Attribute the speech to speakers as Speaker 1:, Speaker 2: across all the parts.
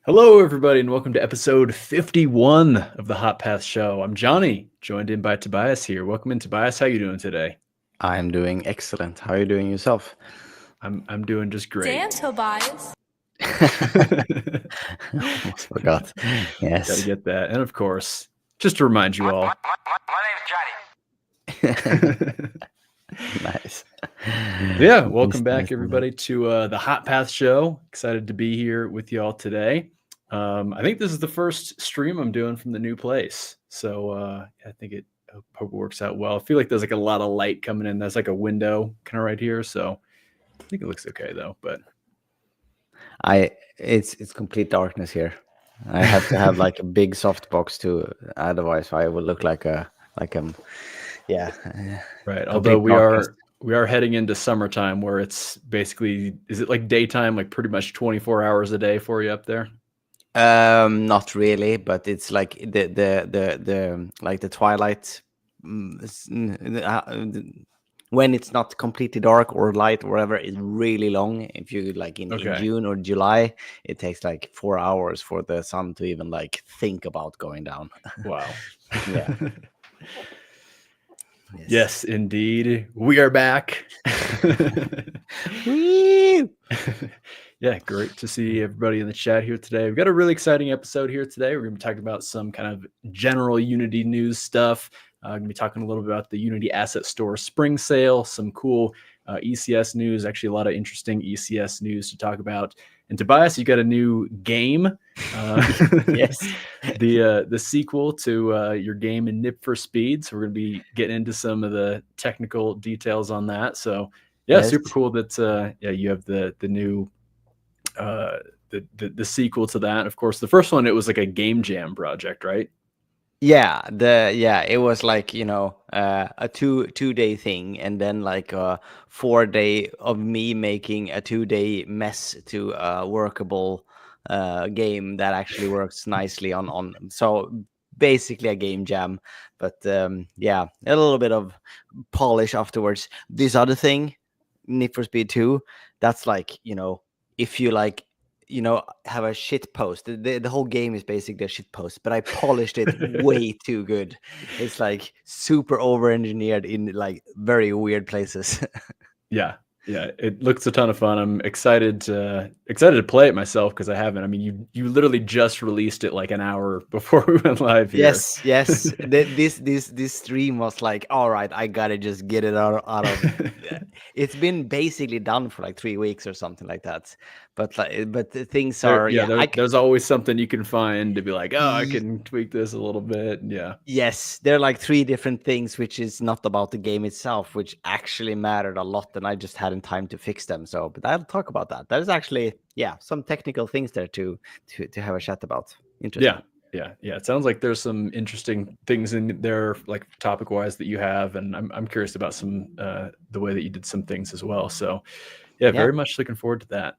Speaker 1: Hello, everybody, and welcome to episode 51 of the Hot Path Show. I'm Johnny, joined in by Tobias here. Welcome in, Tobias. How you doing today?
Speaker 2: I'm doing excellent. How are you doing yourself?
Speaker 1: I'm doing just great.
Speaker 3: Damn, Tobias.
Speaker 2: Almost forgot.
Speaker 1: Got to
Speaker 2: Yes.
Speaker 1: get that. And of course, just to remind you all.
Speaker 4: My name's Johnny.
Speaker 2: Nice.
Speaker 1: Yeah, welcome
Speaker 2: Nice.
Speaker 1: back, everybody, to the Hot Path Show. Excited to be here with you all today. I think this is the first stream I'm doing from the new place. So I think I hope it works out well. I feel like there's like a lot of light coming in. That's like a window kind of right here. So I think it looks okay though, but
Speaker 2: It's complete darkness here. I have to have like a big softbox too, otherwise I will look like a yeah.
Speaker 1: right.
Speaker 2: complete
Speaker 1: Although
Speaker 2: darkness.
Speaker 1: we are heading into summertime where it's basically, is it like daytime, like pretty much 24 hours a day for you up there?
Speaker 2: Not really, but it's like the like the twilight when it's not completely dark or light or whatever is really long. If you like in
Speaker 1: Okay.
Speaker 2: June or July, it takes like 4 hours for the sun to even like think about going down.
Speaker 1: Wow.
Speaker 2: Yeah.
Speaker 1: Yes, indeed. We are back.
Speaker 2: Woo!
Speaker 1: Yeah, great to see everybody in the chat here today. We've got a really exciting episode here today. We're going to be talking about some kind of general Unity news stuff. I'm going to be talking a little bit about the Unity Asset Store spring sale, some cool ECS news, actually a lot of interesting ECS news to talk about. And Tobias, you got a new game.
Speaker 2: Yes.
Speaker 1: The sequel to your game in Nip for Speed. So we're going to be getting into some of the technical details on that. So yeah,
Speaker 2: Yes.
Speaker 1: super cool that you have the new the sequel to that. Of course, the first one, it was like a game jam project, right?
Speaker 2: Yeah, it was like, a two-day thing, and then like a 4-day of me making a 2-day mess to a workable game that actually works nicely on so basically a game jam. But yeah, a little bit of polish afterwards. This other thing, Need for Speed 2, that's like, if you like, have a shit post. The whole game is basically a shit post, but I polished it way too good. It's like super over engineered in like very weird places.
Speaker 1: Yeah, it looks a ton of fun. I'm excited to play it myself because I haven't. I mean, you literally just released it like an hour before we went live here.
Speaker 2: Yes. This stream was like, all right, I gotta just get it out of. It's been basically done for like 3 weeks or something like that. But the things are
Speaker 1: there's always something you can find to be like, oh, I can tweak this a little bit. Yeah.
Speaker 2: Yes, there are like 3 different things, which is not about the game itself, which actually mattered a lot, and I just hadn't time to fix them. So, but I'll talk about that. There's actually, some technical things there to have a chat about. Interesting.
Speaker 1: Yeah. It sounds like there's some interesting things in there, like topic wise, that you have, and I'm curious about some the way that you did some things as well. So, yeah, very much looking forward to that.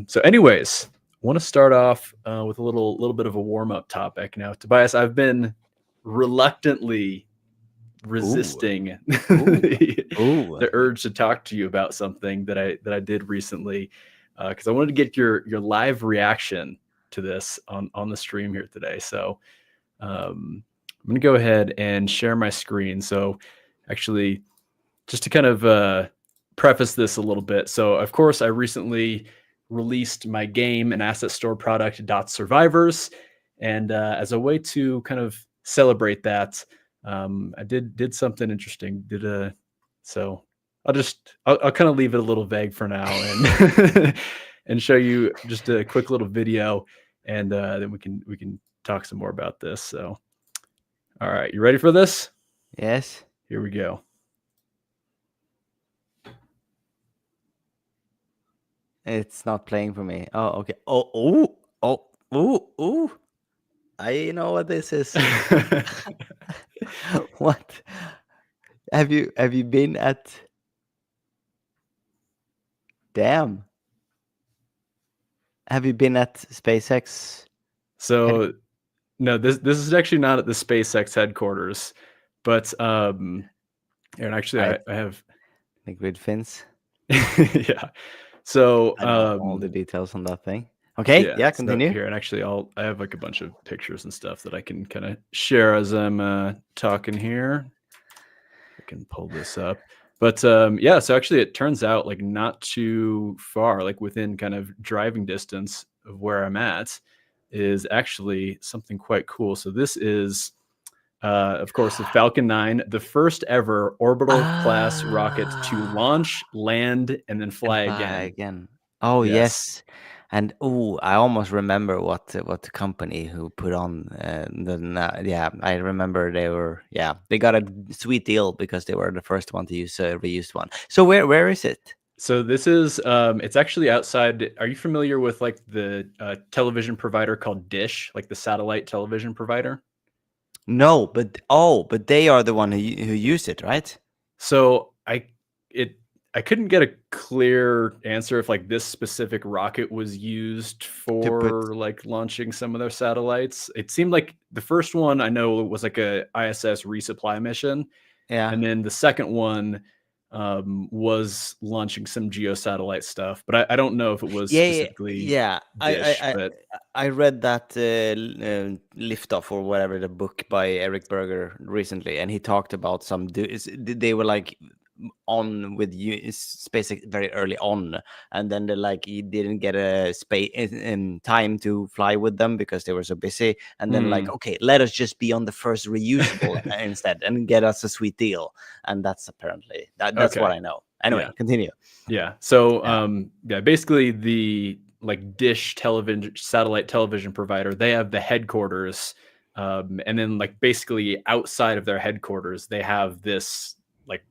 Speaker 1: So, anyways, want to start off with a little bit of a warm up topic. Now, Tobias, I've been reluctantly resisting the urge to talk to you about something that I did recently because I wanted to get your live reaction to this on the stream here today. So I'm going to go ahead and share my screen. So actually, just to kind of preface this a little bit. So of course, I recently released my game and asset store product .survivors, and as a way to kind of celebrate that, I did something interesting. So I'll kind of leave it a little vague for now and and show you just a quick little video, and then we can talk some more about this. So, all right, you ready for this?
Speaker 2: Yes.
Speaker 1: Here we go.
Speaker 2: It's not playing for me. Oh, okay. Oh. I know what this is. What? Have you been at? Damn. Have you been at SpaceX?
Speaker 1: So no, this is actually not at the SpaceX headquarters, but and actually I have
Speaker 2: the grid fins.
Speaker 1: yeah. So
Speaker 2: I don't know all the details on that thing. Okay,
Speaker 1: Yeah.
Speaker 2: yeah,
Speaker 1: So
Speaker 2: continue.
Speaker 1: here, and actually, I have like a bunch of pictures and stuff that I can kind of share as I'm talking here. I can pull this up. But yeah, so actually, it turns out like not too far, like within kind of driving distance of where I'm at, is actually something quite cool. So this is, of course, the Falcon 9, the first ever orbital class rocket to
Speaker 2: Ah,
Speaker 1: launch, land, and then
Speaker 2: and
Speaker 1: fly
Speaker 2: fly
Speaker 1: again.
Speaker 2: again. Oh
Speaker 1: Yes.
Speaker 2: yes, and oh, I almost remember what the company who put on yeah, I remember they got a sweet deal because they were the first one to use a reused one. So where is it?
Speaker 1: So this is it's actually outside. Are you familiar with like the television provider called Dish, like the satellite television provider?
Speaker 2: No, but they are the one who used it, right?
Speaker 1: So it I couldn't get a clear answer if like this specific rocket was used
Speaker 2: To put
Speaker 1: for like launching some of their satellites. It seemed like the first one I know was like a ISS resupply mission,
Speaker 2: yeah.
Speaker 1: and then the second one was launching some geosatellite stuff, but I don't know if it was
Speaker 2: Yeah, yeah,
Speaker 1: specifically
Speaker 2: yeah.
Speaker 1: Dish, but
Speaker 2: I read that Lift Off or whatever the book by Eric Berger recently, and he talked about they were like on with you SpaceX very early on, and then they like he didn't get a space in time to fly with them because they were so busy, and then like
Speaker 1: hmm.
Speaker 2: okay, let us just be on the first reusable instead and get us a sweet deal, and that's apparently that's what
Speaker 1: Okay.
Speaker 2: I know.
Speaker 1: Yeah.
Speaker 2: Anyway, continue.
Speaker 1: Yeah. So,
Speaker 2: Yeah.
Speaker 1: yeah, basically the like Dish television satellite television provider, they have the headquarters, and then like basically outside of their headquarters, they have this like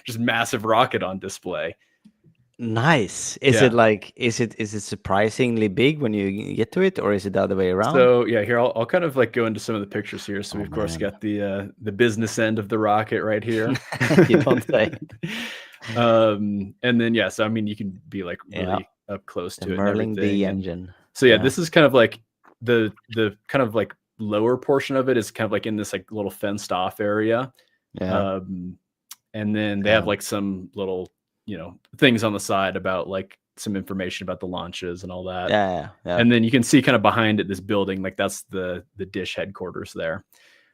Speaker 1: just massive rocket on display.
Speaker 2: Nice. Is it
Speaker 1: Yeah.
Speaker 2: like is it surprisingly big when you get to it, or is it the other way around?
Speaker 1: So yeah, here I'll kind of like go into some of the pictures here. So we
Speaker 2: Oh
Speaker 1: of course
Speaker 2: man,
Speaker 1: got the business end of the rocket right here.
Speaker 2: you don't say.
Speaker 1: And then yeah, so I mean you can be like
Speaker 2: Yeah,
Speaker 1: really up close
Speaker 2: the
Speaker 1: to it and
Speaker 2: Merlin B
Speaker 1: everything. And
Speaker 2: engine.
Speaker 1: so yeah,
Speaker 2: Yeah,
Speaker 1: this is kind of like the kind of like lower portion of it is kind of like in this like little fenced off area.
Speaker 2: yeah,
Speaker 1: Um, and then they have
Speaker 2: yeah,
Speaker 1: like some little, things on the side about like some information about the launches and all that.
Speaker 2: yeah, yeah,
Speaker 1: And then you can see kind of behind it this building, like that's the Dish headquarters there.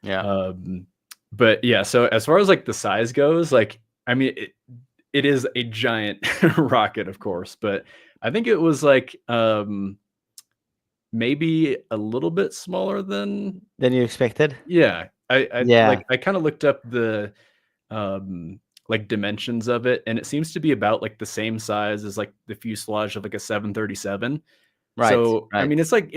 Speaker 2: yeah.
Speaker 1: Um, but yeah, so as far as like the size goes, like I mean it is a giant rocket, of course, but I think it was like maybe a little bit smaller than
Speaker 2: Than you expected?
Speaker 1: yeah. I
Speaker 2: Yeah,
Speaker 1: like I kind of looked up the like dimensions of it, and it seems to be about like the same size as like the fuselage of like a 737.
Speaker 2: right,
Speaker 1: So I
Speaker 2: right.
Speaker 1: mean it's like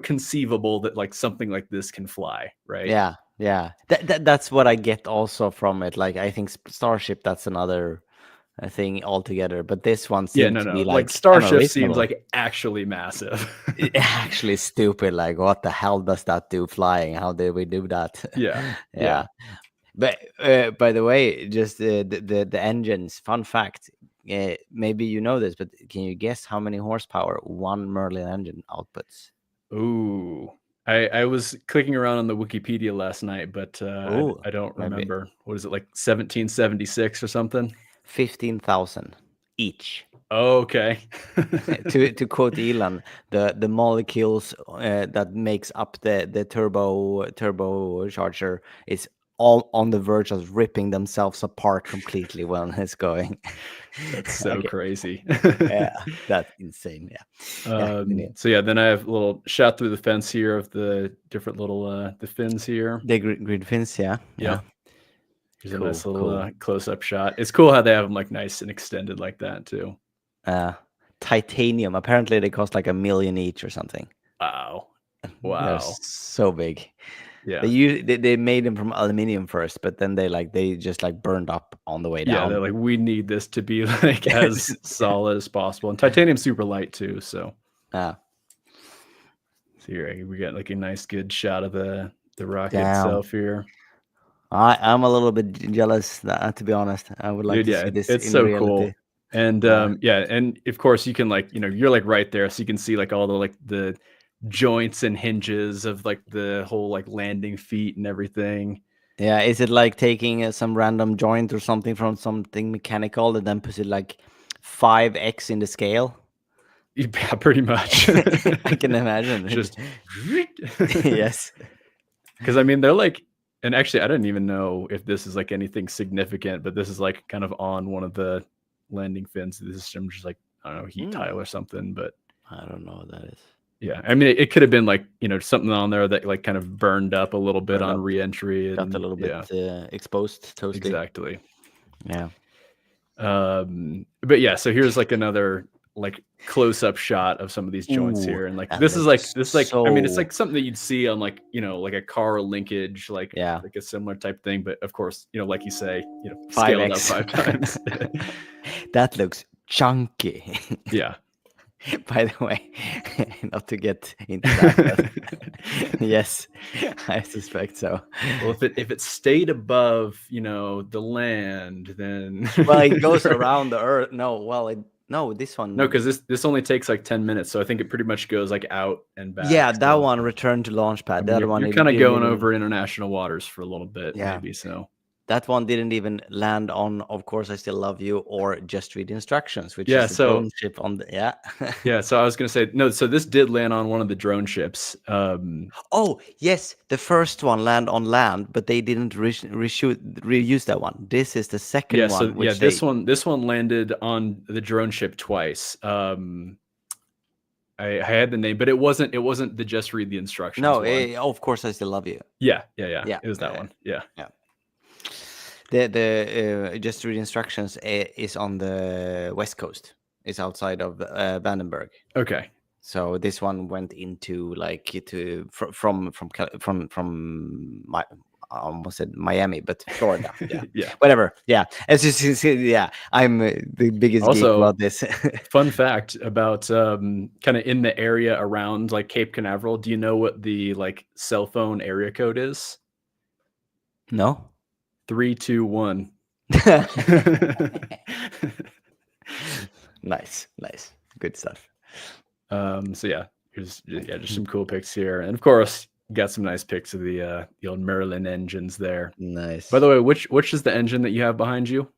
Speaker 1: conceivable that like something like this can fly, right?
Speaker 2: Yeah, yeah. That's what I get also from it. Like I think Starship, that's another thing altogether. But this one
Speaker 1: Yeah,
Speaker 2: seemed
Speaker 1: no,
Speaker 2: to be
Speaker 1: no. Like
Speaker 2: like I don't know,
Speaker 1: Starship seems
Speaker 2: reasonable.
Speaker 1: like actually massive.
Speaker 2: Actually stupid. Like, what the hell does that do flying? How did we do that?
Speaker 1: Yeah,
Speaker 2: Yeah.
Speaker 1: yeah.
Speaker 2: But by the way, just the engines. Fun fact. Maybe you know this, but can you guess how many horsepower one Merlin engine outputs?
Speaker 1: Ooh. I was clicking around on the Wikipedia last night, but
Speaker 2: Oh,
Speaker 1: I don't
Speaker 2: maybe
Speaker 1: remember. What is it like 1776 or something?
Speaker 2: 15,000 each.
Speaker 1: Oh, okay.
Speaker 2: To quote Elon, the molecules that makes up the turbocharger is all on the verge of ripping themselves apart completely when it's going.
Speaker 1: That's so
Speaker 2: Okay,
Speaker 1: crazy.
Speaker 2: yeah, that's insane. Yeah, yeah. Continue.
Speaker 1: So yeah, then I have a little shot through the fence here of the different little the fins here.
Speaker 2: The grid fins, yeah, yeah.
Speaker 1: Yep. Here's a nice
Speaker 2: Cool,
Speaker 1: little
Speaker 2: cool.
Speaker 1: close-up shot. It's cool how they have them like nice and extended like that too.
Speaker 2: Uh, Titanium. Apparently, they cost like 1 million each or something.
Speaker 1: Wow.
Speaker 2: They're
Speaker 1: Wow.
Speaker 2: so big.
Speaker 1: Yeah.
Speaker 2: They made them from aluminum first, but then they just like burned up on the way
Speaker 1: Yeah, they're
Speaker 2: down.
Speaker 1: like, we need this to be like as solid as possible. And titanium's super light too. So
Speaker 2: Ah,
Speaker 1: here we get like a nice good shot of the rocket
Speaker 2: damn.
Speaker 1: itself here.
Speaker 2: I'm a little bit jealous, to be honest. I would like
Speaker 1: Dude,
Speaker 2: to
Speaker 1: yeah,
Speaker 2: see this
Speaker 1: it's
Speaker 2: in
Speaker 1: so
Speaker 2: reality.
Speaker 1: cool. And
Speaker 2: Yeah,
Speaker 1: yeah, and of course you can like, you're like right there, so you can see like all the like the joints and hinges of like the whole like landing feet and everything.
Speaker 2: yeah. Is it like taking some random joint or something from something mechanical and then put it like 5x in the scale?
Speaker 1: Yeah, pretty much.
Speaker 2: I can imagine.
Speaker 1: Just
Speaker 2: Yes.
Speaker 1: because I mean they're like, and actually I didn't even know if this is like anything significant, but this is like kind of on one of the landing fins of the system, just like I don't know, heat tile or something. But
Speaker 2: I don't know what that is.
Speaker 1: yeah, I mean it could have been like, you know, something on there that like kind of burned up a little bit
Speaker 2: Burned
Speaker 1: on
Speaker 2: up.
Speaker 1: re-entry,
Speaker 2: Got a
Speaker 1: and
Speaker 2: little
Speaker 1: yeah,
Speaker 2: bit exposed, toasty.
Speaker 1: exactly.
Speaker 2: Yeah.
Speaker 1: But yeah, so here's like another like close-up shot of some of these joints
Speaker 2: Ooh,
Speaker 1: here, and like
Speaker 2: that
Speaker 1: this is like I mean it's
Speaker 2: so
Speaker 1: like something that you'd see on like, you know, like a car linkage, like
Speaker 2: yeah.
Speaker 1: a similar type thing, but of course, you know, like you say, you know, scaled up 5 times.
Speaker 2: That looks chunky.
Speaker 1: Yeah.
Speaker 2: By the way, not to get into that, but yes, I suspect so.
Speaker 1: Well, if it stayed above, you know, the land, then
Speaker 2: Well, it goes around the earth. No, this one.
Speaker 1: No, because this only takes like 10 minutes, so I think it pretty much goes like out and back.
Speaker 2: Yeah, that
Speaker 1: So,
Speaker 2: one returned to launch
Speaker 1: I
Speaker 2: pad.
Speaker 1: mean,
Speaker 2: That one
Speaker 1: you're
Speaker 2: it
Speaker 1: kind of
Speaker 2: didn't
Speaker 1: going
Speaker 2: even,
Speaker 1: over international waters for a little bit,
Speaker 2: Yeah.
Speaker 1: maybe. So
Speaker 2: that one didn't even land on Of Course I Still Love You or Just Read Instructions, which
Speaker 1: Yeah,
Speaker 2: is the
Speaker 1: so-
Speaker 2: drone ship on the
Speaker 1: yeah, so I was gonna say no. So this did land on one of the drone ships.
Speaker 2: Oh yes, the first one land on land, but they didn't reuse that one. This is the second
Speaker 1: Yeah,
Speaker 2: one.
Speaker 1: so
Speaker 2: Which
Speaker 1: this one landed on the drone ship twice. I had the name, but it wasn't the Just Read the Instructions
Speaker 2: No,
Speaker 1: one.
Speaker 2: Of Course I Still Love You.
Speaker 1: Yeah.
Speaker 2: Yeah,
Speaker 1: It was that one. Yeah.
Speaker 2: The Just Read Instructions is on the west coast. It's outside of Vandenberg.
Speaker 1: Okay.
Speaker 2: So this one went into from my, I almost said Miami, but Florida. Yeah,
Speaker 1: Yeah.
Speaker 2: whatever. Yeah, as you see, yeah, I'm the biggest geek
Speaker 1: Also,
Speaker 2: about this.
Speaker 1: Fun fact about kind of in the area around like Cape Canaveral. Do you know what the like cell phone area code is?
Speaker 2: No.
Speaker 1: 321.
Speaker 2: Nice, good stuff.
Speaker 1: So yeah, here's just some cool pics here, and of course got some nice pics of the old Merlin engines there.
Speaker 2: Nice.
Speaker 1: By the way, which is the engine that you have behind you?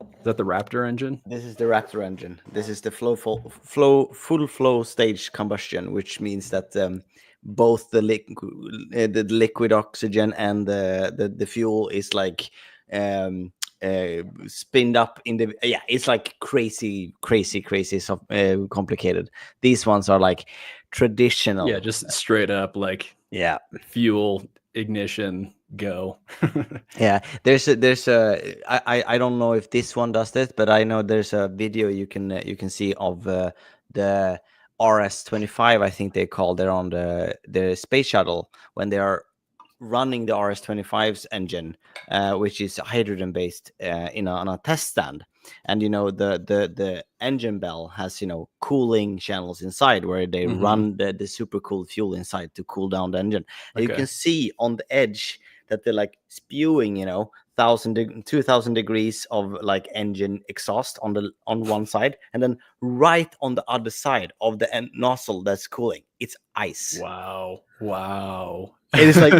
Speaker 1: Is that the Raptor engine?
Speaker 2: This is the Raptor engine. This is the full flow stage combustion, which means that both the liquid oxygen and the fuel is like spinned up in the it's like crazy so complicated. These ones are like traditional.
Speaker 1: Yeah, just straight up like fuel ignition go.
Speaker 2: Yeah, there's a I don't know if this one does this, but I know there's a video you can see of the RS-25, I think they call. They're on the space shuttle when they are running the RS-25's engine, which is hydrogen based, on a test stand. And the engine bell has cooling channels inside where they run the super cool fuel inside to cool down the engine. And you can see on the edge that they're like spewing 2,000 degrees of like engine exhaust on one side, and then right on the other side of the nozzle that's cooling, it's ice.
Speaker 1: Wow.
Speaker 2: It is like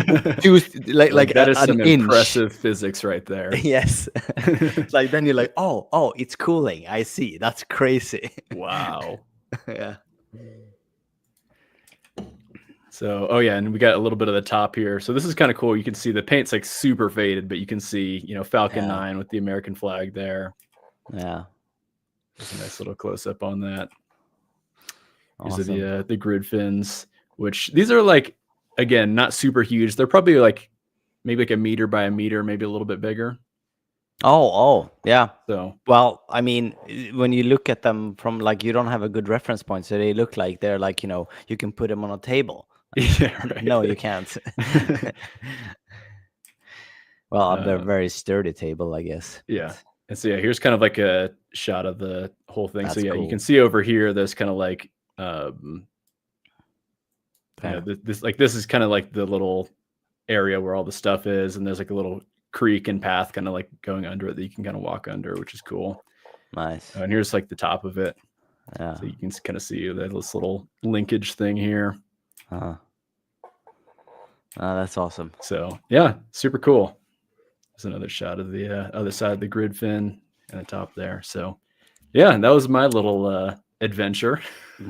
Speaker 2: like
Speaker 1: that is
Speaker 2: an
Speaker 1: some
Speaker 2: inch.
Speaker 1: impressive physics right there.
Speaker 2: Yes. Like then you're like, oh, it's cooling. I see. That's crazy.
Speaker 1: Wow.
Speaker 2: Yeah.
Speaker 1: So, and we got a little bit of the top here. So this is kind of cool. You can see the paint's like super faded, but you can see, Falcon 9 with the American flag there.
Speaker 2: Yeah.
Speaker 1: There's a nice little close up on that.
Speaker 2: Awesome.
Speaker 1: These are the grid fins, which these are like, again, not super huge. They're probably like maybe like a meter by a meter, maybe a little bit bigger.
Speaker 2: Oh, yeah.
Speaker 1: So,
Speaker 2: well, I mean, when you look at them from like, you don't have a good reference point, so they look like they're like, you can put them on a table.
Speaker 1: Yeah, right.
Speaker 2: No, you can't. Well, a very sturdy table, I guess.
Speaker 1: Yeah. And so here's kind of like a shot of the whole thing.
Speaker 2: That's
Speaker 1: so
Speaker 2: cool.
Speaker 1: You can see over here there's kind of like this is kind of like the little area where all the stuff is, and there's like a little creek and path kind of like going under it that you can kind of walk under, which is cool.
Speaker 2: Nice.
Speaker 1: And here's like the top of it.
Speaker 2: Yeah.
Speaker 1: So you can kind of see this little linkage thing here.
Speaker 2: Oh, that's awesome.
Speaker 1: So yeah, super cool. There's another shot of the other side of the grid fin and the top there. So yeah, that was my little adventure.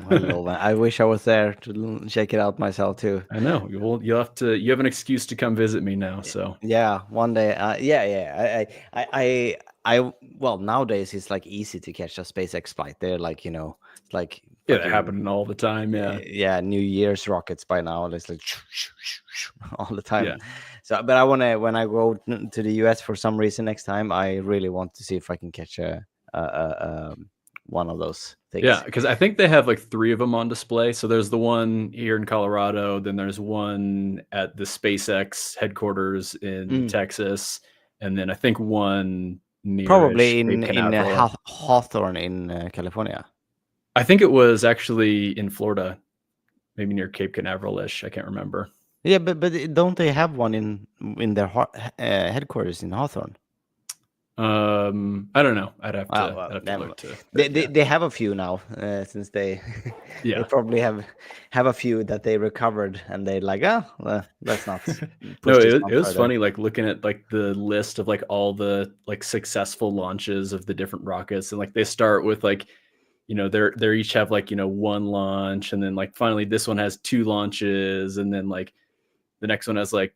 Speaker 2: Hello, man. I wish I was there to check it out myself too.
Speaker 1: I know. You'll have to. You have an excuse to come visit me now. So
Speaker 2: Yeah, one day. Yeah. Well, nowadays it's like easy to catch a SpaceX flight. They're like, it's like
Speaker 1: yeah, that
Speaker 2: fucking
Speaker 1: happening all the time. Yeah,
Speaker 2: yeah, New Year's rockets by now. It's like all the time.
Speaker 1: yeah,
Speaker 2: So, but I wanna when I go to the US for some reason next time, I really want to see if I can catch one of those
Speaker 1: yeah.
Speaker 2: things.
Speaker 1: Because I think they have like 3 of them on display. So there's the one here in Colorado. Then there's one at the SpaceX headquarters in
Speaker 2: Mm.
Speaker 1: Texas, and then I think one nearish
Speaker 2: Probably
Speaker 1: Cape
Speaker 2: in
Speaker 1: Canaveral.
Speaker 2: Hawthorne in California.
Speaker 1: I think it was actually in Florida, maybe near Cape Canaveral-ish. I can't remember.
Speaker 2: Yeah, but don't they have one in their headquarters in Hawthorne?
Speaker 1: I don't know. I'd have
Speaker 2: Wow,
Speaker 1: to.
Speaker 2: well,
Speaker 1: I'd have to
Speaker 2: them,
Speaker 1: look to.
Speaker 2: they,
Speaker 1: But
Speaker 2: they
Speaker 1: yeah,
Speaker 2: they have a few now since they they
Speaker 1: yeah.
Speaker 2: probably have a few that they recovered and they like well, let's not
Speaker 1: No,
Speaker 2: push this
Speaker 1: it
Speaker 2: one
Speaker 1: was
Speaker 2: further.
Speaker 1: funny, like looking at like the list of like all the like successful launches of the different rockets, and like they start with like, they're each have like, 1 launch, and then like finally this one has 2 launches, and then like the next one has like,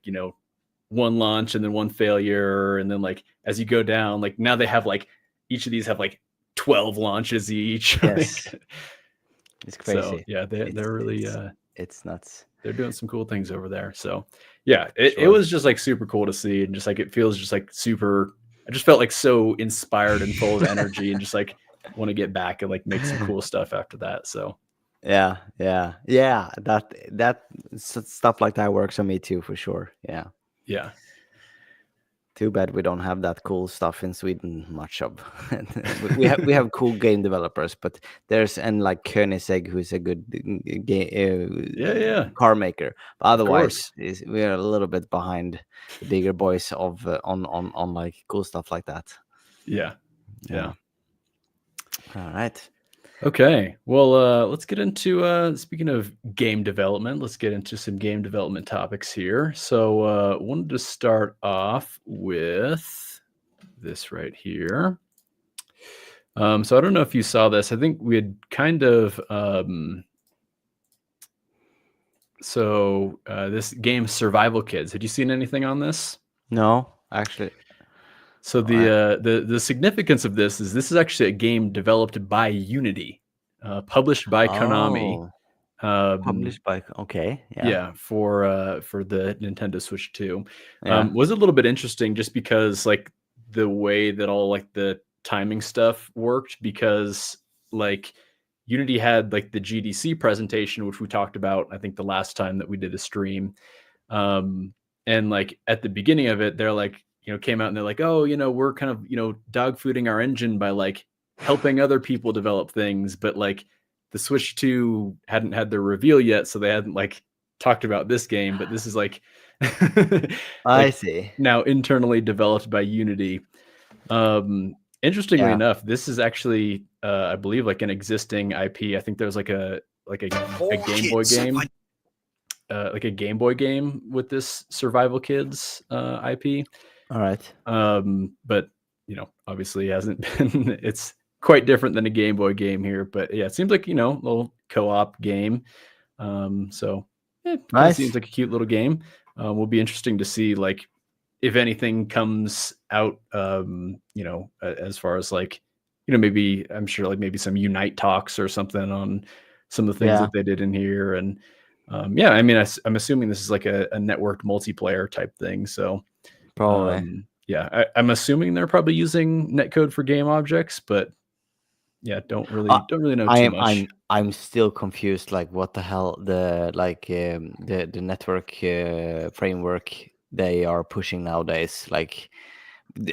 Speaker 1: 1 launch and then 1 failure, and then like as you go down, like now they have like each of these have like 12 launches each.
Speaker 2: Yes, it's
Speaker 1: So
Speaker 2: crazy.
Speaker 1: yeah,
Speaker 2: It's
Speaker 1: they're really
Speaker 2: it's it's nuts.
Speaker 1: they're doing some cool things over there. So yeah, it
Speaker 2: Sure.
Speaker 1: was just like super cool to see, and just like it feels just like super. I just felt like so inspired and full of energy, and just like want to get back and like make some cool stuff after that. So
Speaker 2: Yeah. That stuff like that works on me too, for sure. Yeah.
Speaker 1: yeah,
Speaker 2: Too bad we don't have that cool stuff in Sweden much of. We have cool game developers, but there's and like Koenigsegg, who's a good
Speaker 1: yeah,
Speaker 2: car maker. But
Speaker 1: of course,
Speaker 2: otherwise, we are a little bit behind the bigger boys of on like cool stuff like that.
Speaker 1: yeah,
Speaker 2: Yeah.
Speaker 1: yeah.
Speaker 2: All right.
Speaker 1: Okay, well, let's get into speaking of game development. Let's get into some game development topics here. So, wanted to start off with this right here. So I don't know if you saw this. I think we had kind of this game Survival Kids. Had you seen anything on this?
Speaker 2: No, actually.
Speaker 1: So the significance of this is actually a game developed by Unity, published by Konami.
Speaker 2: Oh,
Speaker 1: Um,
Speaker 2: published by. Okay. Yeah.
Speaker 1: yeah, for the Nintendo Switch 2.
Speaker 2: Yeah.
Speaker 1: Was a little bit interesting just because like the way that all like the timing stuff worked, because like Unity had like the GDC presentation, which we talked about, I think the last time that we did a stream. And like at the beginning of it, they're like, came out and they're like, oh, we're kind of, dog fooding our engine by like helping other people develop things. But like the Switch 2 hadn't had their reveal yet, so they hadn't like talked about this game. But this is like,
Speaker 2: I
Speaker 1: like
Speaker 2: see.
Speaker 1: now internally developed by Unity. Interestingly
Speaker 2: Yeah.
Speaker 1: enough, this is actually, I believe, like an existing IP. I think there's like a Game Boy game, like a Game Boy game with this Survival Kids IP.
Speaker 2: All right.
Speaker 1: But obviously hasn't been. It's quite different than a Game Boy game here. But yeah, it seems like a little co-op game. So it kind of
Speaker 2: Nice.
Speaker 1: seems like a cute little game. Will be interesting to see like if anything comes out, as far as like, maybe I'm sure like maybe some Unite talks or something on some of the things
Speaker 2: Yeah.
Speaker 1: that they did in here. And yeah, I mean, I'm assuming this is like a networked multiplayer type thing. So
Speaker 2: Probably.
Speaker 1: yeah, I'm assuming they're probably using netcode for game objects, but yeah, don't really know too much.
Speaker 2: I'm still confused. Like, what the hell? The the network framework they are pushing nowadays. Like,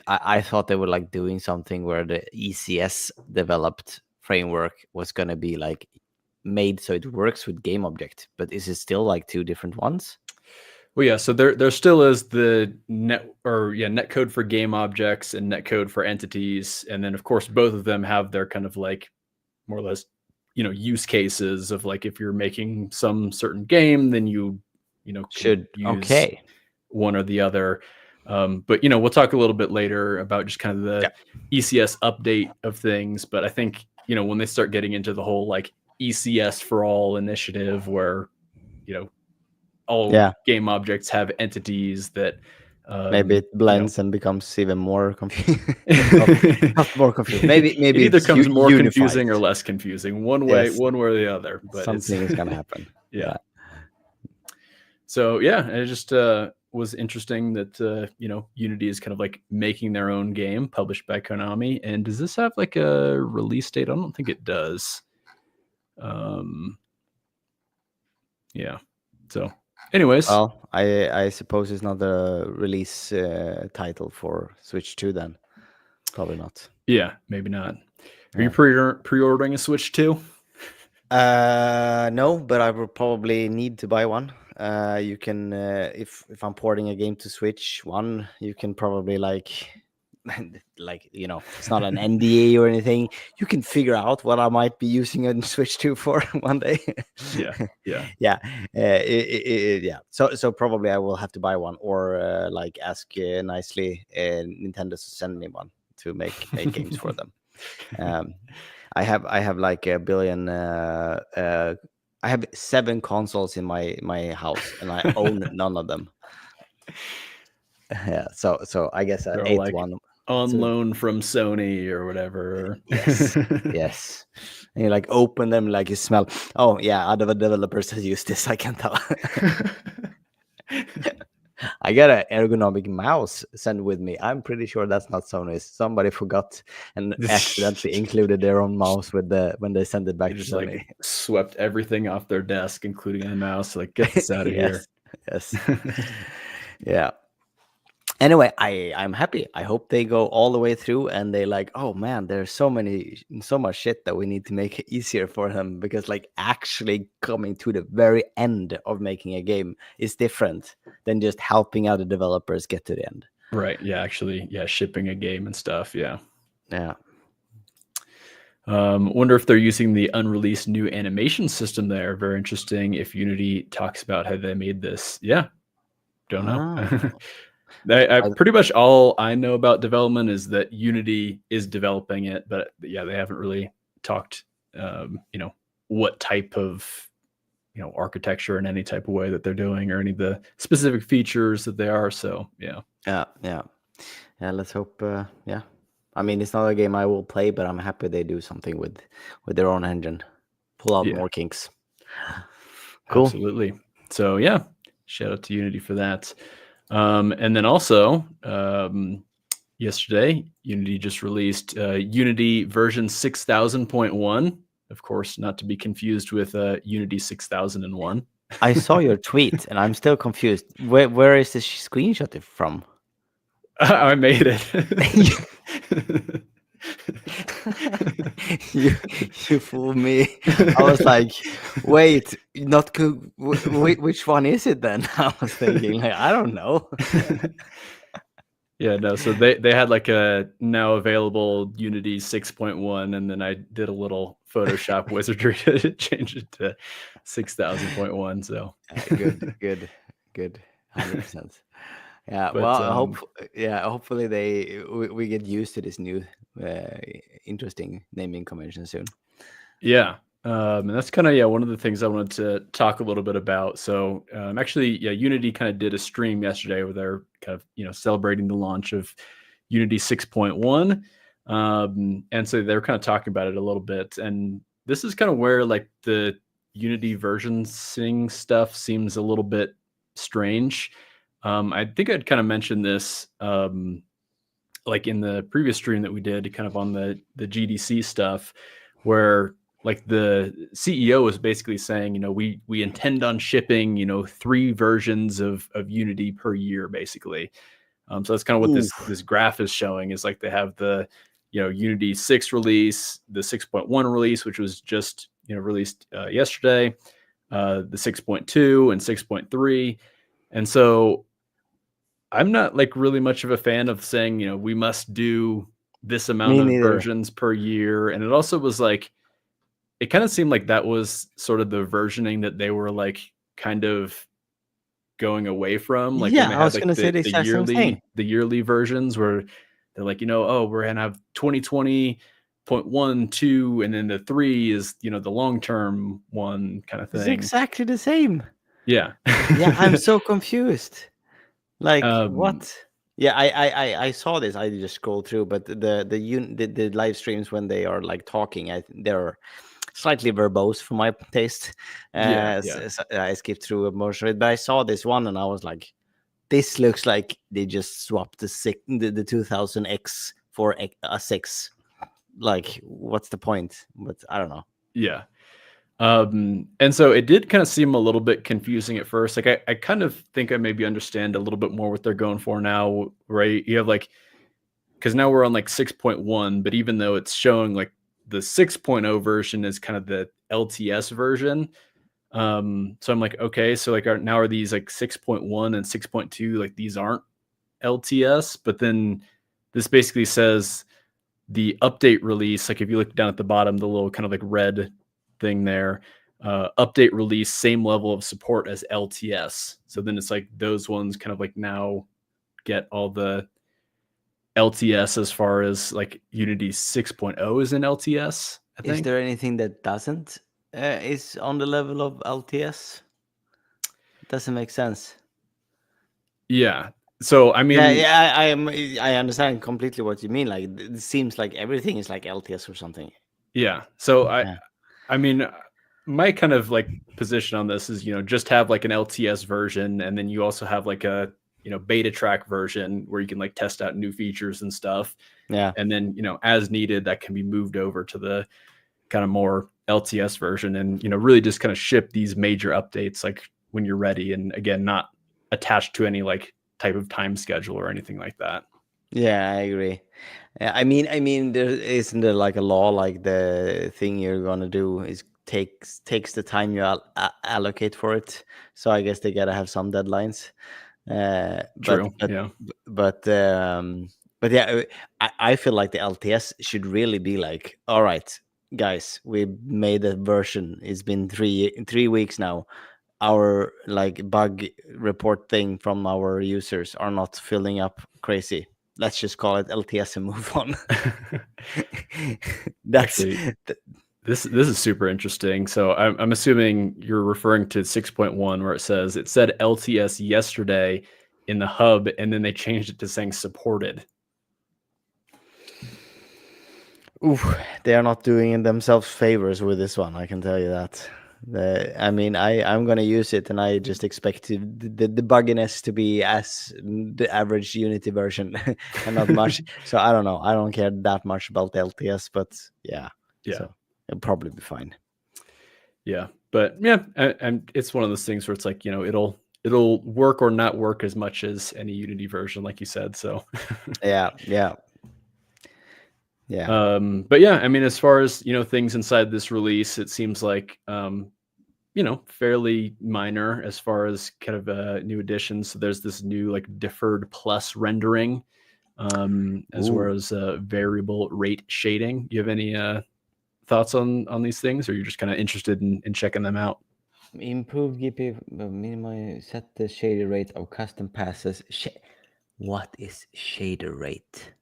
Speaker 2: I thought they were like doing something where the ECS developed framework was gonna be like made so it works with game object, but is it still like two different ones?
Speaker 1: Well, yeah, so there still is the netcode for game objects and netcode for entities, and then of course both of them have their kind of like more or less use cases of like if you're making some certain game, then can
Speaker 2: Should
Speaker 1: use
Speaker 2: okay.
Speaker 1: one or the other. But we'll talk a little bit later about just kind of the
Speaker 2: Yeah.
Speaker 1: ECS update of things. But I think when they start getting into the whole like ECS for all initiative, where all game objects have entities that
Speaker 2: maybe it blends and becomes even more confusing. Not more confusing. Maybe
Speaker 1: it either
Speaker 2: it's
Speaker 1: comes more
Speaker 2: unified.
Speaker 1: confusing or less confusing. One way or the other. But
Speaker 2: something is gonna happen. Yeah.
Speaker 1: So it just was interesting that Unity is kind of like making their own game published by Konami. And does this have like a release date? I don't think it does. So anyways,
Speaker 2: well, I suppose it's not a release title for Switch 2 then. Probably not.
Speaker 1: Yeah, maybe not. Are you pre-ordering a Switch 2?
Speaker 2: No, but I will probably need to buy one. You can if I'm porting a game to Switch 1, you can probably like it's not an NDA or anything. You can figure out what I might be using a Switch 2 for one day. Yeah. So probably I will have to buy one, or like ask nicely Nintendo to send me one to make games for them. I have like a billion. I have 7 consoles in my house, and I own none of them. Yeah, so I guess an 8th like one
Speaker 1: on loan from Sony or whatever.
Speaker 2: Yes. And you like open them, like you smell. Oh yeah, other developers has used this. I can tell. I got an ergonomic mouse sent with me. I'm pretty sure that's not Sony's. Somebody forgot and accidentally included their own mouse when they sent it back to Sony.
Speaker 1: Like swept everything off their desk, including the mouse. Like, get this out of here.
Speaker 2: Yes. Yeah. Anyway, I'm happy. I hope they go all the way through and they like, oh man, there's so much shit that we need to make it easier for them, because like actually coming to the very end of making a game is different than just helping out the developers get to the end.
Speaker 1: Right. Yeah. Actually, shipping a game and stuff. Yeah.
Speaker 2: Yeah.
Speaker 1: Wonder if they're using the unreleased new animation system there. Very interesting. If Unity talks about how they made this. Yeah. Don't know. I pretty much all I know about development is that Unity is developing it, but they haven't really talked, what type of, architecture in any type of way that they're doing, or any of the specific features that they are. So, yeah.
Speaker 2: Let's hope. I mean, it's not a game I will play, but I'm happy they do something with their own engine, pull out more kinks. Cool.
Speaker 1: Absolutely. So, shout out to Unity for that. And then also, yesterday, Unity just released Unity version 6000.1. Of course, not to be confused with Unity 6001.
Speaker 2: I saw your tweet, and I'm still confused. Where is this screenshot from?
Speaker 1: I made it.
Speaker 2: You fooled me. I was like, wait, not good. Which one is it then? I was thinking, like, I don't know.
Speaker 1: So they had like a now available Unity 6.1, and then I did a little Photoshop wizardry to change it to 6000.1. So
Speaker 2: good, 100%. Yeah, but, hopefully we get used to this new interesting naming convention soon.
Speaker 1: Yeah, and that's kind of one of the things I wanted to talk a little bit about. So actually, Unity kind of did a stream yesterday where they're kind of celebrating the launch of Unity 6.1, and so they're kind of talking about it a little bit. And this is kind of where like the Unity version stuff seems a little bit strange. I think I'd kind of mentioned this like in the previous stream that we did, kind of on the GDC stuff, where like the CEO was basically saying, we intend on shipping, 3 versions of Unity per year, basically. So that's kind of what this graph is showing, is like they have the, Unity 6 release, the 6.1 release, which was just, released yesterday, the 6.2 and 6.3. And so I'm not like really much of a fan of saying, we must do this amount of versions per year. And it also was like, it kind of seemed like that was sort of the versioning that they were like kind of going away from. Like,
Speaker 2: I was going to say the
Speaker 1: yearly versions where they're like, we're going to have 2020 6.1, 2, and then the 3 is, you know, the long-term one kind of
Speaker 2: It's
Speaker 1: thing.
Speaker 2: exactly the same.
Speaker 1: Yeah.
Speaker 2: Yeah, I'm so confused. Like
Speaker 1: Um,
Speaker 2: what? Yeah, I saw this. I just scrolled through, but the live streams when they are like talking, they're slightly verbose for my taste.
Speaker 1: yeah, yeah.
Speaker 2: So I skipped through most of it, but I saw this one and I was like, this looks like they just swapped the 2000X for a 6. Like, what's the point? But I don't know.
Speaker 1: Yeah. And so it did kind of seem a little bit confusing at first. Like I kind of think I maybe understand a little bit more what they're going for now, right? You have like, because now we're on like 6.1, but even though it's showing like the 6.0 version is kind of the LTS version. So I'm like, okay, so like now are these like 6.1 and 6.2, like these aren't LTS, but then this basically says the update release, like if you look down at the bottom, the little kind of like red thing there, update release, same level of support as LTS. So then it's like those ones kind of like now get all the LTS as far as like Unity 6.0 is in LTS, I
Speaker 2: Is
Speaker 1: think.
Speaker 2: there anything that doesn't is on the level of LTS? Doesn't make sense.
Speaker 1: Yeah. So I
Speaker 2: Yeah,
Speaker 1: mean,
Speaker 2: yeah, I understand completely what you mean. Like it seems like everything is like LTS or something.
Speaker 1: yeah. So
Speaker 2: Yeah,
Speaker 1: I mean, my kind of like position on this is, you know, just have like an LTS version, and then you also have like a, you know, beta track version where you can like test out new features and stuff.
Speaker 2: yeah,
Speaker 1: And then, you know, as needed, that can be moved over to the kind of more LTS version, and, you know, really just kind of ship these major updates like when you're ready. And again, not attached to any like type of time schedule or anything like that.
Speaker 2: yeah. I agree. Yeah, I mean, there isn't there like a law like the thing you're gonna do is takes the time you allocate for it. So I guess they gotta have some deadlines. Uh, but
Speaker 1: True.
Speaker 2: but
Speaker 1: Yeah.
Speaker 2: but but yeah, I feel like the LTS should really be like, all right, guys, we made a version. It's been 3 weeks now. Our like bug report thing from our users are not filling up crazy. Let's just call it LTS and move on. That's
Speaker 1: Actually, this is super interesting. So I'm assuming you're referring to 6.1 where it said LTS yesterday in the hub, and then they changed it to saying supported.
Speaker 2: oof, they are not doing themselves favors with this one. I can tell you that. I mean, I'm gonna use it, and I just expect the bugginess to be as the average Unity version, and not much. So I don't know. I don't care that much about LTS, but yeah.
Speaker 1: Yeah.
Speaker 2: So it'll probably be fine.
Speaker 1: Yeah. But yeah, and it's one of those things where it's like, you know, it'll work or not work as much as any Unity version, like you said. So
Speaker 2: Yeah, yeah, yeah.
Speaker 1: but yeah, I mean, as far as, you know, things inside this release, it seems like you know, fairly minor as far as kind of new additions. So there's this new like deferred plus rendering, as
Speaker 2: Ooh.
Speaker 1: well as variable rate shading. You have any thoughts on these things, or you're just kind of interested in checking them out?
Speaker 2: Improve GPU, minimize, set the shader rate of custom passes. What is shader rate?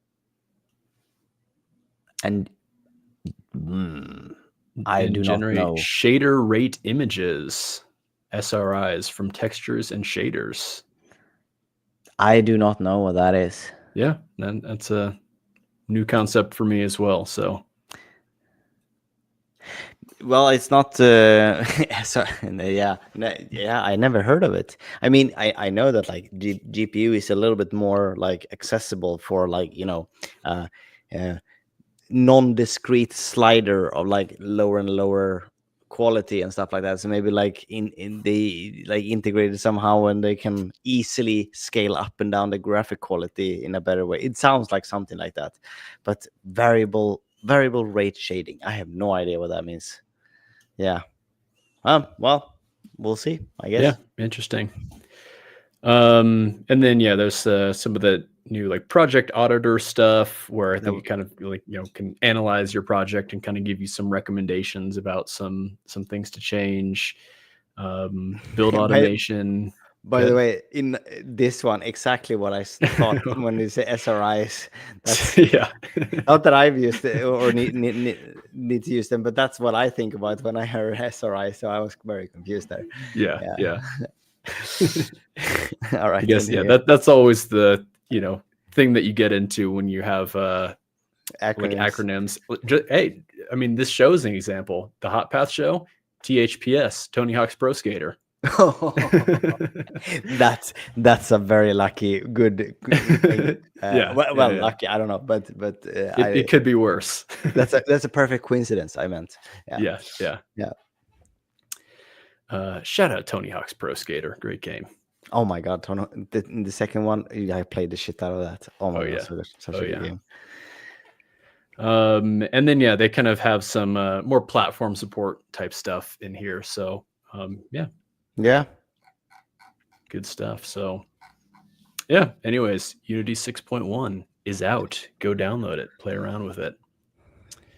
Speaker 2: And I do
Speaker 1: And
Speaker 2: not
Speaker 1: generate
Speaker 2: know.
Speaker 1: shader rate images, SRIs from textures and shaders.
Speaker 2: I do not know what that is.
Speaker 1: Yeah, that's a new concept for me as well. So
Speaker 2: Well, it's not. So, yeah, yeah. I never heard of it. I mean, I know that like GPU is a little bit more like accessible for like uh, uh non-discrete slider of like lower and lower quality and stuff like that. So maybe like in they like integrated somehow and they can easily scale up and down the graphic quality in a better way. It sounds like something like that. But variable rate shading, I have no idea what that means. Yeah. Well, we'll see, I
Speaker 1: yeah,
Speaker 2: guess.
Speaker 1: interesting. And then yeah, there's some of the new like project auditor stuff where I think
Speaker 2: No,
Speaker 1: you kind of like, you know, can analyze your project and kind of give you some recommendations about some things to change. Build
Speaker 2: by
Speaker 1: automation.
Speaker 2: By the way, in this one, exactly what I thought when you say SRIs. That's
Speaker 1: Yeah.
Speaker 2: not that I've used it or need to use them, but that's what I think about when I heard SRI. So I was very confused there.
Speaker 1: Yeah.
Speaker 2: Yeah.
Speaker 1: Yeah.
Speaker 2: All
Speaker 1: I
Speaker 2: right.
Speaker 1: guess, yeah,
Speaker 2: Continue.
Speaker 1: that's always the, thing that you get into when you have like
Speaker 2: Acronyms.
Speaker 1: acronyms. Hey, I mean, this show's an example. The Hot Path Show, THPS, Tony Hawk's Pro Skater.
Speaker 2: That's a very lucky good thing.
Speaker 1: Yeah,
Speaker 2: Well, lucky, I don't know, but
Speaker 1: it could be worse.
Speaker 2: that's a perfect coincidence, I meant.
Speaker 1: Yeah. Shout out Tony Hawk's Pro Skater, great game.
Speaker 2: Oh my god, Tony, the second one, I played the shit out of that. Oh my god, such a good game.
Speaker 1: And then they kind of have some more platform support type stuff in here, so
Speaker 2: yeah,
Speaker 1: good stuff. So yeah, anyways, Unity 6.1 is out. Go download it, play around with it.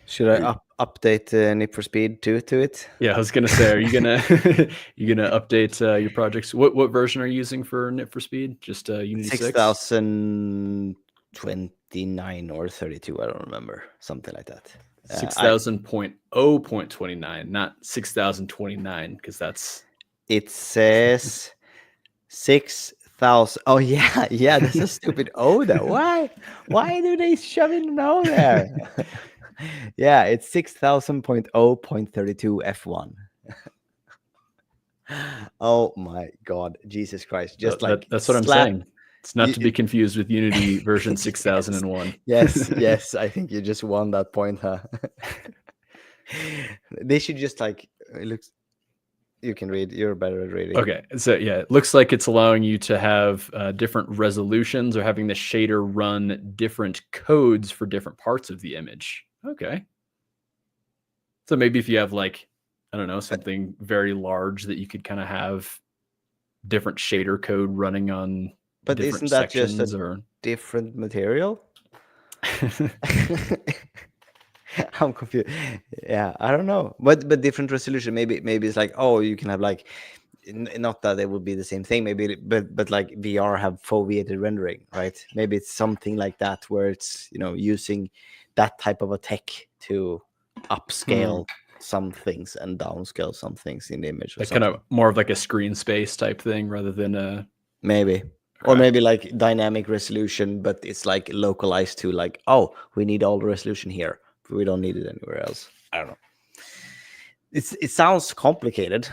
Speaker 2: Should I update Need for Speed 2 to it?
Speaker 1: Yeah, I was gonna say, are you gonna update your projects? What version are you using for Need for Speed? Just Unity
Speaker 2: 6029 or 32, I don't remember, something like that.
Speaker 1: 6000.0.29, not 6029, because that's.
Speaker 2: It says 6,000. Oh yeah, that's a stupid O there. Why do they shove in an O there? Yeah, it's 6000.0.32 F1. Oh my god, Jesus Christ! Just
Speaker 1: that's what I'm saying. It's not to be confused with Unity version 6001.
Speaker 2: Yes, I think you just won that point, huh? They should just it looks. You can read. You're better at reading.
Speaker 1: Okay, so yeah, it looks like it's allowing you to have different resolutions or having the shader run different codes for different parts of the image. Okay. So maybe if you have I don't know, something very large that you could kind of have different shader code running on.
Speaker 2: But isn't that just a different material? I'm confused. Yeah, I don't know. But different resolution. Maybe it's you can have not that it would be the same thing. Maybe, but VR have foveated rendering, right? Maybe it's something like that where it's using that type of a tech to upscale some things and downscale some things in the image. Or
Speaker 1: kind of more of a screen space type thing rather than a
Speaker 2: maybe. Or maybe dynamic resolution, but it's localized to we need all the resolution here. We don't need it anywhere else. I don't know. It sounds complicated.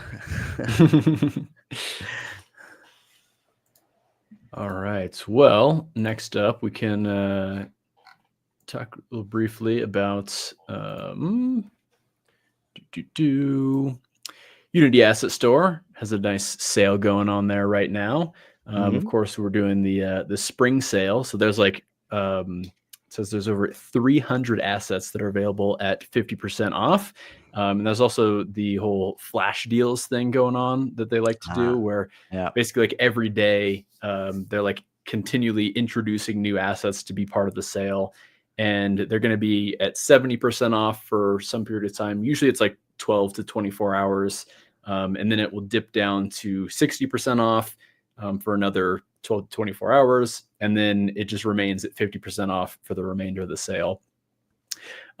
Speaker 1: All right. Well, next up, we can talk a little briefly about Unity Asset Store has a nice sale going on there right now. Of course, we're doing the spring sale. So there's it says there's over 300 assets that are available at 50% off. And there's also the whole flash deals thing going on that they like to do, where basically every day they're continually introducing new assets to be part of the sale. And they're going to be at 70% off for some period of time. Usually it's 12 to 24 hours. And then it will dip down to 60% off for another 12 to 24 hours. And then it just remains at 50% off for the remainder of the sale.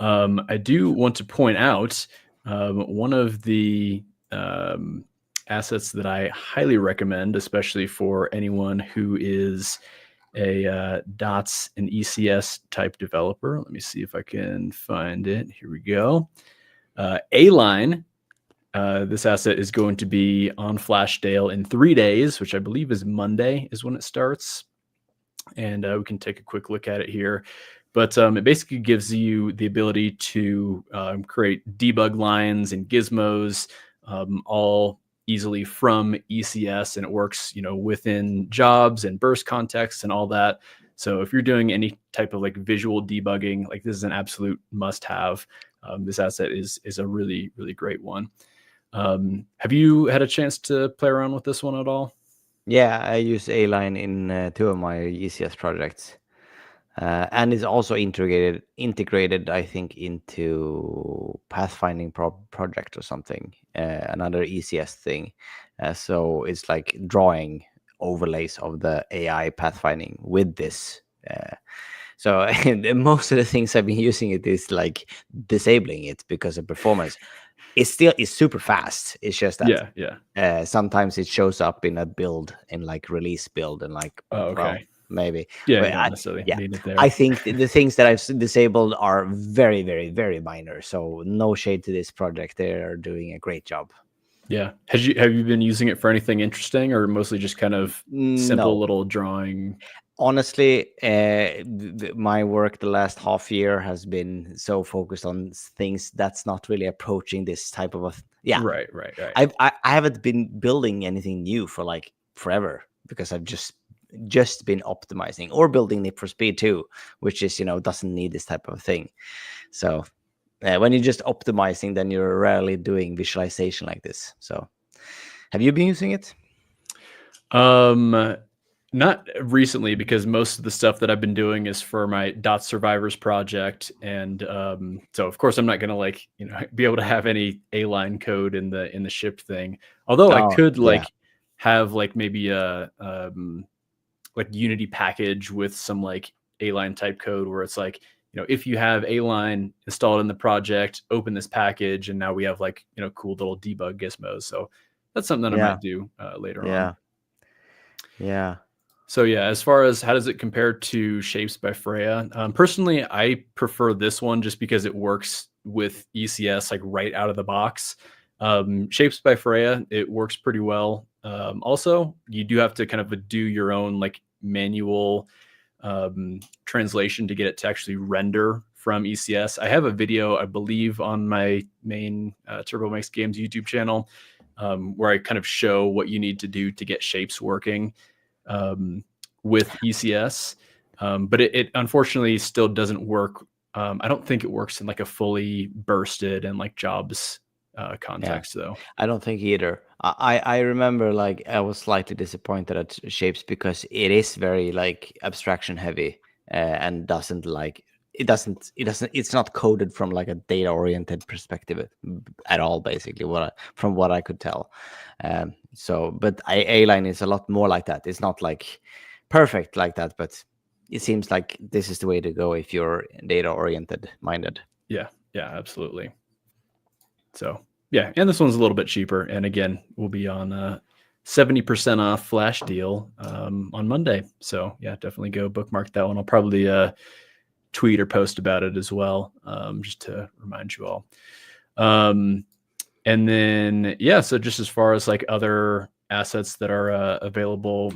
Speaker 1: I do want to point out one of the assets that I highly recommend, especially for anyone who is a DOTS and ECS type developer. Let me see if I can find it. Here we go. A-Line. This asset is going to be on flash sale in 3 days, which I believe is Monday is when it starts. And we can take a quick look at it here. But it basically gives you the ability to create debug lines and gizmos all easily from ECS, and it works, within jobs and burst contexts and all that. So if you're doing any type of visual debugging, this is an absolute must-have. This asset is a really, really great one. Have you had a chance to play around with this one at all?
Speaker 2: Yeah, I use A-Line in 2 of my ECS projects. And it's also integrated, I think, into pathfinding project or something, another ECS thing. So it's drawing overlays of the AI pathfinding with this. So and most of the things I've been using it is like disabling it because of performance. It's super fast. It's just that sometimes it shows up in a build, in like release build, and like,
Speaker 1: Oh,
Speaker 2: well,
Speaker 1: okay.
Speaker 2: maybe.
Speaker 1: Yeah,
Speaker 2: But
Speaker 1: you don't necessarily need it there.
Speaker 2: I think the things that I've disabled are very, very, very minor. So no shade to this project. They're doing a great job.
Speaker 1: Yeah. Have you been using it for anything interesting, or mostly just kind of simple
Speaker 2: No.
Speaker 1: little drawing?
Speaker 2: Honestly, my work the last half year has been so focused on things that's not really approaching this type of
Speaker 1: Right.
Speaker 2: I haven't been building anything new for like forever, because I've just been optimizing or building Need for Speed 2, which is, doesn't need this type of thing. So when you're just optimizing, then you're rarely doing visualization like this. So have you been using it?
Speaker 1: Not recently, because most of the stuff that I've been doing is for my Dot Survivors project, and so of course I'm not going to like be able to have any A-line code in the ship thing. Although I could like have like maybe a like Unity package with some like A-line type code where it's like, if you have A-line installed in the project, open this package, and now we have like cool little debug gizmos. So that's something that I might do later on.
Speaker 2: Yeah.
Speaker 1: So yeah, as far as how does it compare to Shapes by Freya? Personally, I prefer this one just because it works with ECS like right out of the box. Shapes by Freya, it works pretty well. Also, you do have to kind of do your own like manual translation to get it to actually render from ECS. I have a video, I believe, on my main Turbo Makes Games YouTube channel where I kind of show what you need to do to get shapes working with ECS, but it unfortunately still doesn't work. I don't think it works in like a fully bursted and like jobs context though.
Speaker 2: I don't think either. I remember like I was slightly disappointed at Shapes because it is very like abstraction heavy and doesn't like it's not coded from like a data oriented perspective at all, basically, from what I could tell. So but A-line is a lot more like that. It's not like perfect like that, but it seems like this is the way to go if you're data oriented minded.
Speaker 1: Yeah, absolutely. So yeah, and this one's a little bit cheaper, and again, we'll be on 70% off flash deal on Monday. So yeah, definitely go bookmark that one. I'll probably tweet or post about it as well, just to remind you all. And then so just as far as like other assets that are available,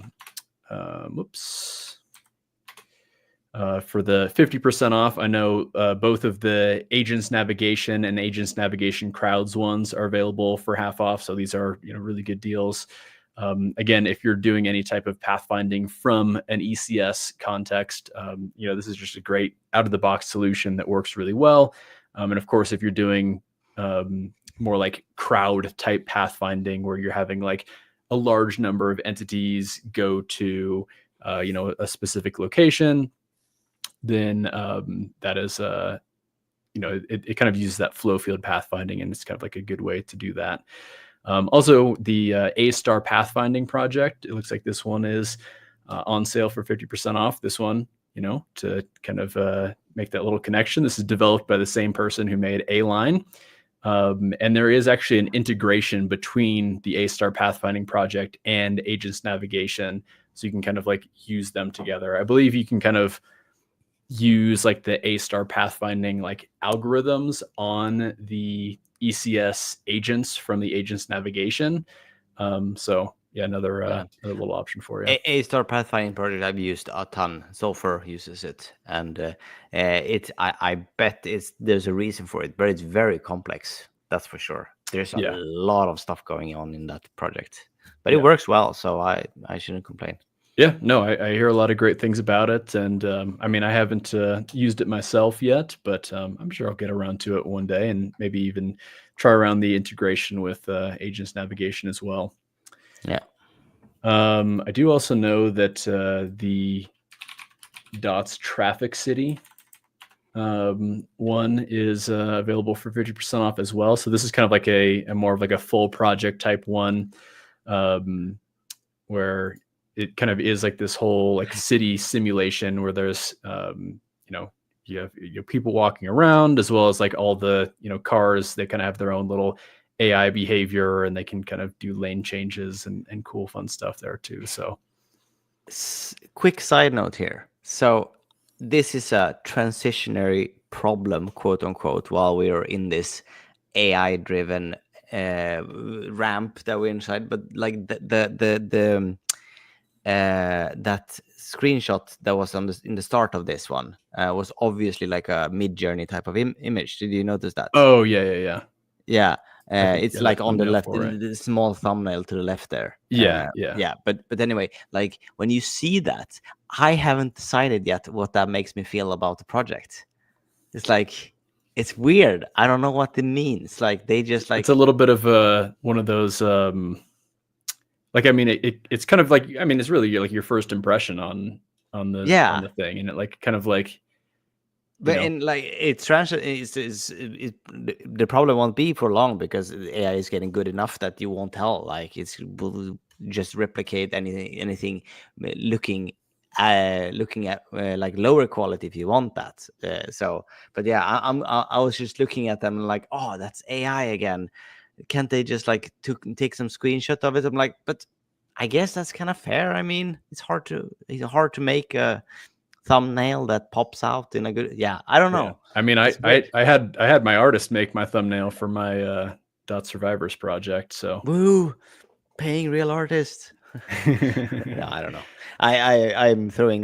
Speaker 1: for the 50% off, I know both of the Agents Navigation and Agents Navigation Crowds ones are available for half off. So these are really good deals. Again, if you're doing any type of pathfinding from an ECS context, this is just a great out-of-the-box solution that works really well. And of course, if you're doing more like crowd type pathfinding, where you're having like a large number of entities go to a specific location, then that is it kind of uses that flow field pathfinding, and it's kind of like a good way to do that. Also, the A-Star Pathfinding project, it looks like this one is on sale for 50% off. This one, to kind of make that little connection. This is developed by the same person who made A-Line. And there is actually an integration between the A-Star Pathfinding project and Agents Navigation. So you can kind of like use them together. I believe you can kind of use like the A-Star Pathfinding like algorithms on the ECS agents from the Agents Navigation. So yeah, another little option for you.
Speaker 2: A-Star Pathfinding project I've used a ton. Sulfur uses it, and I bet there's a reason for it, but it's very complex. That's for sure. There's a lot of stuff going on in that project, but it works well, so I shouldn't complain.
Speaker 1: Yeah, no, I hear a lot of great things about it, and I mean, I haven't used it myself yet, but I'm sure I'll get around to it one day, and maybe even try around the integration with Agents Navigation as well.
Speaker 2: Yeah.
Speaker 1: I do also know that the Dots Traffic City one is available for 50% off as well. So this is kind of like a more of like a full project type one, where it kind of is like this whole like city simulation where there's you have people walking around, as well as like all the cars. They kind of have their own little AI behavior, and they can kind of do lane changes and cool fun stuff there too. So
Speaker 2: Quick side note here. So this is a transitionary problem, quote unquote, while we are in this AI driven ramp that we're inside. But like that screenshot that was in the start of this one was obviously like a Mid-Journey type of image. Did you notice that?
Speaker 1: oh yeah.
Speaker 2: Yeah, it's
Speaker 1: Yeah,
Speaker 2: like
Speaker 1: that
Speaker 2: on the
Speaker 1: thumbnail
Speaker 2: left,
Speaker 1: for it.
Speaker 2: the small thumbnail to the left there.
Speaker 1: Yeah.
Speaker 2: But anyway, like when you see that, I haven't decided yet what that makes me feel about the project. It's like, it's weird. I don't know what it means. Like they just like,
Speaker 1: it's a little bit of one of those like, I mean, it's kind of like, I mean, it's really like your first impression on the thing, and it like kind of like,
Speaker 2: but in like it's the problem won't be for long, because AI is getting good enough that you won't tell. Like it will just replicate anything looking at like lower quality if you want that. But yeah, I was just looking at them like, oh, that's AI again. Can't they just like take some screenshot of it? I'm like, but I guess that's kind of fair. I mean, it's hard to make a thumbnail that pops out in a good. Yeah, I don't know.
Speaker 1: I mean, I had my artist make my thumbnail for my Dot Survivors project. So
Speaker 2: woo, paying real artists. No, I don't know. I'm throwing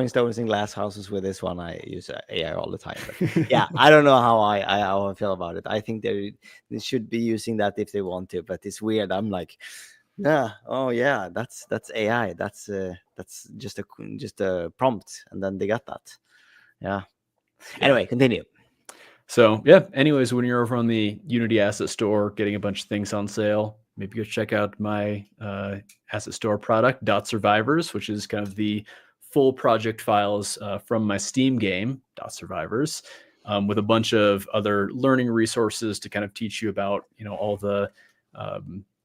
Speaker 2: stones in glass houses with this one. I use AI all the time. But yeah, I don't know how I feel about it. I think they should be using that if they want to, but it's weird. I'm like, yeah, oh yeah, that's AI. That's just a prompt, and then they got that. Yeah. Anyway, continue.
Speaker 1: So yeah, anyways, when you're over on the Unity Asset Store getting a bunch of things on sale, maybe go check out my Asset Store product, Dot Survivors, which is kind of the full project files from my Steam game, Dot Survivors, with a bunch of other learning resources to kind of teach you about, all the,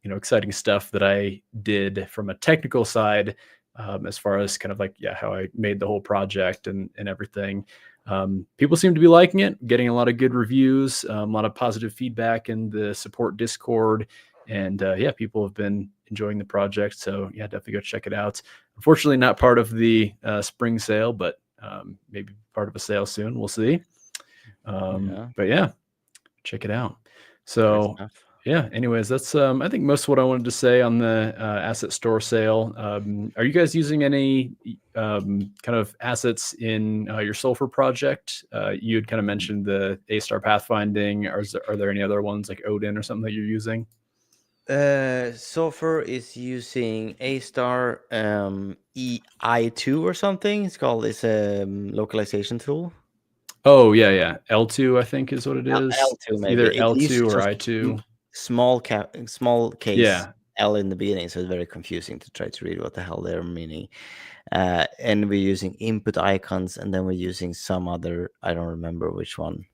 Speaker 1: exciting stuff that I did from a technical side, as far as kind of like, how I made the whole project and everything. People seem to be liking it, getting a lot of good reviews, a lot of positive feedback in the support Discord, and people have been enjoying the project. So yeah, definitely go check it out. Unfortunately, not part of the spring sale, but maybe part of a sale soon. We'll see. But yeah, check it out. So yeah, anyways, that's I think most of what I wanted to say on the asset store sale. Are you guys using any kind of assets in your Sulfur project? You had kind of mentioned the A-Star pathfinding. Are there any other ones like Odin or something that you're using?
Speaker 2: Sulfur is using A-Star I2 or something. It's called this localization tool.
Speaker 1: Oh yeah, L2 I think is what it is.
Speaker 2: L2 maybe.
Speaker 1: Either L2 or I2.
Speaker 2: Small case.
Speaker 1: Yeah.
Speaker 2: L in the beginning, so it's very confusing to try to read what the hell they're meaning. And we're using input icons, and then we're using some other, I don't remember which one.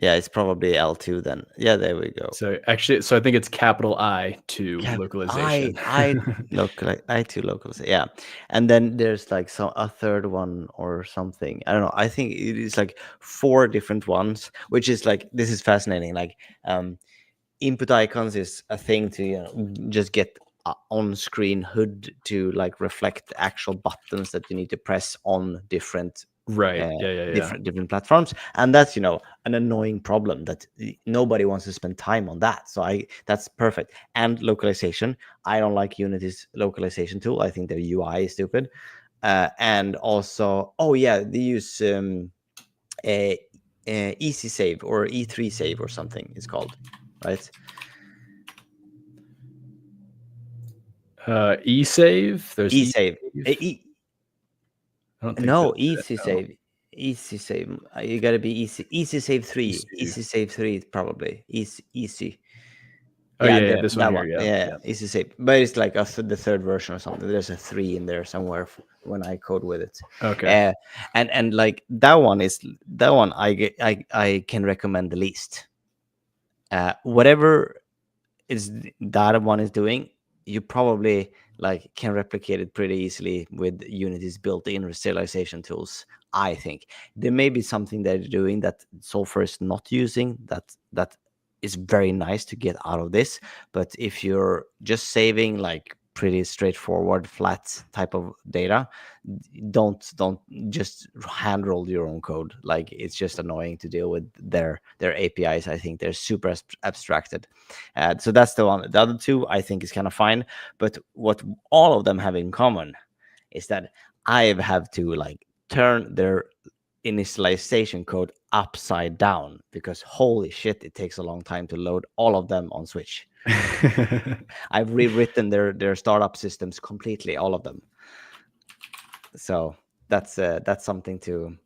Speaker 2: Yeah, it's probably L2 then. Yeah, there we go.
Speaker 1: So actually, I think it's capital I2 localization.
Speaker 2: I2 localization. Yeah. And then there's like a third one or something. I don't know. I think it is like 4 different ones, which is like, this is fascinating. Like input icons is a thing to just get on-screen HUD to like reflect the actual buttons that you need to press on different different platforms. And that's an annoying problem that nobody wants to spend time on that. So that's perfect. And localization, I don't like Unity's localization tool. I think their UI is stupid. And also, they use easy save or E3 save or something it's called, right?
Speaker 1: E-save? There's
Speaker 2: E-save.
Speaker 1: No,
Speaker 2: easy save. Easy save. You gotta be easy. Easy save 3. Easy save 3 probably. Easy.
Speaker 1: Oh yeah, this one here. Yeah,
Speaker 2: easy save. But it's like the third version or something. There's a 3 in there somewhere when I code with it.
Speaker 1: Okay.
Speaker 2: And like that one I can recommend the least. Whatever is that one is doing, you probably like can replicate it pretty easily with Unity's built-in serialization tools. I think there may be something they're doing that Sulfur is not using that is very nice to get out of this. But if you're just saving like pretty straightforward flat type of data, don't just hand roll your own code. Like it's just annoying to deal with their APIs. I think they're super abstracted. So that's the one. The other two I think is kind of fine, but what all of them have in common is that I have to like turn their initialization code upside down, because holy shit, it takes a long time to load all of them on Switch. I've rewritten their startup systems completely, all of them. So that's something to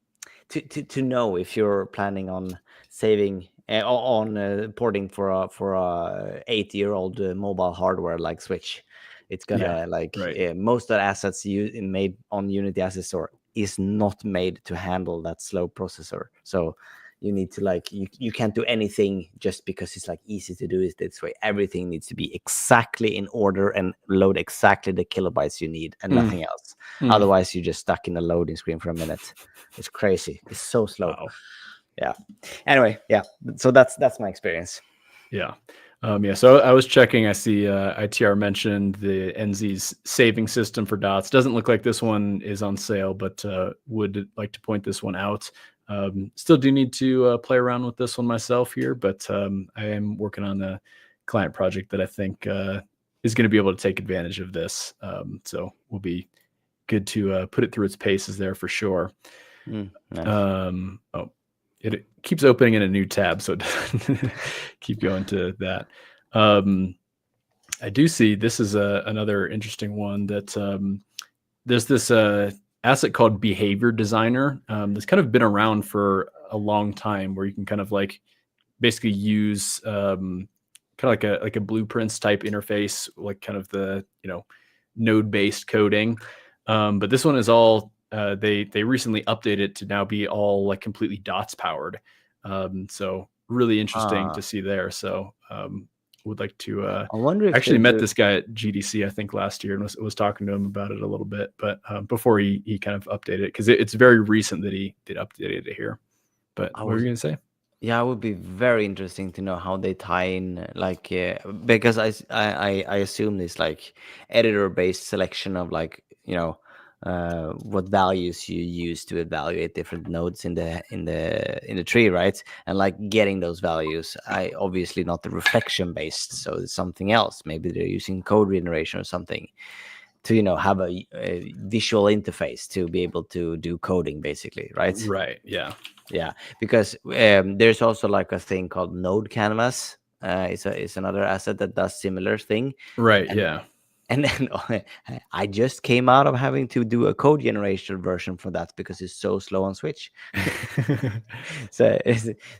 Speaker 2: know if you're planning on saving on porting for a 8-year-old mobile hardware like Switch. It's gonna most of the assets you made on Unity Asset Store is not made to handle that slow processor. So you need to like you can't do anything just because it's like easy to do it this way. Everything needs to be exactly in order and load exactly the kilobytes you need and nothing else. Otherwise you're just stuck in a loading screen for a minute. It's crazy. It's so slow.
Speaker 1: Wow.
Speaker 2: Yeah. Anyway, yeah. So that's my experience.
Speaker 1: Yeah. So I was checking. I see ITR mentioned the NZ's saving system for dots. Doesn't look like this one is on sale, but would like to point this one out. Still do need to play around with this one myself here, but I am working on a client project that I think is going to be able to take advantage of this. So will be good to put it through its paces there for sure.
Speaker 2: Nice.
Speaker 1: It keeps opening in a new tab, so it doesn't keep going to that. I do see this is another interesting one that there's this asset called Behavior Designer that's kind of been around for a long time, where you can kind of like basically use kind of like a blueprints type interface, like kind of the node based coding. But this one is all they recently updated it to now be all like completely dots powered. So really interesting to see there. So would like to
Speaker 2: I wonder if
Speaker 1: actually met this guy at GDC I think last year and was talking to him about it a little bit, but before he kind of updated it, because it's very recent that he did updated it here. But what were you gonna say?
Speaker 2: Yeah, it would be very interesting to know how they tie in, like, because I assume this like editor-based selection of like what values you use to evaluate different nodes in the tree, right? And like getting those values, I obviously not the reflection-based, so it's something else. Maybe they're using code generation or something to have a visual interface to be able to do coding, basically, right?
Speaker 1: Right. Yeah.
Speaker 2: Yeah, because there's also like a thing called Node Canvas. It's another asset that does similar thing.
Speaker 1: Right.
Speaker 2: And,
Speaker 1: yeah.
Speaker 2: And then I just came out of having to do a code generation version for that because it's so slow on Switch. so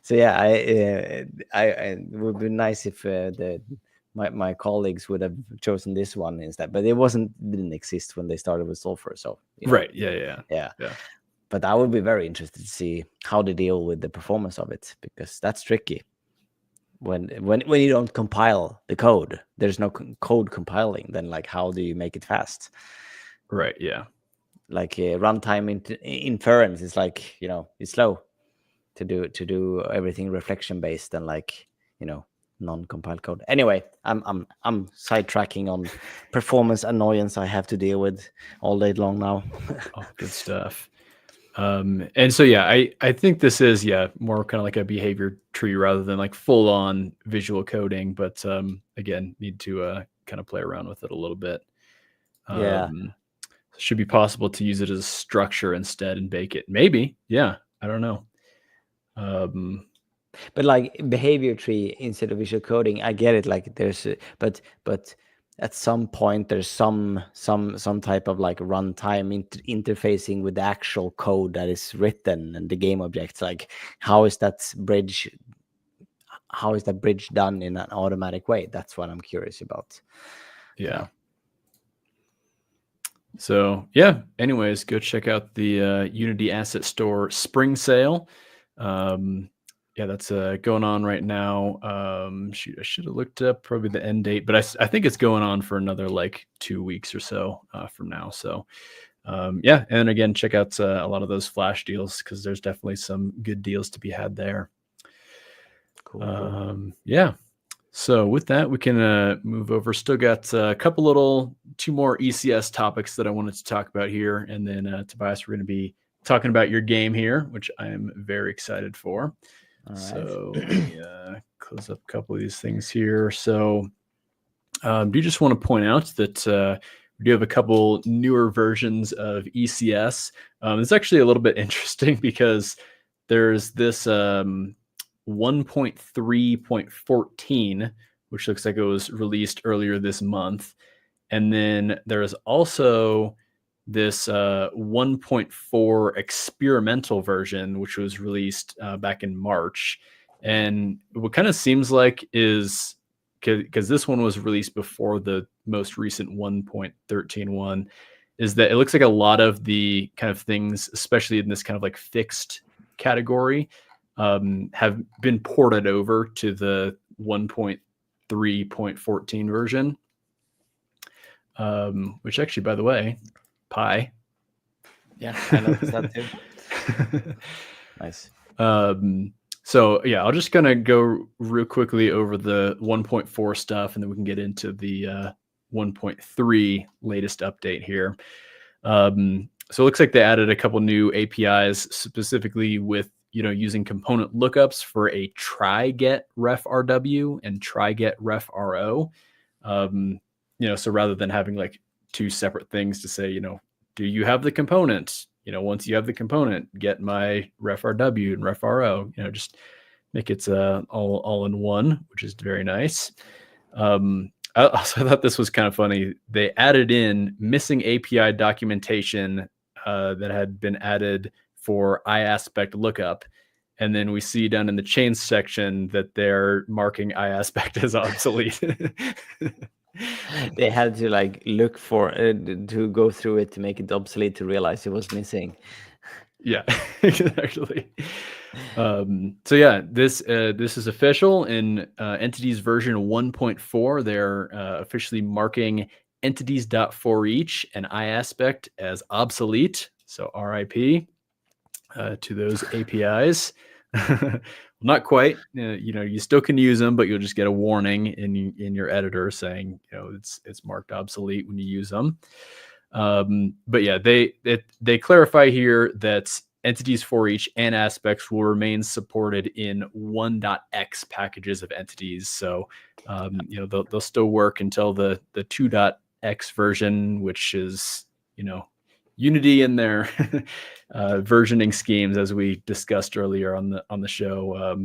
Speaker 2: yeah, I it would be nice if my colleagues would have chosen this one instead, but it didn't exist when they started with Sulfur. So
Speaker 1: right. Yeah.
Speaker 2: But I would be very interested to see how they deal with the performance of it, because that's tricky. When you don't compile the code, there's no code compiling. Then like, how do you make it fast?
Speaker 1: Right. Yeah.
Speaker 2: Like runtime inference is like it's slow to do everything reflection based and like non-compiled code. Anyway, I'm sidetracking on performance annoyance I have to deal with all day long now.
Speaker 1: Oh, good stuff. And so yeah, I think this is more kind of like a behavior tree rather than like full on visual coding, but again, need to kind of play around with it a little bit. Should be possible to use it as a structure instead and bake it. Maybe. Yeah. I don't know.
Speaker 2: But like behavior tree instead of visual coding, I get it. Like there's but at some point there's some type of like runtime interfacing with the actual code that is written and the game objects. Like how is that bridge done in an automatic way? That's what I'm curious about.
Speaker 1: Yeah. So yeah, anyways, go check out the Unity Asset Store spring sale. Yeah, that's going on right now. Shoot, I should have looked up probably the end date, but I think it's going on for another like 2 weeks or so from now. So yeah, and again, check out a lot of those flash deals because there's definitely some good deals to be had there.
Speaker 2: Cool.
Speaker 1: Yeah. So with that, we can move over. Still got a couple two more ECS topics that I wanted to talk about here, and then Tobias, we're going to be talking about your game here, which I am very excited for.
Speaker 2: All right.
Speaker 1: So let me close up a couple of these things here. So do you just want to point out that we do have a couple newer versions of ECS? It's actually a little bit interesting because there's this 1.3.14, which looks like it was released earlier this month. And then there's also this 1.4 experimental version, which was released back in March. And what kind of seems like is, because this one was released before the most recent 1.13.1, is that it looks like a lot of the kind of things, especially in this kind of like fixed category, have been ported over to the 1.3.14 version, which actually, by the way, Pi.
Speaker 2: Yeah, I noticed that too. Nice.
Speaker 1: So yeah, I'll just kind of go real quickly over the 1.4 stuff, and then we can get into the 1.3 latest update here. So it looks like they added a couple new APIs specifically with using component lookups for a try get ref RW and try get ref RO. So rather than having like two separate things to say, do you have the component? Once you have the component, get my ref RW and ref RO. Just make it all in one, which is very nice. I also thought this was kind of funny. They added in missing API documentation that had been added for iAspect lookup. And then we see down in the change section that they're marking iAspect as obsolete.
Speaker 2: They had to like look for to go through it to make it obsolete to realize it was missing.
Speaker 1: Yeah, exactly. So yeah, this is official in entities version 1.4. They're officially marking entities.forEach and iAspect as obsolete. So RIP to those APIs. Not quite. You still can use them, but you'll just get a warning in your editor saying it's marked obsolete when you use them. But yeah, they clarify here that entities for each and aspects will remain supported in 1.x packages of entities. So they'll still work until the 2.x version, which is Unity in their versioning schemes, as we discussed earlier on the show.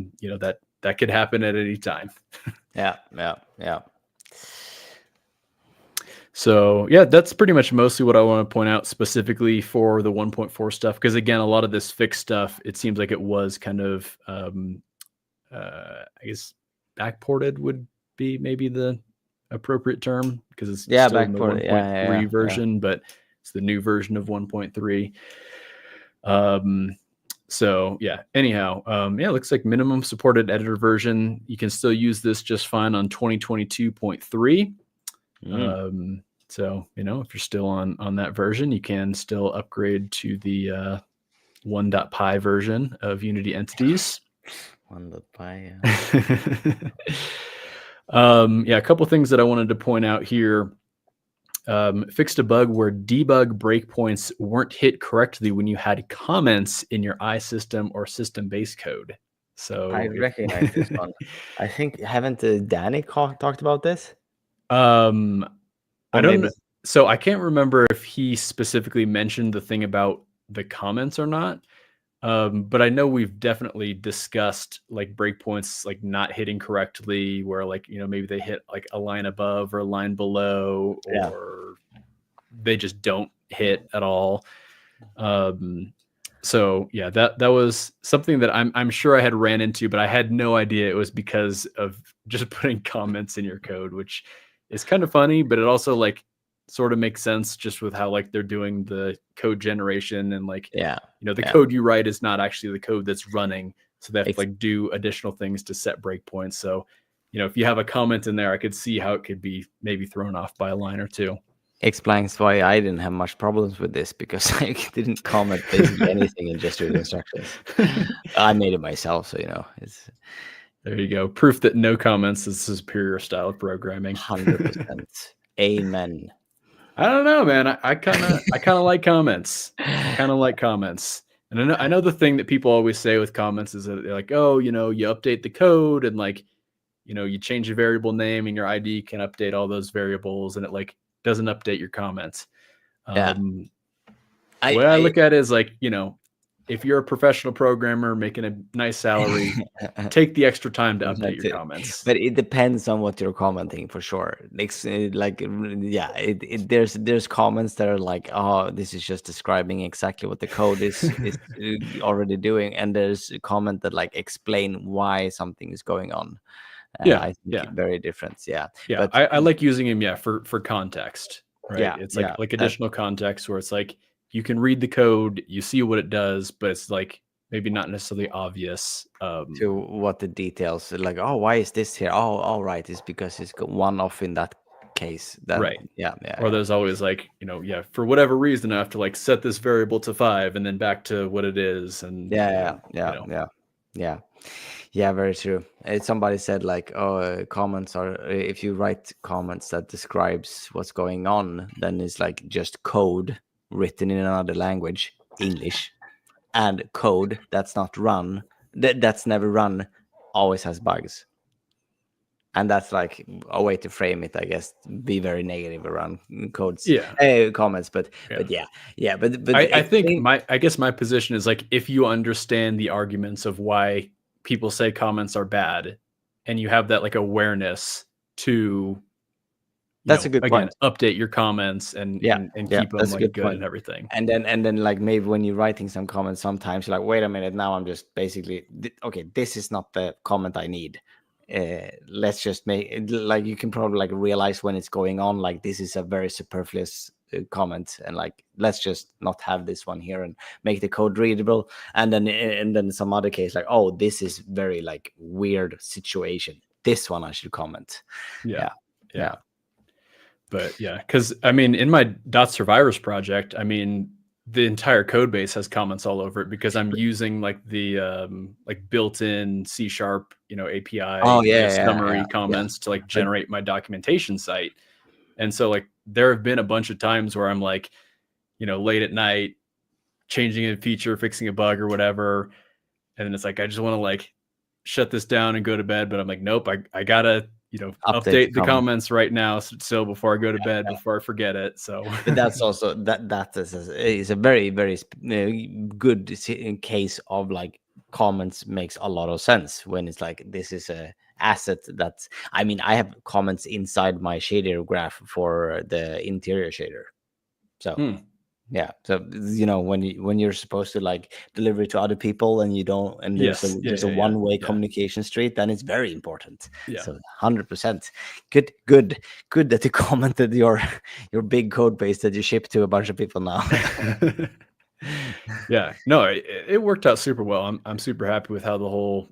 Speaker 1: That could happen at any time.
Speaker 2: Yeah.
Speaker 1: So yeah, that's pretty much mostly what I want to point out specifically for the 1.4 stuff. Because again, a lot of this fixed stuff, it seems like it was kind of, I guess, backported would be maybe the appropriate term, because it's still in the 1.3 version, but it's the new version of 1.3. So yeah, anyhow, it looks like minimum supported editor version. You can still use this just fine on 2022.3. So, if you're still on that version, you can still upgrade to the 1.py version of Unity entities.
Speaker 2: 1.py,
Speaker 1: yeah. A couple things that I wanted to point out here. Fixed a bug where debug breakpoints weren't hit correctly when you had comments in your iSystem or system-based code. So
Speaker 2: I recognize this one. I think, haven't Danny talked about this?
Speaker 1: I don't know. So I can't remember if he specifically mentioned the thing about the comments or not. But I know we've definitely discussed like breakpoints like not hitting correctly, where like maybe they hit like a line above or a line below, or they just don't hit at all. So yeah, that was something that I'm sure I had ran into, but I had no idea it was because of just putting comments in your code, which is kind of funny, but it also like sort of makes sense just with how like they're doing the code generation and like the code you write is not actually the code that's running So they have to like do additional things to set breakpoints. So, if you have a comment in there, I could see how it could be maybe thrown off by a line or two.
Speaker 2: Explains why I didn't have much problems with this, because I didn't comment basically anything and just read instructions. I made it myself, so it's
Speaker 1: there you go. Proof that no comments is a superior style of programming.
Speaker 2: 100%. Amen.
Speaker 1: I don't know, man. I kind of like comments. I kind of like comments. And I know the thing that people always say with comments is that they're like, oh, you update the code and like, you change a variable name and your ID can update all those variables, and it like doesn't update your comments.
Speaker 2: Yeah.
Speaker 1: The way I look at it is like, if you're a professional programmer making a nice salary, take the extra time to update your comments.
Speaker 2: But it depends on what you're commenting, for sure. There's comments that are like, oh, this is just describing exactly what the code is already doing, and there's a comment that like explain why something is going on. I think very different.
Speaker 1: But I like using them for context, right?
Speaker 2: Yeah,
Speaker 1: it's like additional context where it's like you can read the code, you see what it does, but it's like maybe not necessarily obvious
Speaker 2: to what the details, like, oh, why is this here? Oh, all right, it's because it's got one off in that case.
Speaker 1: Right. Or there's always like, for whatever reason, I have to like set this variable to 5 and then back to what it is. And
Speaker 2: yeah, very true. Somebody said like, oh, comments are, if you write comments that describes what's going on, then it's like just code written in another language, English, and code that's not run, that's never run, always has bugs. And that's like a way to frame it, I guess, be very negative around codes, comments. But
Speaker 1: I think I guess my position is like, if you understand the arguments of why people say comments are bad, and you have that like awareness to,
Speaker 2: that's a good point.
Speaker 1: Update your comments and keep them like good and everything.
Speaker 2: And then like maybe when you're writing some comments, sometimes you're like, wait a minute, now I'm just basically, okay, this is not the comment I need. Let's just make it, like, you can probably like realize when it's going on, like this is a very superfluous comment, and like let's just not have this one here and make the code readable. And then some other case, like, oh, this is very like weird situation, this one I should comment. Yeah.
Speaker 1: But because I mean, in my .survivors project, I mean, the entire code base has comments all over it because I'm using like the like built-in C# API summary comments to like generate my documentation site. And so like there have been a bunch of times where I'm like, late at night, changing a feature, fixing a bug or whatever, and then it's like I just want to like shut this down and go to bed, but I'm like, nope, I gotta update the comments right now, so before I go to bed, before I forget it. So
Speaker 2: but that's also that is a very, very good case of like comments makes a lot of sense when it's like, this is a asset that's, I mean, I have comments inside my shader graph for the interior shader. So yeah, so when you're supposed to like deliver it to other people and you don't, and there's a one-way communication street, then it's very important. So 100% good that you commented your big code base that you ship to a bunch of people now.
Speaker 1: No, it worked out super well. I'm super happy with how the whole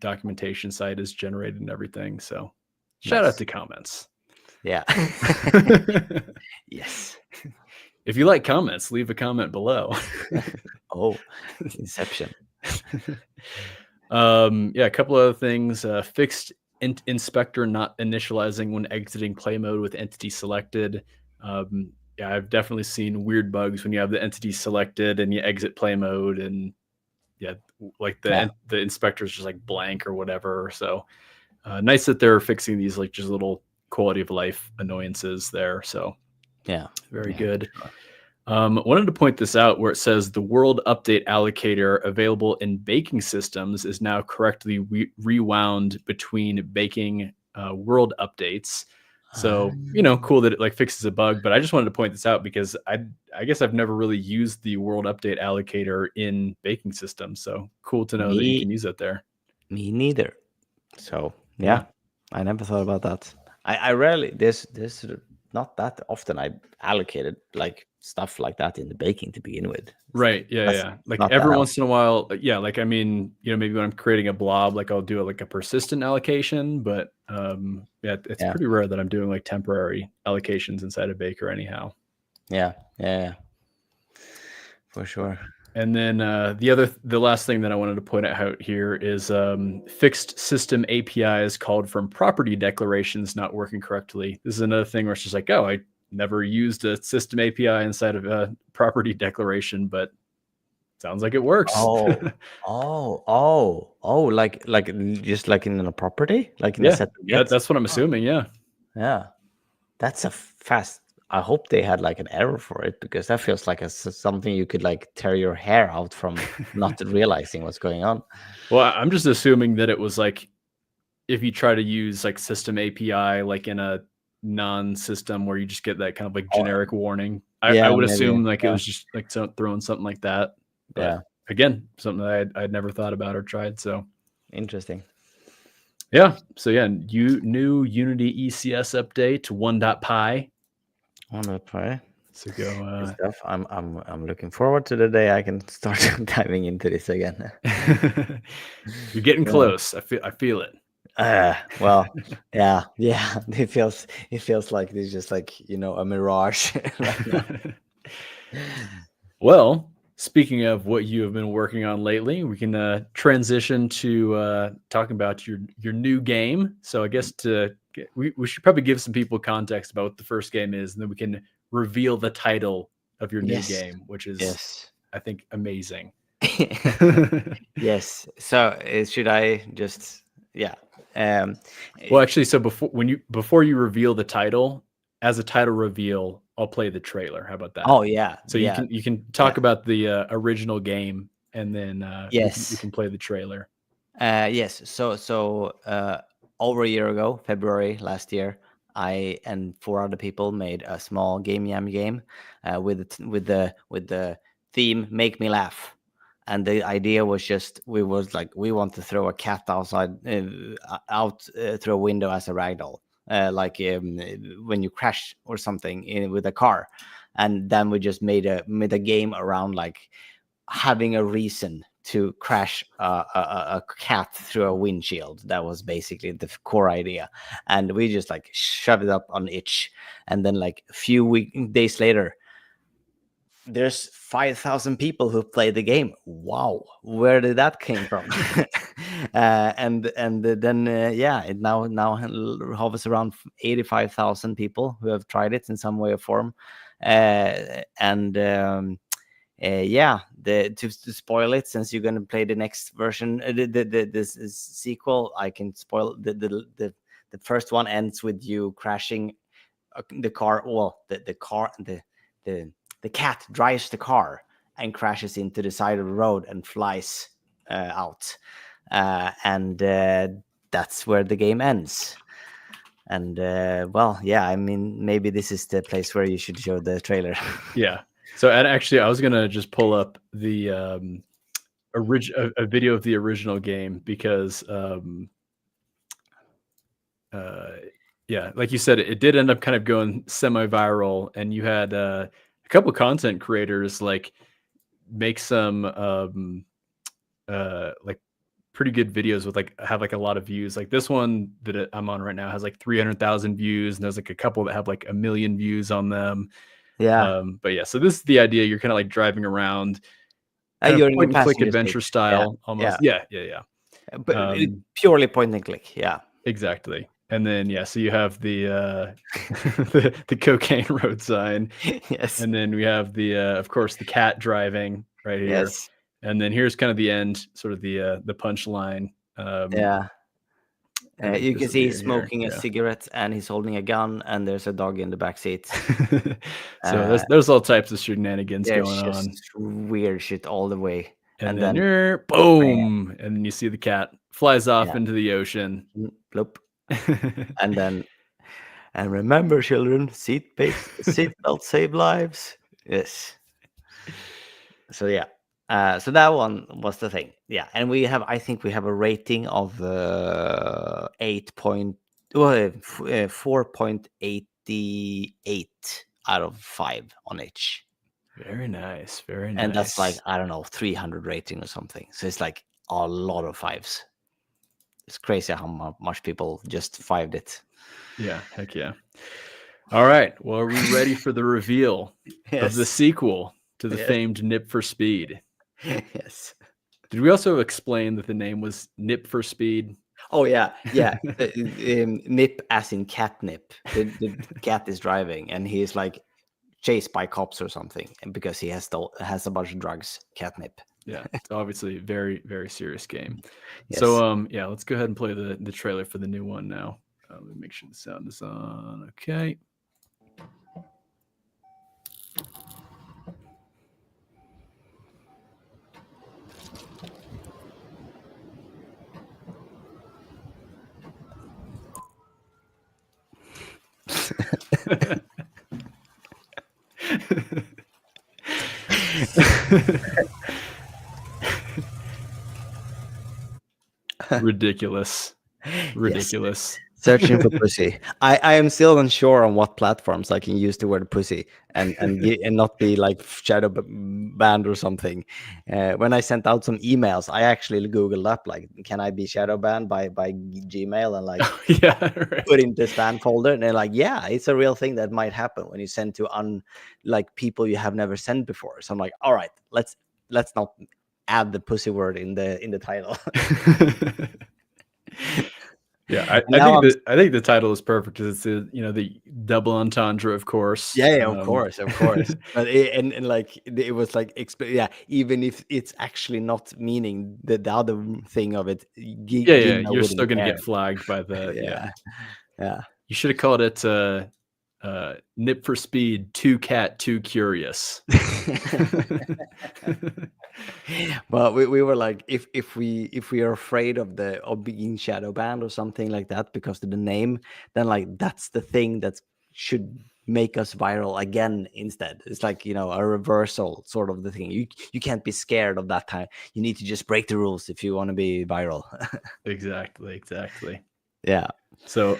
Speaker 1: documentation site is generated and everything. So shout out to comments.
Speaker 2: Yes.
Speaker 1: If you like comments, leave a comment below.
Speaker 2: Oh, Inception.
Speaker 1: A couple other things. Fixed inspector not initializing when exiting play mode with entity selected. I've definitely seen weird bugs when you have the entity selected and you exit play mode, and like the inspector is just like blank or whatever. So nice that they're fixing these like just little quality of life annoyances there. So very good. Wanted to point this out where it says the world update allocator available in baking systems is now correctly rewound between baking world updates. So, cool that it like fixes a bug, but I just wanted to point this out because I guess I've never really used the world update allocator in baking systems. So cool to know that you can use it there.
Speaker 2: Me neither. So I never thought about that. I rarely, there's not that often I allocated like stuff like that in the baking to begin with.
Speaker 1: Right. Yeah.
Speaker 2: That's
Speaker 1: Yeah. Like
Speaker 2: not that
Speaker 1: every
Speaker 2: often.
Speaker 1: once in a while. Yeah. Like, I mean, maybe when I'm creating a blob, like I'll do like a persistent allocation, but yeah, it's
Speaker 2: Yeah.
Speaker 1: pretty rare that I'm doing like temporary allocations inside of Baker anyhow.
Speaker 2: Yeah. For sure.
Speaker 1: And then the last thing that I wanted to point out here is fixed system APIs called from property declarations not working correctly. This is another thing where it's just like, oh, I never used a system API inside of a property declaration, but sounds like it works.
Speaker 2: Like just like in a property, like in a
Speaker 1: Yeah,
Speaker 2: set of gets.
Speaker 1: that's what I'm assuming. Yeah.
Speaker 2: Yeah, that's a fast. I hope they had like an error for it, because that feels like something you could like tear your hair out from not realizing what's going on.
Speaker 1: Well, I'm just assuming that it was like if you try to use like system API like in a non-system where you just get that kind of like generic warning. I would
Speaker 2: Maybe.
Speaker 1: assume like it
Speaker 2: Yeah.
Speaker 1: was just like throwing something like that. But
Speaker 2: Yeah.
Speaker 1: again, something that I'd never thought about or tried. So
Speaker 2: Interesting.
Speaker 1: yeah. So yeah, new Unity ECS update 1.py.
Speaker 2: 1.py.
Speaker 1: So go.
Speaker 2: Stuff. I'm looking forward to the day I can start diving into this again.
Speaker 1: You're getting close. I feel it.
Speaker 2: Well, yeah. It feels like it's just like, a mirage right now.
Speaker 1: Well, speaking of what you have been working on lately, we can transition to talking about your new game. So I guess we should probably give some people context about what the first game is, and then we can reveal the title of your new game, which is, I think, amazing.
Speaker 2: Yes. So should I just, yeah.
Speaker 1: Well, actually, so before you reveal the title, as a title reveal, I'll play the trailer. How about that?
Speaker 2: Oh yeah.
Speaker 1: So you can talk about the original game, and then we can play the trailer.
Speaker 2: Yes. So over a year ago, February last year, I and 4 other people made a small game game with the theme "Make Me Laugh," and the idea was just we want to throw a cat outside out through a window as a ragdoll, like when you crash or something with a car, and then we just made a game around like having a reason to crash a cat through a windshield. That was basically the core idea, and we just like shoved it up on itch, and then like a few days later there's 5,000 people who played the game. Wow, where did that came from? And then it now hovers around 85,000 people who have tried it in some way or form, to spoil it, since you're going to play the next version, this sequel, I can spoil the first one ends with you crashing the car. Well, the cat drives the car and crashes into the side of the road and flies out, and that's where the game ends. And I mean, maybe this is the place where you should show the trailer.
Speaker 1: Yeah. So actually, I was gonna just pull up the a video of the original game, because like you said, it did end up kind of going semi-viral, and you had a couple content creators like make some like pretty good videos with have like a lot of views. Like this one that I'm on right now has like 300,000 views, and there's like a couple that have like 1 million views on them. But yeah, so this is the idea. You're kind of like driving around, kind of point and click adventure style almost. Yeah.
Speaker 2: But purely point and click. Yeah,
Speaker 1: exactly. And then so you have the the cocaine road sign.
Speaker 2: Yes.
Speaker 1: And then we have the of course the cat driving right here.
Speaker 2: Yes.
Speaker 1: And then here's kind of the end, sort of the punchline.
Speaker 2: You can see he's smoking a cigarette and he's holding a gun, and there's a dog in the back seat.
Speaker 1: So there's all types of shenanigans going on.
Speaker 2: Just weird shit all the way.
Speaker 1: And then boom, and then you see the cat flies off into the ocean.
Speaker 2: Bloop. And remember, children, seatbelts save lives. Yes. So yeah. So that one was the thing. Yeah, and I think we have a rating of 4.80 58 out of 5 on itch.
Speaker 1: Very nice. Very nice.
Speaker 2: And that's like, I don't know, 300 rating or something. So it's like a lot of 5s. It's crazy how much people just 5'd it.
Speaker 1: Yeah, heck yeah. All right. Well, are we ready for the reveal of the sequel to the famed Nip for Speed?
Speaker 2: Yes.
Speaker 1: Did we also explain that the name was Nip for Speed?
Speaker 2: Oh yeah. Nip as in catnip. The cat is driving and he's like chased by cops or something, and because he has a bunch of drugs. Catnip.
Speaker 1: Yeah, it's obviously a very, very serious game.
Speaker 2: Yes.
Speaker 1: So yeah, let's go ahead and play the trailer for the new one now. Let me make sure the sound is on. Okay. Ridiculous.
Speaker 2: Yes. Searching for pussy. I am still unsure on what platforms I can use the word pussy and not be like shadow banned or something. When I sent out some emails, I actually googled up like, can I be shadow banned by Gmail, and like put in the spam folder, and they're like, yeah, it's a real thing that might happen when you send to like people you have never sent before. So I'm like, all right, let's not add the pussy word in the title.
Speaker 1: Yeah, I think the title is perfect because it's the double entendre, of course.
Speaker 2: Yeah, of course. But and like it was like even if it's actually not meaning the other thing of it,
Speaker 1: you're still gonna get flagged by the
Speaker 2: yeah.
Speaker 1: You should have called it Nip for Speed 2 Cat 2 Curious.
Speaker 2: Well, we were like, if we are afraid of being shadow banned or something like that because of the name, then like that's the thing that should make us viral again instead. It's like, a reversal sort of the thing. You can't be scared of that time. You need to just break the rules if you want to be viral.
Speaker 1: Exactly.
Speaker 2: Yeah.
Speaker 1: So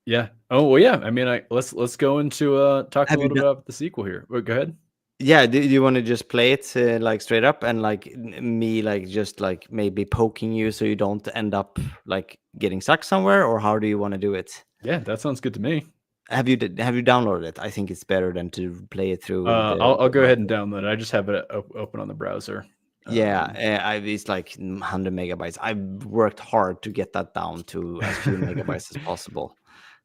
Speaker 1: yeah. Oh well, yeah. I mean, let's go into talk a little bit about the sequel here. Go ahead.
Speaker 2: Yeah, do you want to just play it like straight up, and like me like just like maybe poking you so you don't end up like getting stuck somewhere, or how do you want to do it?
Speaker 1: Yeah, that sounds good to me.
Speaker 2: Have you downloaded it? I think it's better than to play it through.
Speaker 1: I'll go ahead and download it. I just have it open on the browser.
Speaker 2: It's like 100 megabytes. I've worked hard to get that down to as few megabytes as possible.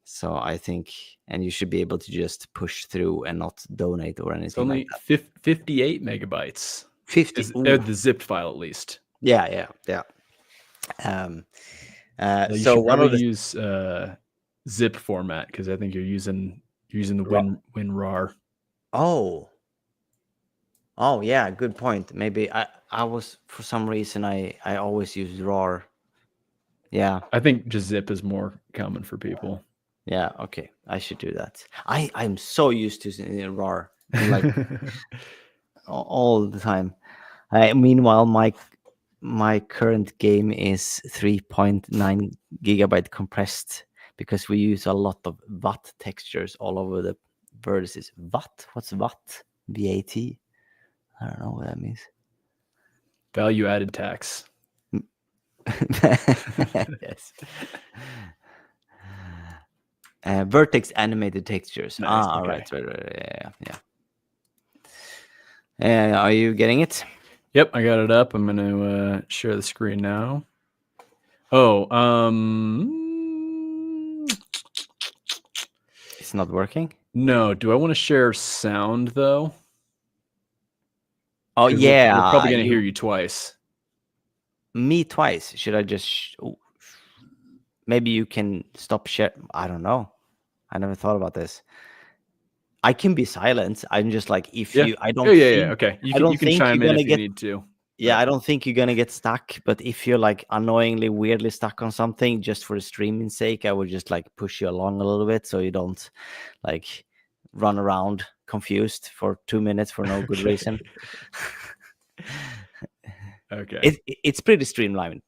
Speaker 2: So I think, and you should be able to just push through and not donate or anything. It's
Speaker 1: only
Speaker 2: like that.
Speaker 1: 58 megabytes.
Speaker 2: 50.
Speaker 1: The zipped file, at least.
Speaker 2: Yeah.
Speaker 1: You should probably use zip format because I think you're using the WinRAR.
Speaker 2: Oh yeah, good point. Maybe I was, for some reason I always use RAR. Yeah,
Speaker 1: I think just zip is more common for people.
Speaker 2: Yeah, okay, I should do that. I'm so used to RAR like all the time. Meanwhile, my current game is 3.9 gigabyte compressed because we use a lot of VAT textures all over the vertices. VAT? What's VAT? VAT? I don't know what that means.
Speaker 1: Value added tax.
Speaker 2: Yes. Vertex animated textures.
Speaker 1: Nice.
Speaker 2: All right. Yeah. Are you getting it?
Speaker 1: Yep, I got it up. I'm going to share the screen now. Oh,
Speaker 2: it's not working?
Speaker 1: No. Do I want to share sound though?
Speaker 2: Oh yeah.
Speaker 1: We're probably going to hear you twice.
Speaker 2: Me twice. Should I just maybe you can stop share? I don't know. I never thought about this. I can be silent. I'm just like, if you, I don't.
Speaker 1: Okay. You can chime in if you need to.
Speaker 2: Yeah, I don't think you're gonna get stuck. But if you're like annoyingly, weirdly stuck on something, just for the streaming's sake, I would just like push you along a little bit so you don't like run around confused for 2 minutes for no good reason.
Speaker 1: Okay.
Speaker 2: It's pretty streamlined.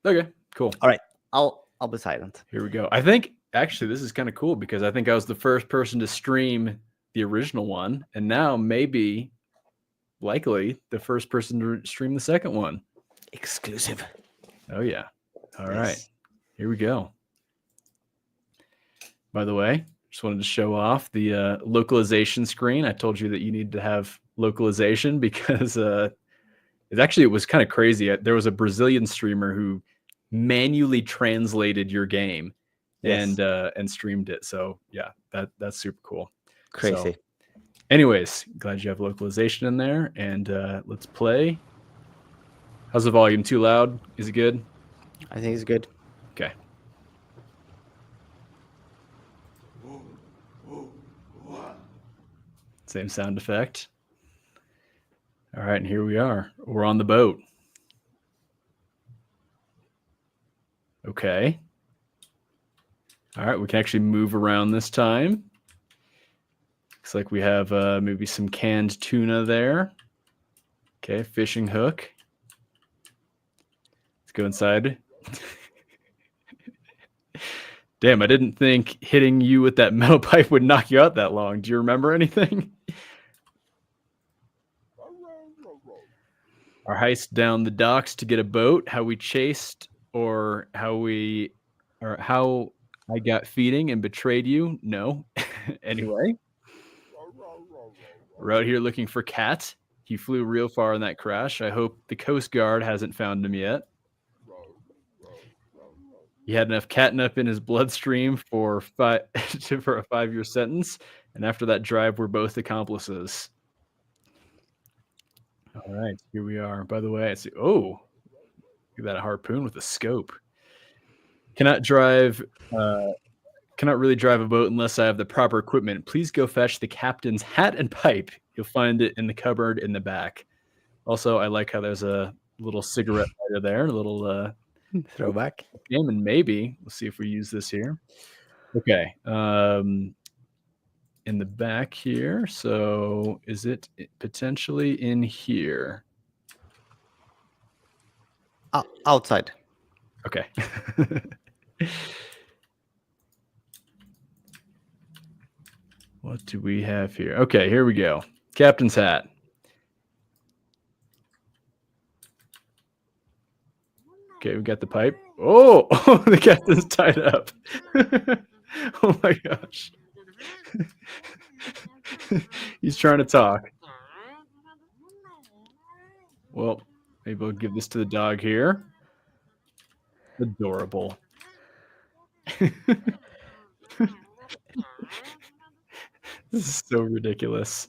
Speaker 1: Okay, cool.
Speaker 2: All right, I'll be silent.
Speaker 1: Here we go. I think actually, this is kind of cool because I think I was the first person to stream the original one, and now maybe, likely, the first person to stream the second one.
Speaker 2: Exclusive.
Speaker 1: Oh yeah. All right.
Speaker 2: Nice.
Speaker 1: Here we go. By the way, just wanted to show off the localization screen. I told you that you need to have localization because it was kind of crazy. There was a Brazilian streamer who manually translated your game
Speaker 2: Yes.
Speaker 1: and streamed it. So yeah, that's super cool.
Speaker 2: Crazy.
Speaker 1: So, anyways, glad you have localization in there, and let's play. How's the volume? Too loud? Is it good?
Speaker 2: I think it's good.
Speaker 1: Okay. Same sound effect. All right, and here we are. We're on the boat. Okay. All right, we can actually move around this time. Looks like we have maybe some canned tuna there. Okay, fishing hook. Let's go inside. Damn, I didn't think hitting you with that metal pipe would knock you out that long. Do you remember anything? Our heist down the docks to get a boat, how we chased, or how I got feeding and betrayed you. No. Anyway. We're out here looking for Cat. He flew real far in that crash. I hope the Coast Guard hasn't found him yet. He had enough catnip in his bloodstream for a 5-year sentence. And after that drive, we're both accomplices. All right, here we are. By the way, I see. Oh, look at that harpoon with a scope. Cannot really drive a boat unless I have the proper equipment. Please go fetch the captain's hat and pipe. You'll find it in the cupboard in the back. Also, I like how there's a little cigarette lighter there, a little
Speaker 2: throwback.
Speaker 1: Game, and maybe we'll see if we use this here. Okay, in the back here. So is it potentially in here?
Speaker 2: Outside.
Speaker 1: Okay. What do we have here? Okay, here we go. Captain's hat. Okay, we got the pipe. Oh, the captain's tied up. Oh my gosh. He's trying to talk. Well, maybe we'll give this to the dog here. Adorable. This is so ridiculous.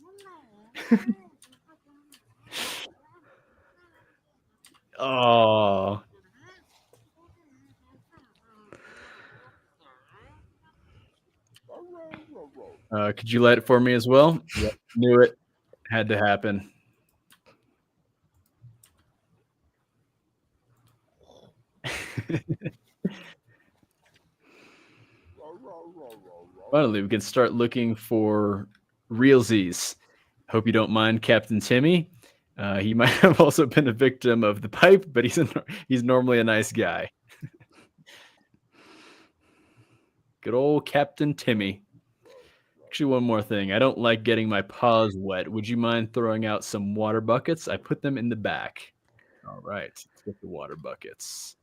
Speaker 1: Oh. Could you light it for me as well? Yep, knew it. Had to happen. Finally, we can start looking for realsies. Hope you don't mind Captain Timmy. He might have also been a victim of the pipe, but he's normally a nice guy. Good old Captain Timmy. Actually, one more thing. I don't like getting my paws wet. Would you mind throwing out some water buckets? I put them in the back. All right, let's get the water buckets.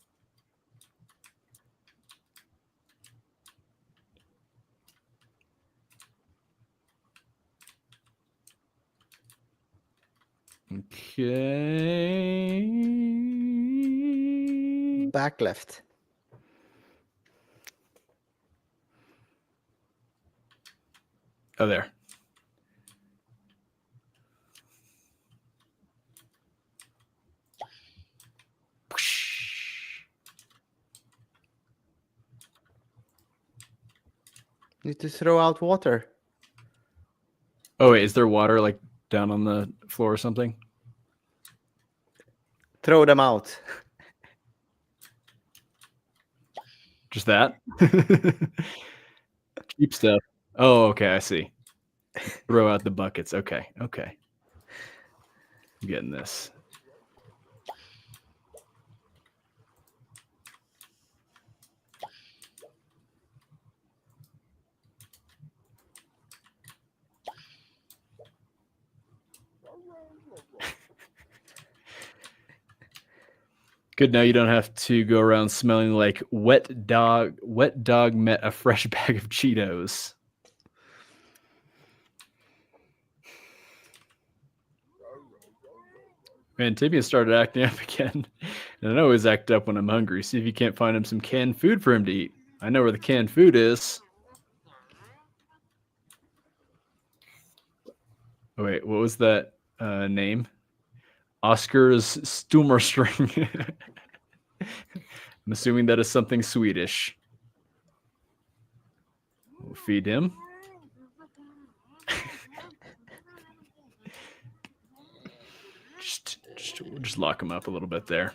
Speaker 1: Okay.
Speaker 2: Back left.
Speaker 1: Oh, there.
Speaker 2: Need to throw out water.
Speaker 1: Oh, wait, is there water like down on the floor or something?
Speaker 2: Throw them out.
Speaker 1: Just that? Cheap stuff. Oh, okay, I see. Throw out the buckets. Okay. I'm getting this. Good, now you don't have to go around smelling like wet dog met a fresh bag of Cheetos. Man, Tobias started acting up again. And I always act up when I'm hungry. See if you can't find him some canned food for him to eat. I know where the canned food is. Oh, wait, what was that name? Oscar's Stummerstring. I'm assuming that is something Swedish. We'll feed him. just lock him up a little bit there.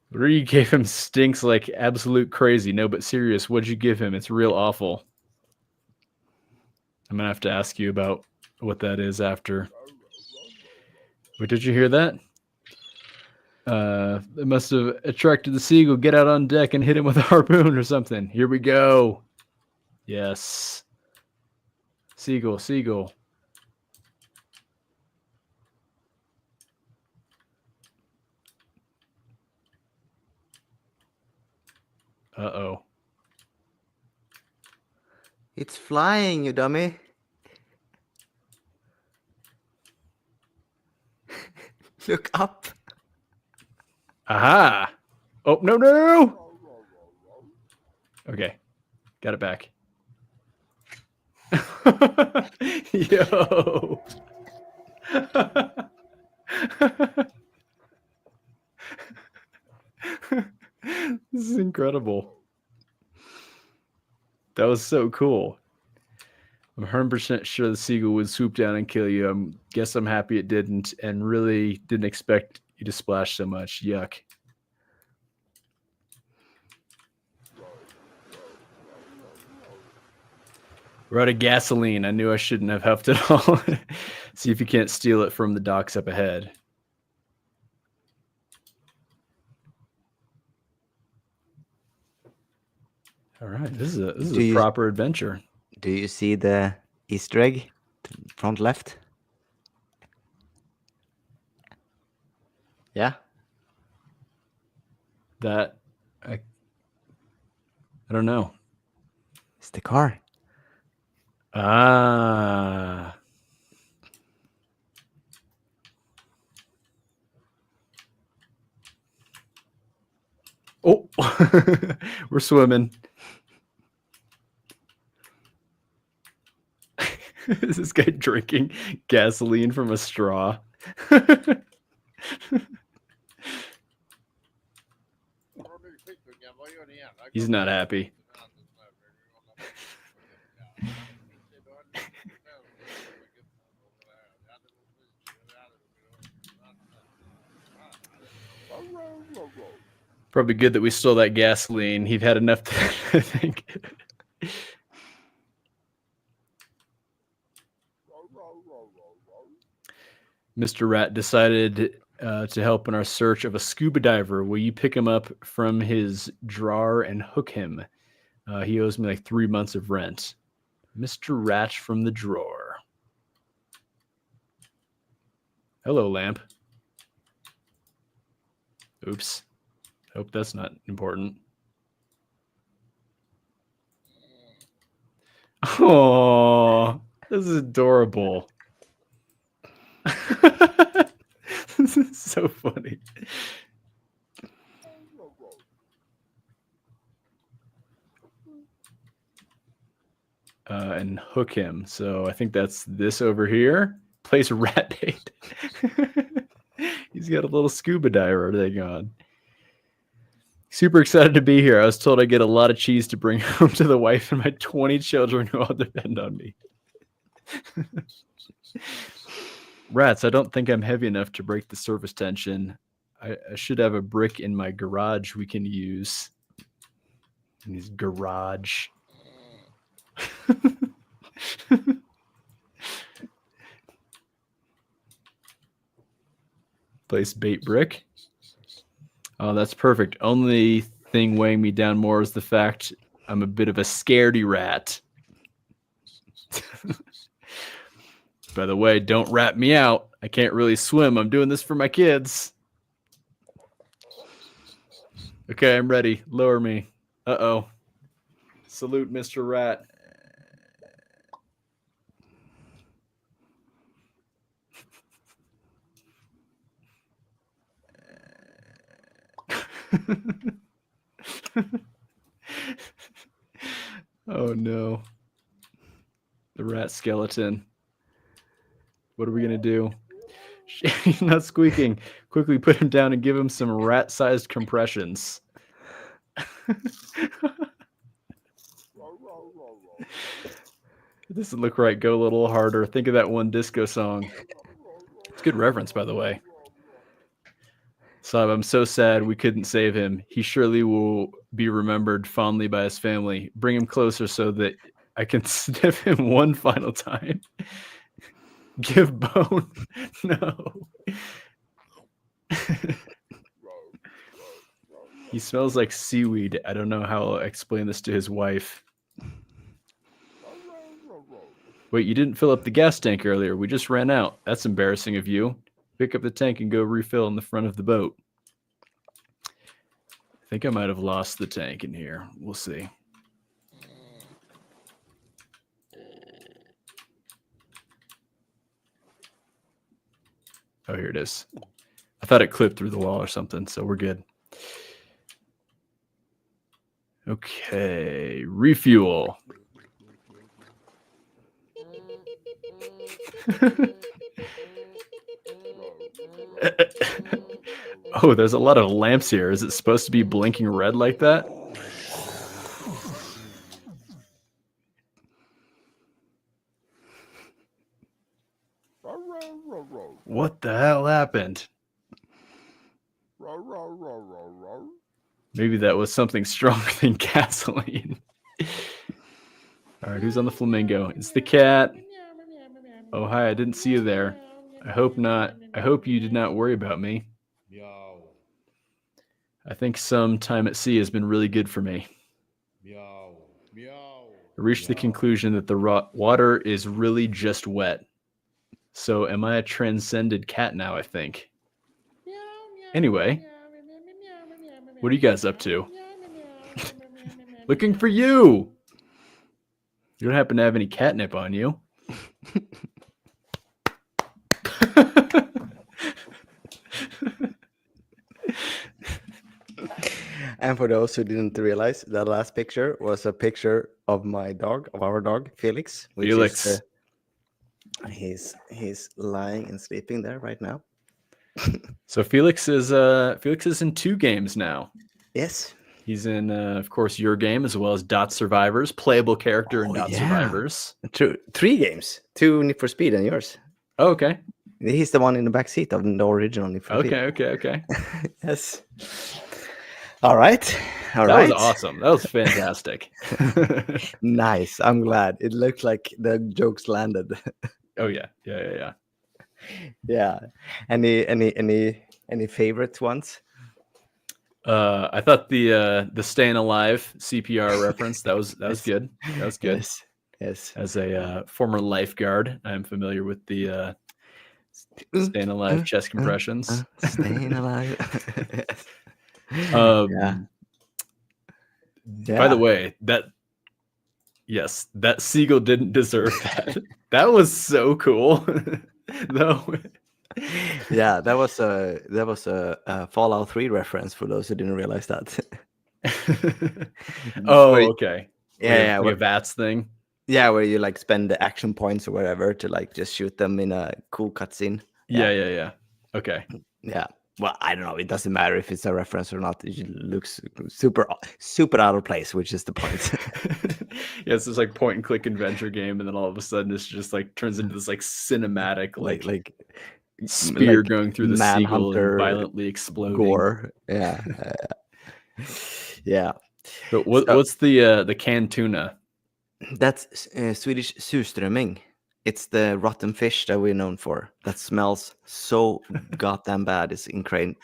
Speaker 1: Whatever you gave him stinks like absolute crazy. No, but serious, what'd you give him? It's real awful. I'm gonna have to ask you about what that is after. Wait, did you hear that? It must have attracted the seagull. Get out on deck and hit him with a harpoon or something. Here we go. Yes. Seagull, seagull. Uh-oh.
Speaker 2: It's flying, you dummy. Look up.
Speaker 1: Aha! Oh, no, no! Okay. Got it back. Yo! This is incredible. That was so cool. I'm 100% sure the seagull would swoop down and kill you. Guess I'm happy it didn't, and really didn't expect you to splash so much. Yuck. We're out of gasoline. I knew I shouldn't have helped at all. See if you can't steal it from the docks up ahead. All right, this is a proper adventure.
Speaker 2: Do you see the Easter egg front left? Yeah.
Speaker 1: That I don't know.
Speaker 2: It's the car.
Speaker 1: Ah. Oh, we're swimming. Is this guy drinking gasoline from a straw? He's not happy. Probably good that we stole that gasoline. He'd had enough to, I think. Mr. Rat decided to help in our search of a scuba diver. Will you pick him up from his drawer and hook him? He owes me like 3 months of rent. Mr. Rat from the drawer. Hello, lamp. Oops. Hope that's not important. Oh, this is adorable. This is so funny. And hook him. So I think that's this over here. Place rat bait. He's got a little scuba diver thing on. Super excited to be here. I was told I get a lot of cheese to bring home to the wife and my 20 children who all depend on me. Rats, I don't think I'm heavy enough to break the surface tension. I should have a brick in my garage we can use. In his garage. Place bait brick. Oh, that's perfect. Only thing weighing me down more is the fact I'm a bit of a scaredy rat. By the way, don't rat me out. I can't really swim. I'm doing this for my kids. Okay, I'm ready. Lower me. Uh-oh. Salute, Mr. Rat. Oh no. The rat skeleton. What are we gonna do? He's not squeaking. Quickly put him down and give him some rat-sized compressions. It doesn't look right. Go a little harder. Think of that one disco song. It's good reference, by the way. So I'm so sad we couldn't save him. He surely will be remembered fondly by his family. Bring him closer so that I can sniff him one final time. Give bone. No. He smells like seaweed. I don't know how I'll explain this to his wife. Wait, you didn't fill up the gas tank earlier. We just ran out. That's embarrassing of you. Pick up the tank and go refill in the front of the boat. I think I might have lost the tank in here. We'll see. Oh, here it is. I thought it clipped through the wall or something, so we're good. Okay, refuel. Oh, there's a lot of lamps here. Is it supposed to be blinking red like that? What the hell happened? Maybe that was something stronger than gasoline. All right, who's on the flamingo? It's the cat. Oh, hi, I didn't see you there. I hope not. I hope you did not worry about me. I think some time at sea has been really good for me. I reached the conclusion that the water is really just wet. So am I a transcended cat now, I think? Anyway, what are you guys up to? Looking for you! You don't happen to have any catnip on you?
Speaker 2: And for those who didn't realize, that last picture was a picture of my dog, of our dog, Felix.
Speaker 1: Felix.
Speaker 2: He's lying and sleeping there right now.
Speaker 1: So Felix is in 2 games now.
Speaker 2: Yes.
Speaker 1: He's in, of course, your game as well as Dot Survivors, playable character in Dot Survivors.
Speaker 2: True. 3 games, 2 Need for Speed and yours.
Speaker 1: Oh, okay.
Speaker 2: He's the one in the back seat of the original Need for Speed.
Speaker 1: Okay.
Speaker 2: Yes. All right.
Speaker 1: That was awesome. That was fantastic.
Speaker 2: Nice. I'm glad. It looked like the jokes landed.
Speaker 1: Oh yeah.
Speaker 2: Yeah. Any favorite ones?
Speaker 1: I thought the staying alive CPR reference that was good. That was good.
Speaker 2: Yes.
Speaker 1: As a former lifeguard, I'm familiar with the staying alive chest compressions.
Speaker 2: Staying alive.
Speaker 1: By the way, that seagull didn't deserve that. That was so cool. No.
Speaker 2: Yeah, that was a Fallout 3 reference for those who didn't realize that.
Speaker 1: Oh, okay.
Speaker 2: Yeah,
Speaker 1: like a VATS thing.
Speaker 2: Yeah, where you like spend the action points or whatever to like just shoot them in a cool cutscene.
Speaker 1: Yeah. Okay.
Speaker 2: Yeah. Well, I don't know. It doesn't matter if it's a reference or not. It looks super out of place, which is the point.
Speaker 1: Yeah, it's this like point and click adventure game, and then all of a sudden it's just like turns into this like cinematic like spear going through the seagull and violently exploding.
Speaker 2: Gore. Yeah. Yeah.
Speaker 1: But what's the canned tuna?
Speaker 2: That's Swedish surströmming. It's the rotten fish that we're known for. That smells so goddamn bad. It's incredible.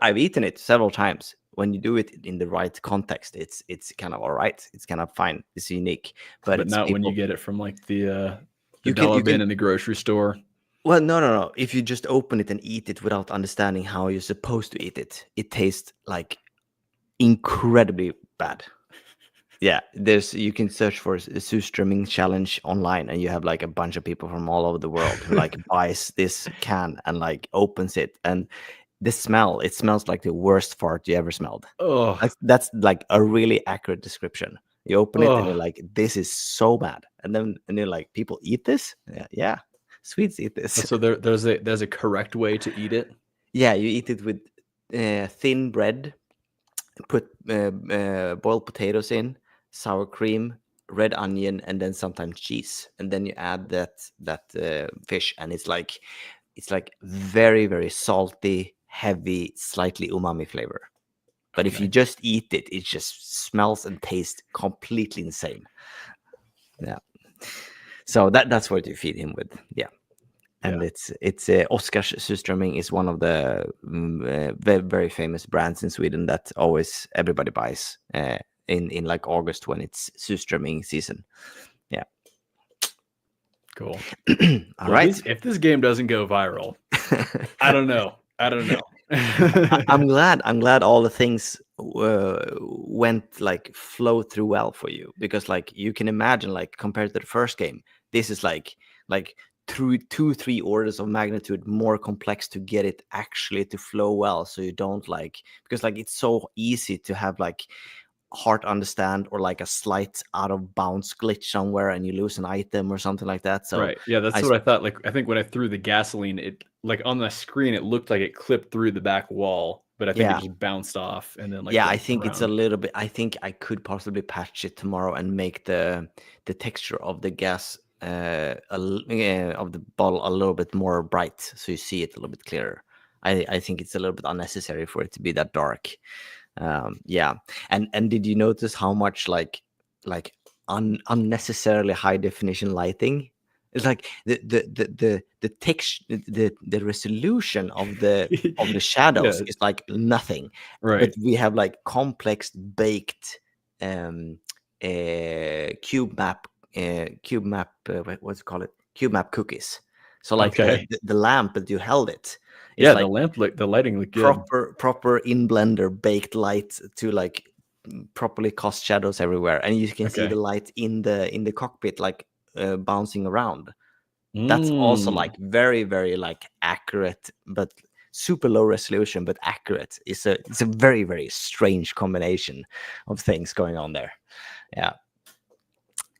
Speaker 2: I've eaten it several times. When you do it in the right context, it's kind of all right. It's kind of fine. It's unique, but
Speaker 1: not when you get it from like the The dollar bin in the grocery store.
Speaker 2: Well, no. If you just open it and eat it without understanding how you're supposed to eat it, it tastes like incredibly bad. Yeah, you can search for a surströmming challenge online, and you have like a bunch of people from all over the world who like buys this can and like opens it, and the smell, it smells like the worst fart you ever smelled.
Speaker 1: Oh,
Speaker 2: That's like a really accurate description. You open it and you're
Speaker 1: oh.
Speaker 2: like, this is so bad, and you're like, people eat this? Yeah, Swedes eat this.
Speaker 1: So there's a correct way to eat it.
Speaker 2: Yeah, you eat it with thin bread, put boiled potatoes in, sour cream, red onion, and then sometimes cheese, and then you add that fish, and it's like very, very salty, heavy, slightly umami flavor. But if you just eat it, it just smells and tastes completely insane. Yeah. So that's what you feed him with. Yeah. And it's Oscars surströmming is one of the very, very famous brands in Sweden that always everybody buys in like August when it's surströmming season. Yeah.
Speaker 1: Cool.
Speaker 2: All right.
Speaker 1: If this game doesn't go viral, I don't know.
Speaker 2: I'm glad all the things went like flow through well for you, because like you can imagine, like compared to the first game, this is like through 2-3 orders of magnitude more complex to get it actually to flow well, so you don't like, because like it's so easy to have like hard to understand or like a slight out of bounds glitch somewhere and you lose an item or something like that. So
Speaker 1: right, yeah, that's what I thought. Like I think when I threw the gasoline, it like on the screen it looked like it clipped through the back wall, but I think it just bounced off and then like
Speaker 2: I think it's a little bit, I think I could possibly patch it tomorrow and make the texture of the gas of the bottle a little bit more bright, so you see it a little bit clearer. I think it's a little bit unnecessary for it to be that dark. Yeah. And did you notice how much like unnecessarily high definition lighting? It's like the text, the resolution of the shadows is like nothing,
Speaker 1: right?
Speaker 2: But we have like complex baked cube map what's it called, cube map cookies. So like the lamp that you held it,
Speaker 1: like, the lighting looked good.
Speaker 2: Proper in Blender baked light to like properly cast shadows everywhere, and you can see the light in the cockpit like bouncing around. That's also like very, very like accurate, but super low resolution, but accurate. It's a very, very strange combination of things going on there. Yeah.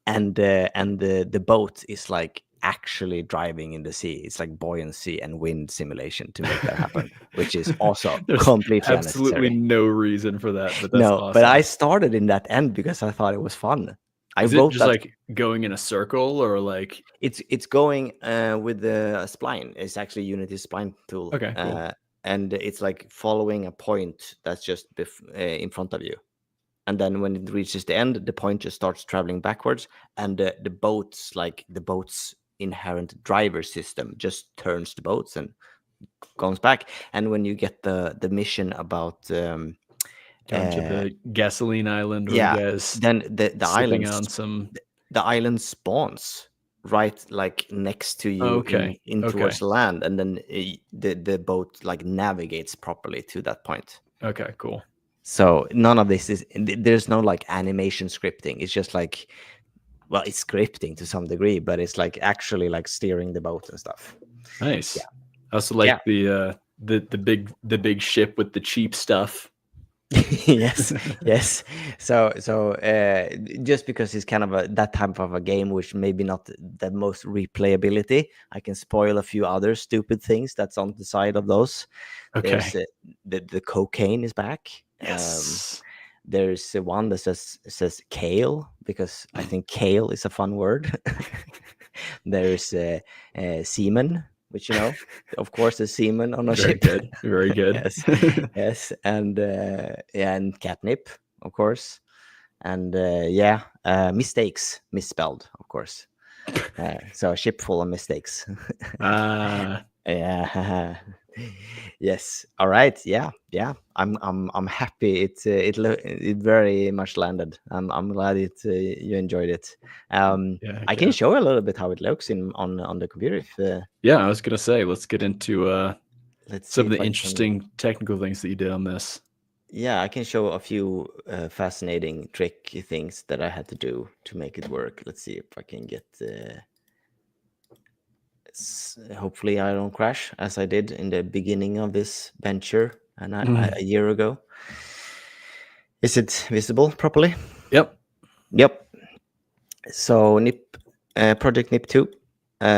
Speaker 2: And the boat is like actually driving in the sea. It's like buoyancy and wind simulation to make that happen, which is also completely
Speaker 1: absolutely
Speaker 2: unnecessary.
Speaker 1: No reason for that, but that's awesome.
Speaker 2: But I started in that end because I thought it was fun.
Speaker 1: Is it just like going in a circle, or like
Speaker 2: it's going with the spline? It's actually Unity spline tool.
Speaker 1: Okay, cool.
Speaker 2: And it's like following a point that's just in front of you. And then when it reaches the end, the point just starts traveling backwards, and the boat's inherent driver system just turns the boats and goes back. And when you get the mission about
Speaker 1: going to the gasoline island, where you guys
Speaker 2: then the island
Speaker 1: on some
Speaker 2: the island spawns right like next to you in towards the land, and then the boat like navigates properly to that point.
Speaker 1: Okay, cool.
Speaker 2: So none of this there's no like animation scripting. It's just like, well, it's scripting to some degree, but it's like actually like steering the boat and stuff.
Speaker 1: Nice. Yeah. I also like the big ship with the cheap stuff.
Speaker 2: yes. So just because it's kind of that type of a game, which maybe not the most replayability, I can spoil a few other stupid things that's on the side of those.
Speaker 1: Okay.
Speaker 2: There's the cocaine is back.
Speaker 1: Yes.
Speaker 2: There's one that says kale, because I think kale is a fun word. There's semen, which, you know, of course, the semen on a ship.
Speaker 1: Very good.
Speaker 2: Yes, and and catnip, of course, and mistakes, misspelled, of course. So a ship full of mistakes. Yeah. Yes. All right. Yeah. Yeah. I'm happy. It very much landed. I'm glad you enjoyed it.
Speaker 1: Yeah,
Speaker 2: I
Speaker 1: heck
Speaker 2: can
Speaker 1: yeah.
Speaker 2: show a little bit how it looks on the computer. If
Speaker 1: Yeah, I was gonna say, let's get into
Speaker 2: let's see
Speaker 1: some of
Speaker 2: if
Speaker 1: the
Speaker 2: I can.
Speaker 1: interesting technical things that you did on this.
Speaker 2: Yeah, I can show a few fascinating tricky things that I had to do to make it work. Let's see if I can get. Hopefully, I don't crash as I did in the beginning of this venture a year ago. Is it visible properly?
Speaker 1: Yep.
Speaker 2: Yep. So project NIP 2.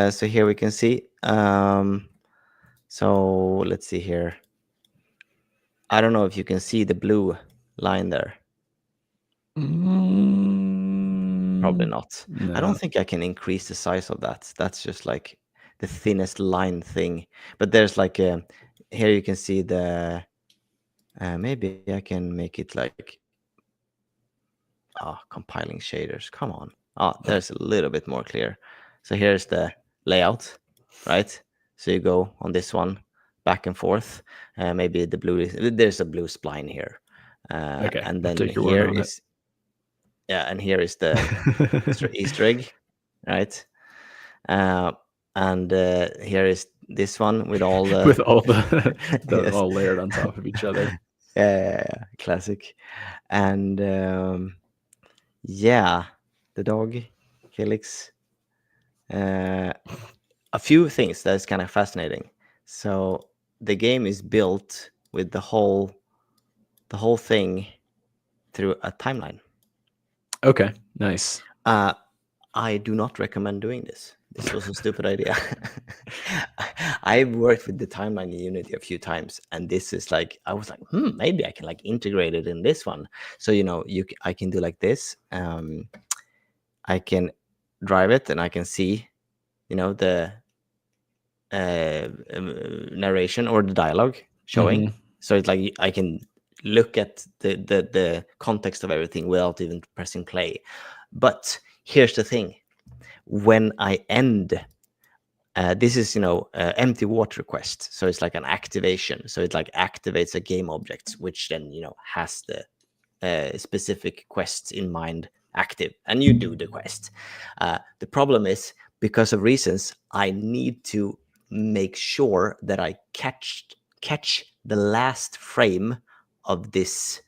Speaker 2: So here we can see. So let's see here. I don't know if you can see the blue line there. Probably not. I don't
Speaker 1: No.
Speaker 2: think I can increase the size of that. That's just like the thinnest line thing. But there's like here you can see the maybe I can make it like compiling shaders. Come on. There's a little bit more clear. So here's the layout, right? So you go on this one back and forth. Maybe the blue there's a blue spline here.
Speaker 1: Okay,
Speaker 2: And
Speaker 1: I'll
Speaker 2: then
Speaker 1: take your word
Speaker 2: here
Speaker 1: on it.
Speaker 2: is and here is the Easter egg, right? And here is this one with all the
Speaker 1: With all the
Speaker 2: yes,
Speaker 1: all layered on top of each other.
Speaker 2: classic. And yeah, the dog, Felix. A few things that is kind of fascinating. So the game is built with the whole thing through a timeline.
Speaker 1: Okay, nice.
Speaker 2: I do not recommend doing this. This was a stupid idea. I've worked with the timeline in Unity a few times, and this is like I was like, maybe I can like integrate it in this one. So I can do like this. I can drive it, and I can see, the narration or the dialogue showing. So it's like I can look at the context of everything without even pressing play. But here's the thing: when I end, this is empty water request, so it's like an activation. So it like activates a game object, which then has the specific quests in mind active, and you do the quest. The problem is, because of reasons, I need to make sure that I catch the last frame of this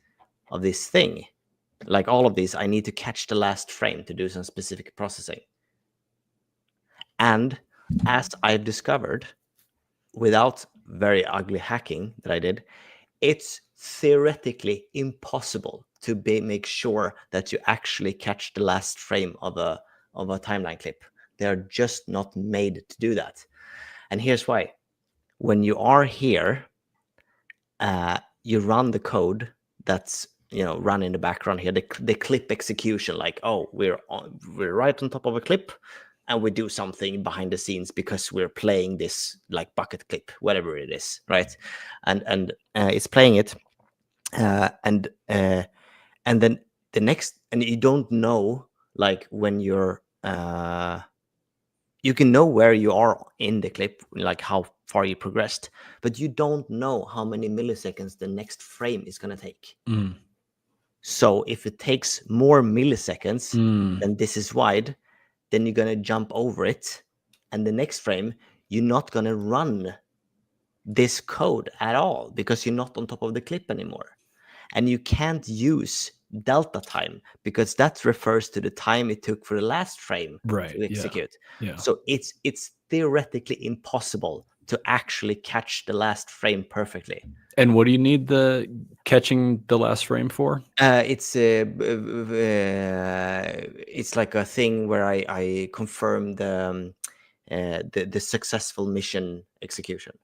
Speaker 2: thing. Like all of these, I need to catch the last frame to do some specific processing. And as I've discovered, without very ugly hacking that I did, it's theoretically impossible to make sure that you actually catch the last frame of a timeline clip. They are just not made to do that. And here's why. When you are here, you run the code that's run in the background here, the clip execution, like, we're right on top of a clip, and we do something behind the scenes because we're playing this like bucket clip, whatever it is, right? And it's playing it, and then the next, and you don't know, like, when you're you can know where you are in the clip, like how far you progressed, but you don't know how many milliseconds the next frame is going to take. So if it takes more milliseconds than this is wide, then you're going to jump over it, and the next frame you're not going to run this code at all because you're not on top of the clip anymore. And you can't use delta time because that refers to the time it took for the last frame
Speaker 1: Right.
Speaker 2: to execute.
Speaker 1: Yeah.
Speaker 2: So it's theoretically impossible to actually catch the last frame perfectly.
Speaker 1: And what do you need the catching the last frame for?
Speaker 2: It's like a thing where I confirm the successful mission execution.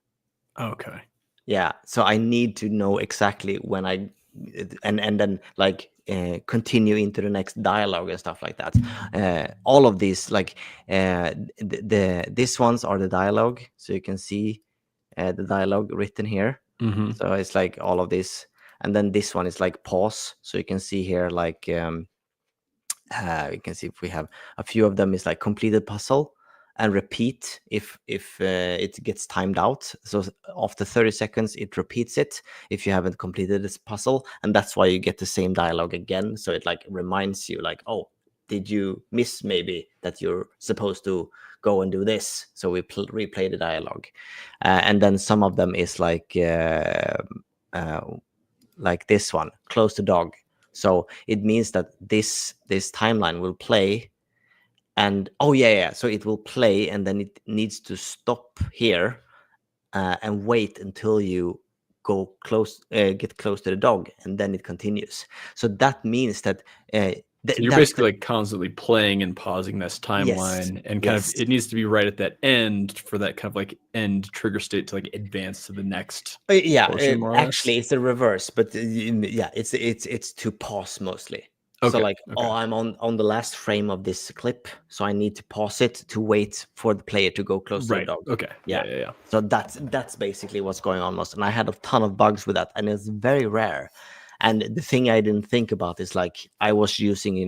Speaker 1: Okay.
Speaker 2: Yeah, so I need to know exactly when and then like continue into the next dialogue and stuff like that. All of these, like these ones are the dialogue, so you can see the dialogue written here. So it's like all of this, and then this one is like pause, so you can see here like you can see if we have a few of them is like completed puzzle, and repeat if it gets timed out. So after 30 seconds, it repeats it if you haven't completed this puzzle, and that's why you get the same dialogue again. So it like reminds you, like, oh, did you miss maybe that you're supposed to go and do this? So we replay the dialogue, and then some of them is like this one, close the dog. So it means that this timeline will play, and so it will play, and then it needs to stop here and wait until you go close, get close to the dog, and then it continues. So that means that
Speaker 1: So you're
Speaker 2: that's
Speaker 1: basically like constantly playing and pausing this timeline, and kind of
Speaker 2: yes.
Speaker 1: it needs to be right at that end for that kind of like end trigger state to like advance to the next
Speaker 2: Yeah,
Speaker 1: portion, more or less.
Speaker 2: actually, it's the reverse, but yeah, it's to pause mostly. So
Speaker 1: Okay.
Speaker 2: like,
Speaker 1: Okay.
Speaker 2: oh, I'm on the last frame of this clip, so I need to pause it to wait for the player to go close to the
Speaker 1: Right.
Speaker 2: dog.
Speaker 1: Okay.
Speaker 2: Yeah.
Speaker 1: Yeah.
Speaker 2: So that's basically what's going on most. And I had a ton of bugs with that, and it's very rare. And the thing I didn't think about is like I was using,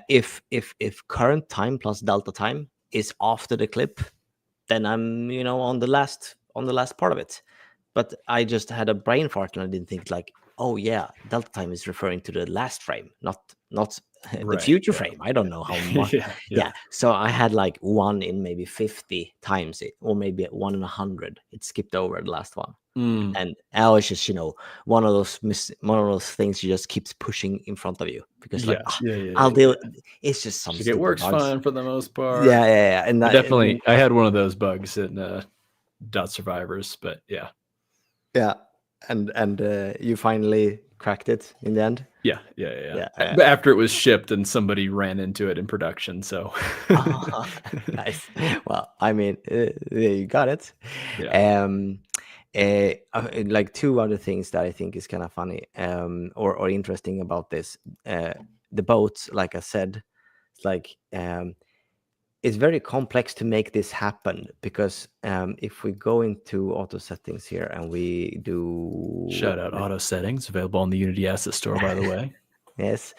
Speaker 2: if current time plus delta time is after the clip, then I'm on the last part of it. But I just had a brain fart and I didn't think like, oh yeah, delta time is referring to the last frame, not the
Speaker 1: Right.
Speaker 2: future frame. I don't know how much.
Speaker 1: Yeah.
Speaker 2: Yeah, so I had like 1 in maybe 50 times it, or maybe 1 in 100. It skipped over the last one.
Speaker 1: Mm.
Speaker 2: And I was just one of those things you just keeps pushing in front of you because like, I'll deal. It's just some
Speaker 1: Like it
Speaker 2: stupid
Speaker 1: works
Speaker 2: bugs.
Speaker 1: fine for the most part.
Speaker 2: Yeah. And
Speaker 1: I had one of those bugs in Dot Survivors, but yeah.
Speaker 2: Yeah, and you finally cracked it in the end.
Speaker 1: Yeah. But after it was shipped and somebody ran into it in production, so
Speaker 2: Nice. Well, I mean, you got it.
Speaker 1: Yeah.
Speaker 2: Like two other things that I think is kind of funny, or interesting about this. The boats, like I said, it's like it's very complex to make this happen because if we go into auto settings here and we do
Speaker 1: shout out auto settings available on the Unity Asset Store, by the way.
Speaker 2: Yes,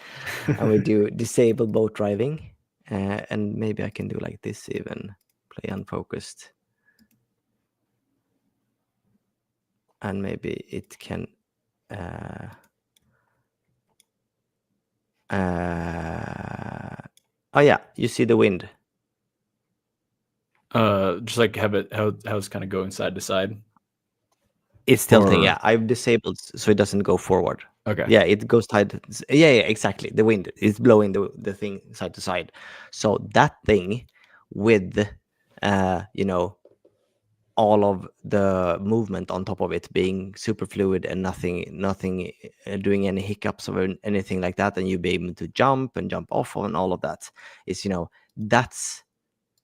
Speaker 2: and we do disable boat driving, and maybe I can do like this even, play unfocused, and maybe it can oh yeah, you see the wind.
Speaker 1: Just like have it how it's kind of going side to side.
Speaker 2: It's tilting. Yeah, I've disabled so it doesn't go forward.
Speaker 1: Okay.
Speaker 2: Yeah, it goes side. Yeah, exactly. The wind is blowing the thing side to side. So that thing with all of the movement on top of it being super fluid and nothing doing any hiccups or anything like that, and you be able to jump and jump off and all of that is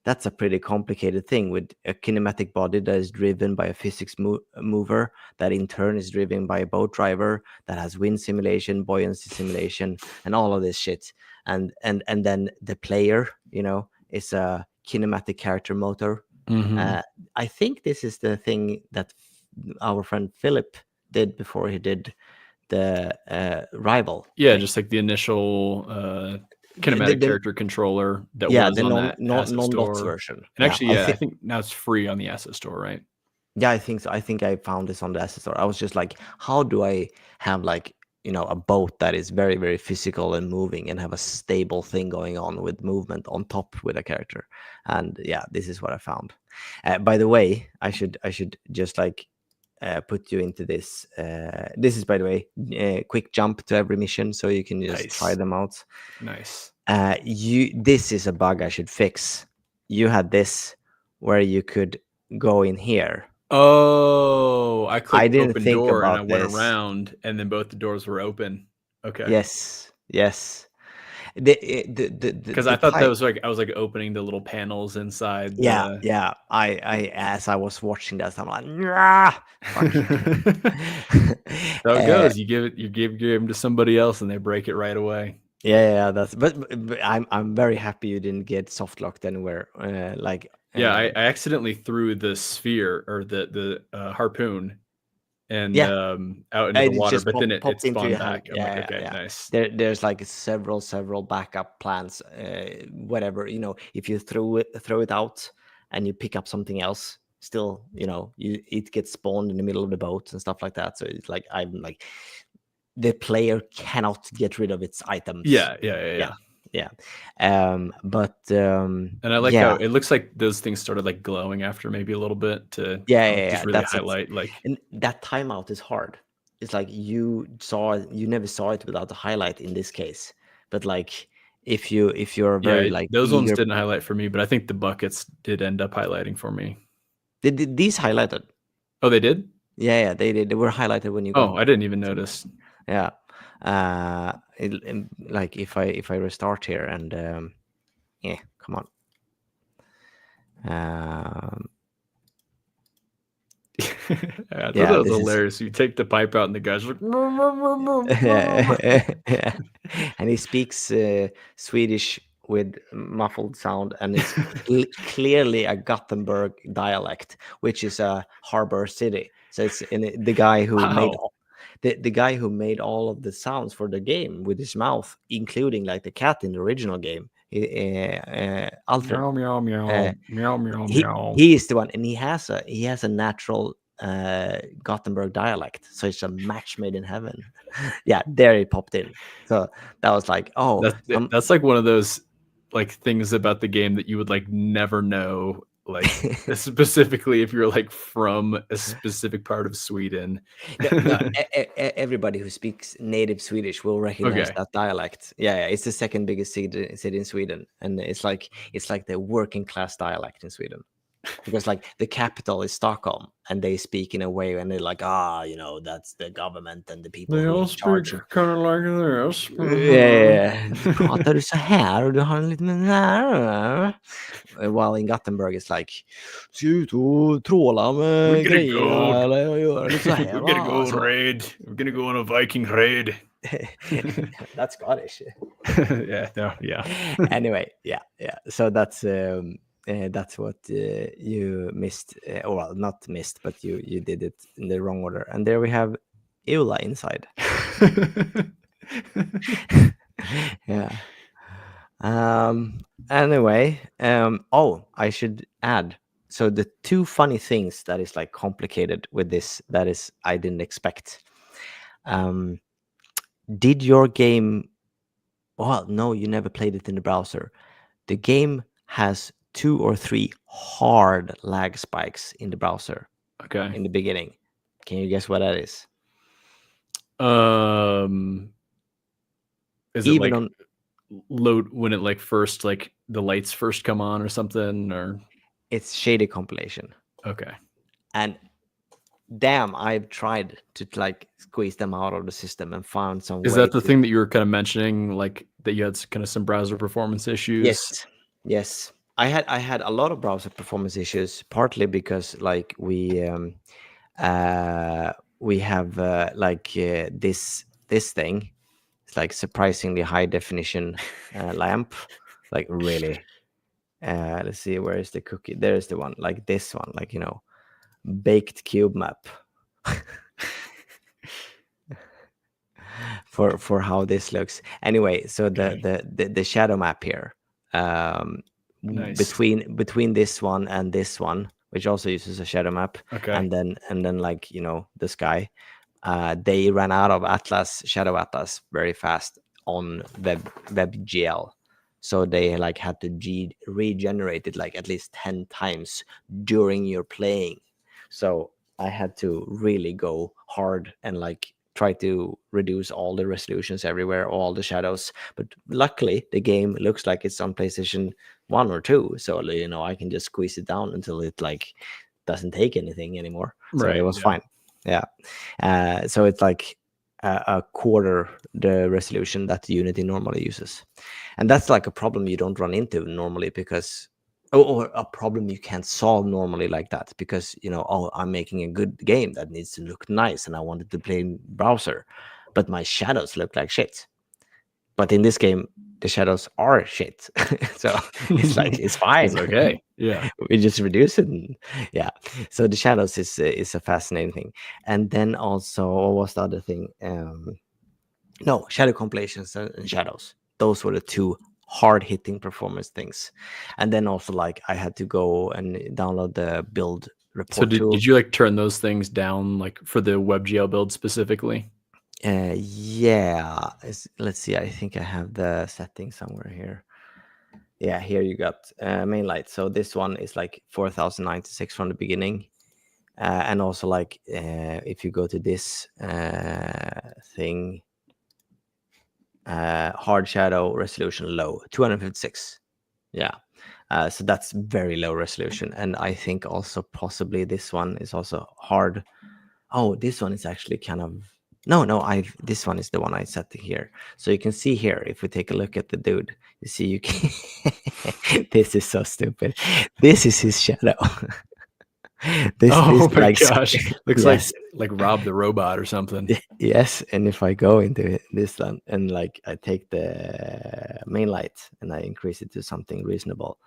Speaker 2: that's a pretty complicated thing with a kinematic body that is driven by a physics mover that in turn is driven by a boat driver that has wind simulation, buoyancy simulation, and all of this shit. And then the player, is a kinematic character motor.
Speaker 1: Mm-hmm.
Speaker 2: I think this is the thing that our friend Philip did before he did the rival.
Speaker 1: Yeah,
Speaker 2: thing.
Speaker 1: just like the initial kinematic character controller that was
Speaker 2: the
Speaker 1: on that asset
Speaker 2: non-dots
Speaker 1: store
Speaker 2: version.
Speaker 1: And actually, I think now it's free on the asset store, right?
Speaker 2: Yeah, I think so. I think I found this on the asset store. I was just like, how do I have like, a boat that is very, very physical and moving and have a stable thing going on with movement on top with a character? And yeah, this is what I found. By the way, I should just like put you into this. This is, by the way, a quick jump to every mission, so you can just try them out.
Speaker 1: Nice.
Speaker 2: This is a bug I should fix. You had this where you could go in here.
Speaker 1: Oh, I clicked
Speaker 2: didn't
Speaker 1: open
Speaker 2: think
Speaker 1: door and
Speaker 2: about
Speaker 1: I went
Speaker 2: this.
Speaker 1: around, and then both the doors were open. Okay.
Speaker 2: Yes.
Speaker 1: Because I thought that was like I was like opening the little panels inside.
Speaker 2: Yeah. I as I was watching that, I'm like, nah, fuck.
Speaker 1: So it goes. You give them to somebody else, and they break it right away.
Speaker 2: Yeah. That's but I'm very happy you didn't get soft locked anywhere.
Speaker 1: I accidentally threw the sphere or the harpoon and
Speaker 2: Yeah,
Speaker 1: out into the
Speaker 2: and it
Speaker 1: water,
Speaker 2: just
Speaker 1: but then it
Speaker 2: popped into
Speaker 1: spawned
Speaker 2: your hand.
Speaker 1: back. I'm like,
Speaker 2: Yeah, yeah,
Speaker 1: okay,
Speaker 2: yeah.
Speaker 1: nice.
Speaker 2: There's like several backup plans. Whatever, if you throw it out and you pick up something else, still, it gets spawned in the middle of the boat and stuff like that. So it's like I'm like the player cannot get rid of its items.
Speaker 1: Yeah, yeah, yeah,
Speaker 2: Yeah,
Speaker 1: yeah.
Speaker 2: yeah. But
Speaker 1: And I like how
Speaker 2: yeah,
Speaker 1: it looks like those things started like glowing after maybe a little bit to
Speaker 2: yeah.
Speaker 1: just really
Speaker 2: That's it.
Speaker 1: highlight like
Speaker 2: And that timeout is hard. It's like you never saw it without the highlight in this case. But like if you're
Speaker 1: yeah,
Speaker 2: very like
Speaker 1: those ones
Speaker 2: eager,
Speaker 1: didn't highlight for me, but I think the buckets did end up highlighting for me.
Speaker 2: did these highlighted?
Speaker 1: Oh, they did?
Speaker 2: Yeah, they did. They were highlighted when you
Speaker 1: Oh,
Speaker 2: got
Speaker 1: I didn't even
Speaker 2: some.
Speaker 1: notice.
Speaker 2: Yeah. Like if I restart here and yeah, come on.
Speaker 1: I thought
Speaker 2: Yeah,
Speaker 1: that was
Speaker 2: this is
Speaker 1: hilarious. You take the pipe out and the guy's like,
Speaker 2: yeah. And he speaks Swedish with muffled sound, and it's clearly a Gothenburg dialect, which is a harbor city. So it's the guy who made
Speaker 1: wow.
Speaker 2: the guy who made all of the sounds for the game with his mouth, including like the cat in the original game, Alfred.
Speaker 1: Meow, meow,
Speaker 2: Uh,
Speaker 1: meow, meow, meow,
Speaker 2: he
Speaker 1: meow.
Speaker 2: he is the one, and he has a natural Gothenburg dialect, so it's a match made in heaven. Yeah, there he popped in. So that was like, oh,
Speaker 1: That's like one of those like things about the game that you would like never know, like specifically if you're like from a specific part of Sweden.
Speaker 2: no, everybody who speaks native Swedish will recognize
Speaker 1: Okay.
Speaker 2: that dialect. Yeah, it's the second biggest city in Sweden, and it's like the working class dialect in Sweden. Because like the capital is Stockholm, and they speak in a way, and they're like, that's the government and the people
Speaker 1: They
Speaker 2: who
Speaker 1: all
Speaker 2: in
Speaker 1: speak
Speaker 2: charge of.
Speaker 1: kind of like this.
Speaker 2: Yeah, pratar du så här och du har en liten här. While in Gothenburg it's like, ska ut och tråla
Speaker 1: We're
Speaker 2: med
Speaker 1: gonna go.
Speaker 2: grejerna eller göra lite så här
Speaker 1: We're gonna go
Speaker 2: va?
Speaker 1: on raid. We're gonna go on a Viking raid.
Speaker 2: That's Scottish.
Speaker 1: Yeah, no, yeah.
Speaker 2: Anyway, yeah. So that's what you missed, well, not missed, but you did it in the wrong order. And there we have Eula inside. Yeah. Anyway, I should add. So the two funny things that is like complicated with this that is I didn't expect. Did your game? Well, no, you never played it in the browser. The game has 2 or 3 hard lag spikes in the browser
Speaker 1: Okay.
Speaker 2: in the beginning. Can you guess what that is?
Speaker 1: Is it
Speaker 2: Even
Speaker 1: like
Speaker 2: on
Speaker 1: load when it like first like the lights first come on or something or
Speaker 2: it's shady compilation.
Speaker 1: okay.
Speaker 2: And damn, I've tried to like squeeze them out of the system and found some
Speaker 1: Is
Speaker 2: way
Speaker 1: that the thing that you were kind of mentioning, like that you had kind of some browser performance issues?
Speaker 2: Yes. I had a lot of browser performance issues, partly because like we have this thing. It's like surprisingly high definition lamp, like really. Let's see, where is the cookie? There's the one, like this one, like baked cube map. for how this looks. Anyway, so
Speaker 1: Okay.
Speaker 2: the shadow map here,
Speaker 1: Nice.
Speaker 2: between this one and this one, which also uses a shadow map,
Speaker 1: Okay.
Speaker 2: and then like the sky, they ran out of Shadow Atlas very fast on WebGL. So they like had to regenerate it like at least 10 times during your playing. So I had to really go hard and like try to reduce all the resolutions everywhere, all the shadows. But luckily the game looks like it's on PlayStation 1 or 2. So I can just squeeze it down until it like doesn't take anything anymore. So it was fine. Yeah. So it's like a quarter the resolution that Unity normally uses. And that's like a problem you don't run into normally because or a problem you can't solve normally like that because I'm making a good game that needs to look nice and I wanted to play in browser, but my shadows look like shit. But in this game the shadows are shit. So it's like it's fine.
Speaker 1: It's okay. Yeah.
Speaker 2: We just reduce it. And, yeah. So the shadows is a fascinating thing. And then also, what was the other thing? No, shadow compilations and shadows. Those were the two hard hitting performance things. And then also, like, I had to go and download the build
Speaker 1: So
Speaker 2: report
Speaker 1: did
Speaker 2: tool.
Speaker 1: you like turn those things down like for the WebGL build specifically?
Speaker 2: Yeah. Let's see. I think I have the setting somewhere here. Yeah, here you got main light. So this one is like 4096 from the beginning. And also, like, if you go to this thing, hard shadow resolution low, 256. Yeah. So that's very low resolution. And I think also possibly this one is also hard. Oh, this one is actually kind of this one is the one I set here. So you can see here, if we take a look at the dude, you see you can this is so stupid. This is his shadow. this
Speaker 1: Oh my
Speaker 2: like
Speaker 1: gosh. Looks
Speaker 2: yes.
Speaker 1: like Rob the robot or something.
Speaker 2: Yes, and if I go into this one and like I take the main light and I increase it to something reasonable,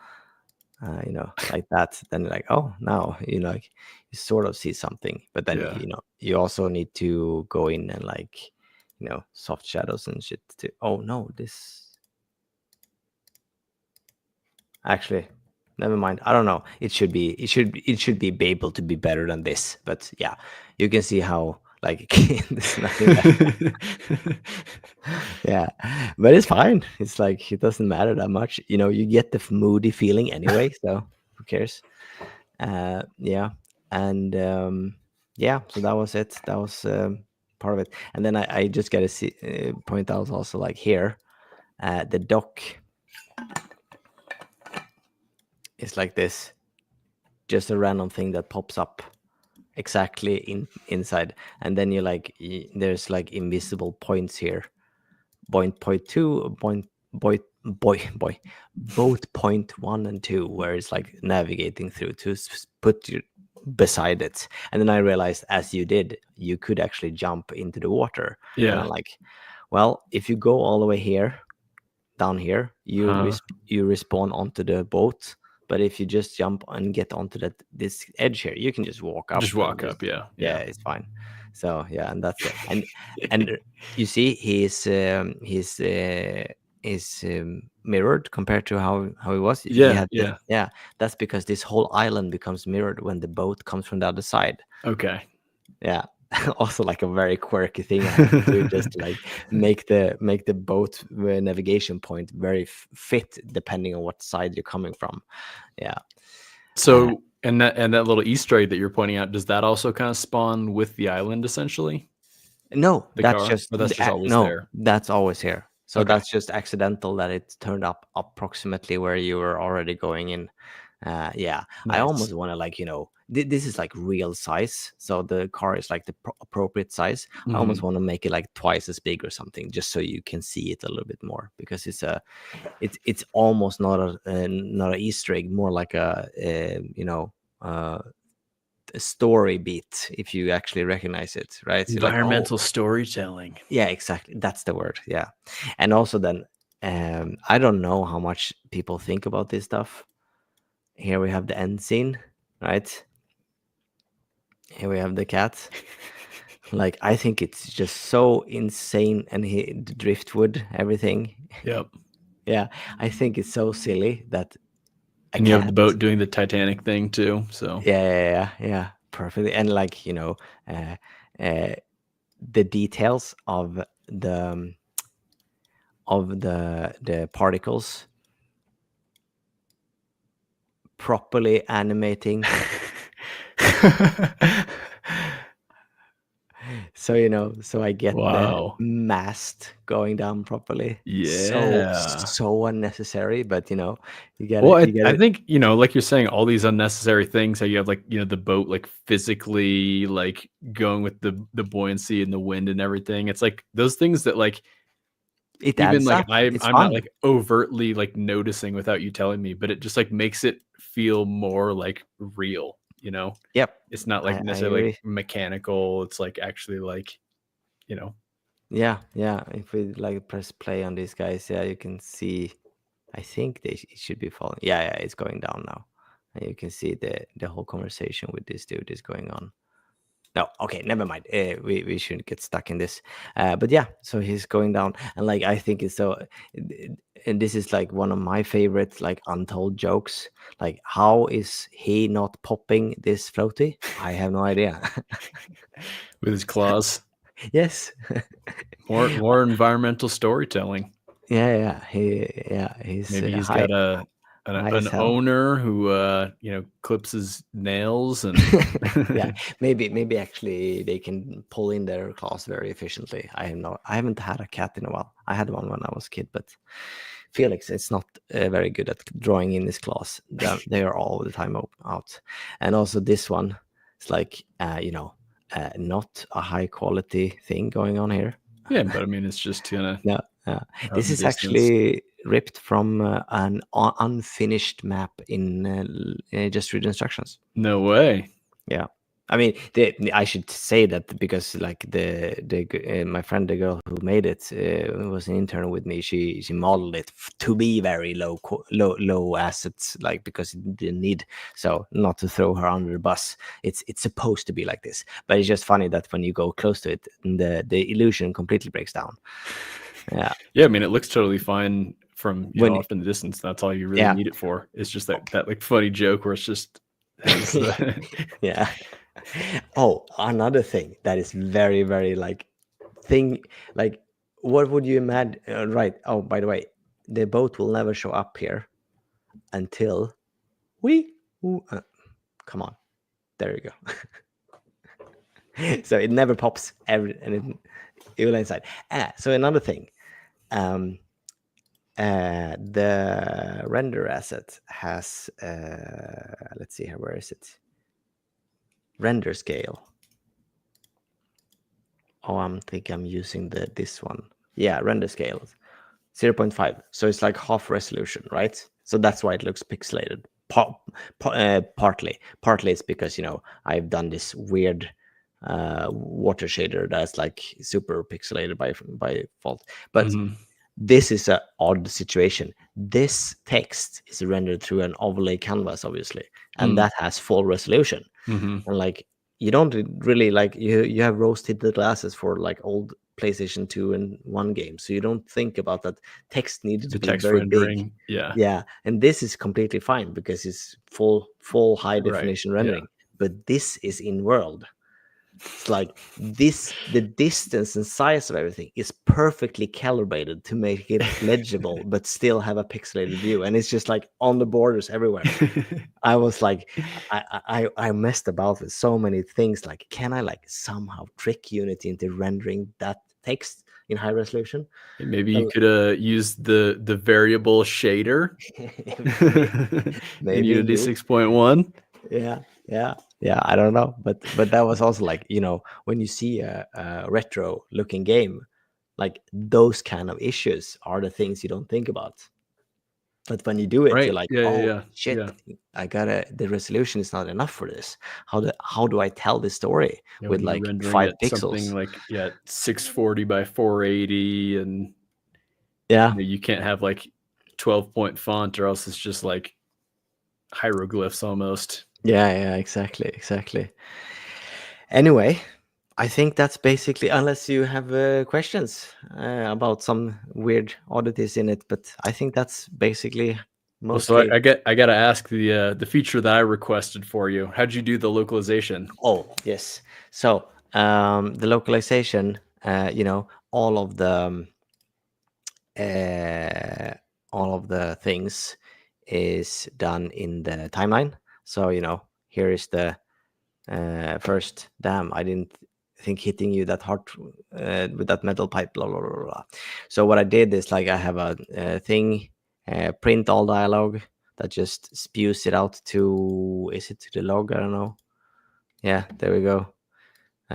Speaker 2: like that, then like, oh, now like you sort of see something, but then
Speaker 1: Yeah.
Speaker 2: you also need to go in and like soft shadows and shit too. Oh no, this actually, never mind. I don't know. It should be able to be better than this, but yeah, you can see how like there's nothing left. Yeah, but it's fine. It's like it doesn't matter that much. You get the moody feeling anyway, so who cares? Yeah, and yeah, so that was it. That was part of it. And then I just gotta point out also, like, here, the dock is like this, just a random thing that pops up exactly inside, and then there's like invisible points here. Point two, both point one and two, where it's like navigating through to put you beside it. And then I realized, as you did, you could actually jump into the water. And I'm
Speaker 1: Yeah.
Speaker 2: like, well, if you go all the way here, down here,
Speaker 1: Huh.
Speaker 2: you respawn onto the boat. But if you just jump and get onto this edge here, you can just walk up
Speaker 1: Just
Speaker 2: and
Speaker 1: walk
Speaker 2: just,
Speaker 1: up, yeah.
Speaker 2: yeah,
Speaker 1: Yeah.
Speaker 2: it's fine. So yeah, and that's it. And you see, he's mirrored compared to how he was. He
Speaker 1: Yeah,
Speaker 2: had
Speaker 1: yeah.
Speaker 2: yeah. That's because this whole island becomes mirrored when the boat comes from the other side.
Speaker 1: Okay.
Speaker 2: Yeah. Also, like, a very quirky thing I had to do, just to like make the boat navigation point very fit depending on what side you're coming from. Yeah.
Speaker 1: So, and that little Easter egg that you're pointing out, does that also kind of spawn with the island essentially?
Speaker 2: No,
Speaker 1: The
Speaker 2: that's
Speaker 1: car?
Speaker 2: just
Speaker 1: Or that's just always
Speaker 2: no,
Speaker 1: there?
Speaker 2: that's always here. So
Speaker 1: Okay.
Speaker 2: that's just accidental that it turned up approximately where you were already going in. Yeah, I
Speaker 1: Nice.
Speaker 2: almost want to, like, this is like real size, so the car is like the appropriate size. I almost
Speaker 1: Mhm.
Speaker 2: want to make it like twice as big or something, just so you can see it a little bit more, because it's almost not a Easter egg, more like a story beat, if you actually recognize it, right? You're like, oh,
Speaker 1: Environmental storytelling.
Speaker 2: yeah, exactly. That's the word. Yeah. And also then, I don't know how much people think about this stuff. Here we have the end scene, right? Here we have the cat. Like, I think it's just so insane, and the driftwood, everything.
Speaker 1: Yep.
Speaker 2: Yeah, I think it's so silly that a
Speaker 1: And you have the
Speaker 2: cat.
Speaker 1: boat doing the Titanic thing too, so
Speaker 2: Yeah, perfectly. And like, uh, uh, the details the of the particles properly animating. So I get the
Speaker 1: Wow.
Speaker 2: mast going down properly. So
Speaker 1: Yeah.
Speaker 2: so unnecessary, but you get
Speaker 1: Well,
Speaker 2: it. You get
Speaker 1: I
Speaker 2: it.
Speaker 1: think, like you're saying, all these unnecessary things, how you have like, the boat like physically like going with the buoyancy and the wind and everything. It's like those things that like
Speaker 2: It
Speaker 1: even
Speaker 2: adds
Speaker 1: like
Speaker 2: up.
Speaker 1: I'm
Speaker 2: It's
Speaker 1: I'm not
Speaker 2: fun.
Speaker 1: like overtly like noticing without you telling me, but it just like makes it feel more like real, you know?
Speaker 2: Yep.
Speaker 1: It's not like
Speaker 2: I
Speaker 1: necessarily like
Speaker 2: agree.
Speaker 1: mechanical. It's like actually like, you know.
Speaker 2: Yeah. If we like press play on these guys, yeah, you can see. I think it should be falling. Yeah, it's going down now. And you can see the whole conversation with this dude is going on. No, okay, never mind. We shouldn't get stuck in this. But yeah, so he's going down, and like I think it's so, and this is like one of my favorite like untold jokes. Like, how is he not popping this floaty? I have no idea.
Speaker 1: With his claws.
Speaker 2: Yes.
Speaker 1: More environmental storytelling.
Speaker 2: He's
Speaker 1: Maybe he's
Speaker 2: high
Speaker 1: got
Speaker 2: high
Speaker 1: an
Speaker 2: as hell.
Speaker 1: owner who clips his nails and
Speaker 2: Yeah, maybe actually they can pull in their claws very efficiently. I haven't had a cat in a while. I had one when I was a kid, but Felix is not very good at drawing in his claws. They are all the time out. And also this one, it's like not a high quality thing going on here.
Speaker 1: yeah, but I mean it's just kind
Speaker 2: No,
Speaker 1: of out
Speaker 2: this
Speaker 1: in the
Speaker 2: is
Speaker 1: distance.
Speaker 2: actually ripped from an unfinished map in Just Read Instructions.
Speaker 1: No way.
Speaker 2: Yeah, I mean, I should say that because like my friend, the girl who made it, who was an intern with me, she modeled it to be very low assets, like because it didn't need. So not to throw her under the bus, it's supposed to be like this, but it's just funny that when you go close to it, the illusion completely breaks down. Yeah,
Speaker 1: Yeah, I mean it looks totally fine from
Speaker 2: when
Speaker 1: off in the distance. That's all you really
Speaker 2: yeah.
Speaker 1: need it for. It's just that like funny joke where it's just has the
Speaker 2: Yeah. Oh, another thing that is very, very like thing, like what would you imagine? Right. Oh, by the way, the boat will never show up here until we. Come on, there you go. So it never pops and it will inside. So another thing, um, the render asset has. Let's see here. Where is it? Render scale. Oh, I think I'm using this one. Yeah, render scale 0.5. So it's like half resolution, right? So that's why it looks pixelated. Partly it's because I've done this weird water shader that's like super pixelated by default. But
Speaker 1: Mhm.
Speaker 2: this is an odd situation. This text is rendered through an overlay canvas, obviously, and that has full resolution.
Speaker 1: Mhm.
Speaker 2: And like you don't really like you have rose tinted glasses for like old PlayStation 2 and 1 games, so you don't think about that text needed
Speaker 1: The
Speaker 2: to be
Speaker 1: text
Speaker 2: very big.
Speaker 1: rendering. Yeah.
Speaker 2: Yeah, and this is completely fine because it's full high
Speaker 1: Right.
Speaker 2: definition
Speaker 1: Yeah.
Speaker 2: rendering, but this is in world. It's like the distance and size of everything is perfectly calibrated to make it legible, but still have a pixelated view. And it's just like on the borders everywhere. I was like, I messed about with so many things. Like, can I like somehow trick Unity into rendering that text in high resolution?
Speaker 1: Maybe you
Speaker 2: Well,
Speaker 1: could use the variable shader
Speaker 2: maybe,
Speaker 1: in
Speaker 2: maybe
Speaker 1: Unity
Speaker 2: indeed.
Speaker 1: 6.1.
Speaker 2: Yeah, I don't know, but that was also like when you see a retro looking game, like those kind of issues are the things you don't think about. But when you do it, you're
Speaker 1: Right.
Speaker 2: like,
Speaker 1: Yeah, yeah,
Speaker 2: oh
Speaker 1: yeah.
Speaker 2: shit,
Speaker 1: Yeah.
Speaker 2: the resolution is not enough for this. How do I tell this story
Speaker 1: Yeah,
Speaker 2: with
Speaker 1: when you're
Speaker 2: like
Speaker 1: rendering
Speaker 2: 5
Speaker 1: at something
Speaker 2: pixels?
Speaker 1: like 640 by 480 and
Speaker 2: Yeah,
Speaker 1: you can't have like 12-point font or else it's just like hieroglyphs almost.
Speaker 2: yeah, exactly. Anyway, I think that's basically, unless you have questions about some weird oddities in it, but I think that's basically
Speaker 1: Well, so
Speaker 2: mostly.
Speaker 1: I got to ask the feature that I requested for you. How'd you do the localization?
Speaker 2: Oh, yes. So the localization, all of the uh, all of the things is done in the timeline. So here is the first. Damn, I didn't think hitting you that hard with that metal pipe. Blah blah blah blah. So what I did is like I have a thing, print all dialogue that just spews it out to. Is it to the log? I don't know. Yeah, there we go.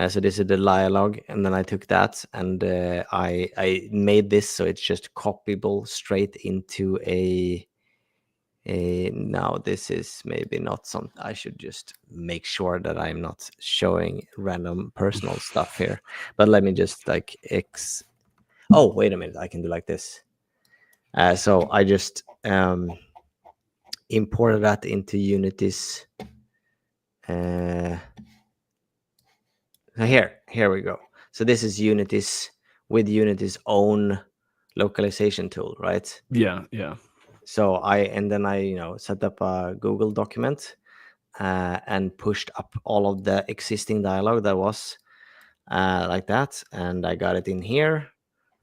Speaker 2: So this is the dialogue, and then I took that and I made this so it's just copyable straight into a. Now this is maybe not some. I should just make sure that I'm not showing random personal stuff here. But let me just like X. Oh, wait a minute! I can do like this. So I just imported that into Unity's. Here we go. So this is Unity's own localization tool, right?
Speaker 1: Yeah.
Speaker 2: So I set up a Google document and pushed up all of the existing dialogue that was like that, and I got it in here,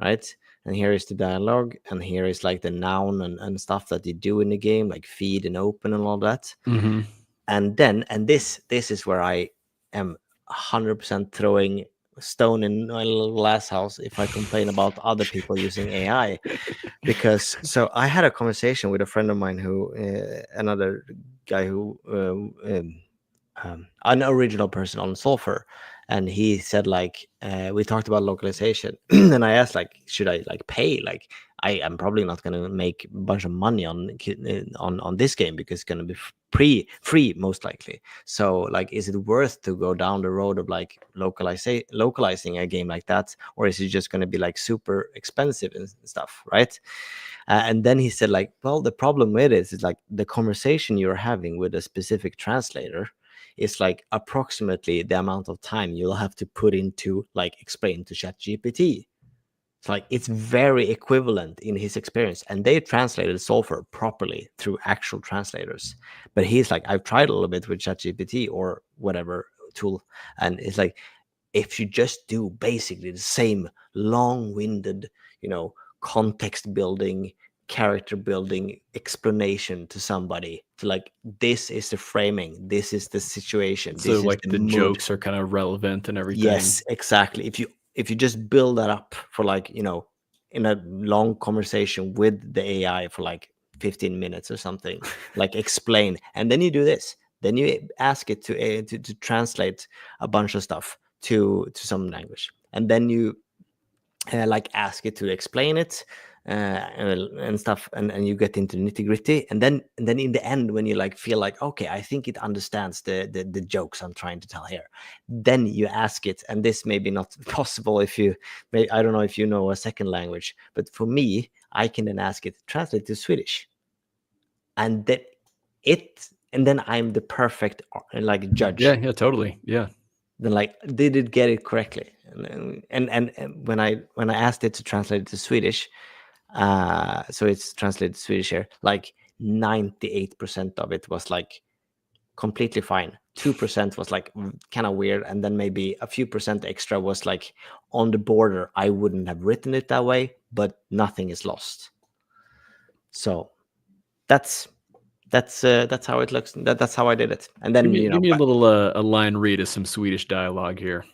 Speaker 2: right? And here is the dialogue, and here is like the noun and stuff that you do in the game, like feed and open and all that.
Speaker 1: Mm-hmm.
Speaker 2: And then, this is where I am 100% throwing stone in my little glass house if I complain about other people using AI. Because so I had a conversation with a friend of mine who another guy who an original person on Sulfur, and he said like we talked about localization, and I asked like, should I like pay? Like I am probably not going to make a bunch of money on this game because it's going to be free most likely. So like, is it worth to go down the road of like localizing a game like that, or is it just going to be like super expensive and stuff, right? And then he said like, well, the problem with it is like the conversation you're having with a specific translator is like approximately the amount of time you'll have to put into like explain to ChatGPT. It's like it's very equivalent in his experience, and they translated Sulfur properly through actual translators. But he's like, I've tried a little bit with ChatGPT or whatever tool, and it's like if you just do basically the same long-winded, context building, character building explanation to somebody, to like, this is the framing, this is the situation,
Speaker 1: So
Speaker 2: this is
Speaker 1: like
Speaker 2: the
Speaker 1: the
Speaker 2: mood.
Speaker 1: jokes are kind of relevant and everything.
Speaker 2: Yes, exactly. If you just build that up for like, in a long conversation with the AI for like 15 minutes or something, like explain, and then you do this, then you ask it to translate a bunch of stuff to some language, and then you like ask it to explain it and stuff, and you get into nitty gritty, and then in the end, when you like feel like, okay, I think it understands the jokes I'm trying to tell here, then you ask it. And this may be not possible if I don't know if you know a second language, but for me, I can then ask it to translate to Swedish, and then I'm the perfect like judge.
Speaker 1: Yeah, totally. Yeah.
Speaker 2: Then like, did it get it correctly? And when I asked it to translate it to Swedish, so it's translated to Swedish here, like 98% of it was like completely fine. 2% was like kind of weird, and then maybe a few percent extra was like on the border. I wouldn't have written it that way, but nothing is lost. So that's how it looks. That's how I did it. And then
Speaker 1: Give me a little a line read of some Swedish dialogue here.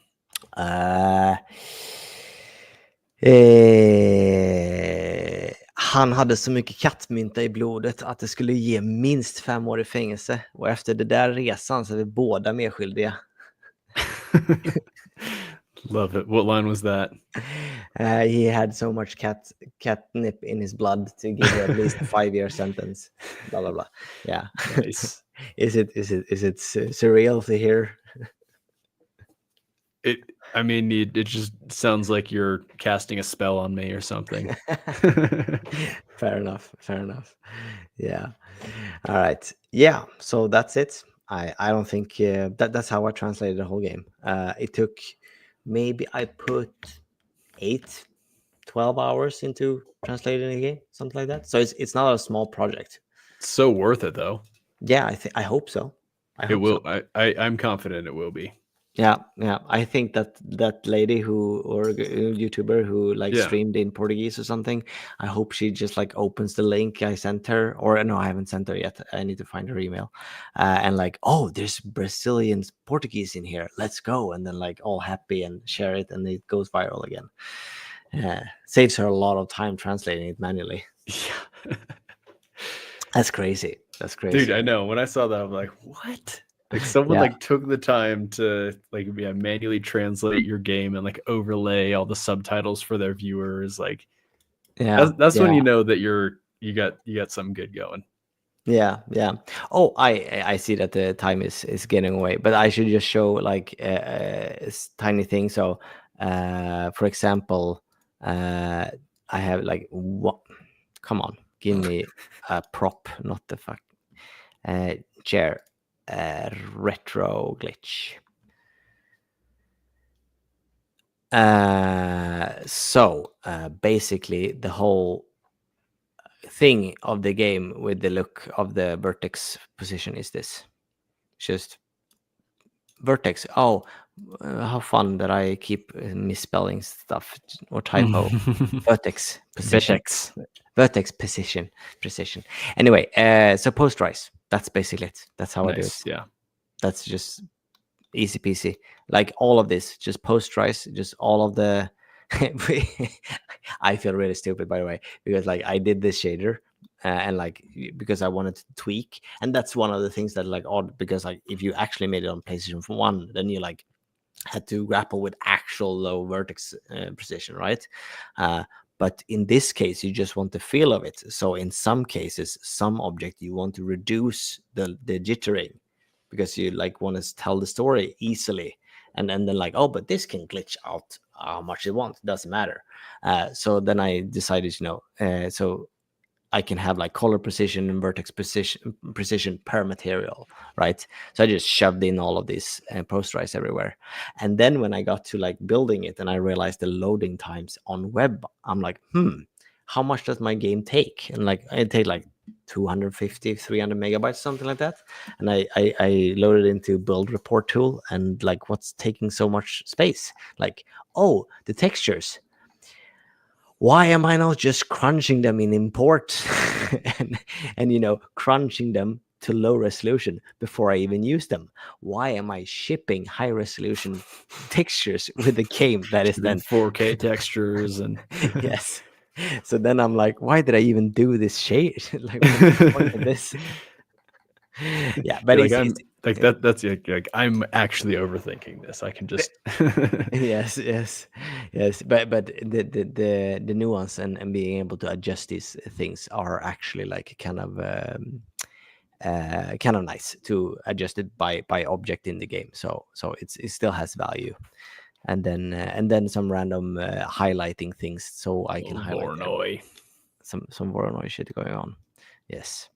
Speaker 2: Han hade så mycket kattmynta i blodet att det skulle ge minst 5 år i fängelse, och efter det där resan så är vi båda medskyldiga.
Speaker 1: Love it. What line was that?
Speaker 2: He had so much catnip in his blood to give at least a 5-year sentence. Blah blah blah. Yeah.
Speaker 1: Nice.
Speaker 2: Is it surreal to hear?
Speaker 1: I mean, it just sounds like you're casting a spell on me or something.
Speaker 2: Fair enough. Yeah. All right. Yeah. So that's it. I don't think that's how I translated the whole game. It took, maybe I put 12 hours into translating the game, something like that. So it's not a small project.
Speaker 1: So worth it though.
Speaker 2: Yeah, I hope so.
Speaker 1: It will. I'm confident it will be.
Speaker 2: Yeah. I think that lady or YouTuber who like streamed in Portuguese or something, I hope she just like opens the link I sent her, or no, I haven't sent her yet. I need to find her email, and like, oh, there's Brazilian Portuguese in here. Let's go, and then like all happy and share it, and it goes viral again. Saves her a lot of time translating it manually.
Speaker 1: Yeah.
Speaker 2: That's crazy.
Speaker 1: Dude, I know. When I saw that, I'm like, what? Like someone like took the time to like manually translate your game and like overlay all the subtitles for their viewers. Like, that's when you know that you got something good going.
Speaker 2: Yeah. Oh, I see that the time is getting away, but I should just show like a tiny thing. So, for example, I have like, what? Come on, give me a prop, not the fuck. Chair retro glitch. So basically the whole thing of the game with the look of the vertex position is this. Just vertex. Oh, how fun that I keep misspelling stuff or typo. Vertex position.
Speaker 1: Vitex.
Speaker 2: Vertex position. Precision. Anyway, so posterize. That's basically it. That's how I do it.
Speaker 1: Nice. Yeah.
Speaker 2: That's just easy peasy. Like all of this, just posterize, just all of the. I feel really stupid, by the way, because like I did this shader and like because I wanted to tweak, and that's one of the things that like odd, because like if you actually made it on PlayStation 1, then you like had to grapple with actual low vertex precision, right? But in this case, you just want the feel of it. So in some cases, some object you want to reduce the jittering because you like want to tell the story easily, and then like, oh, but this can glitch out how much you want. It doesn't matter. So then I decided, so I can have like color precision and vertex precision per material, right? So I just shoved in all of these posterize everywhere. And then when I got to like building it and I realized the loading times on web, I'm like, how much does my game take? And like it take like 250, 300 megabytes, something like that. And I loaded into build report tool and like, what's taking so much space? Like, oh, the textures. Why am I not just crunching them in import and crunching them to low resolution before I even use them? Why am I shipping high resolution textures with a game that is then
Speaker 1: 4K textures and
Speaker 2: yes? So then I'm like, why did I even do this shade? Like, what's the point of this? Yeah, but
Speaker 1: like I'm like that. That's like I'm actually overthinking this. I can just
Speaker 2: yes. But the nuance and being able to adjust these things are actually like kind of nice to adjust it by object in the game. So it still has value. And then some random highlighting things so I can highlight
Speaker 1: Voronoi.
Speaker 2: some Voronoi shit going on. Yes.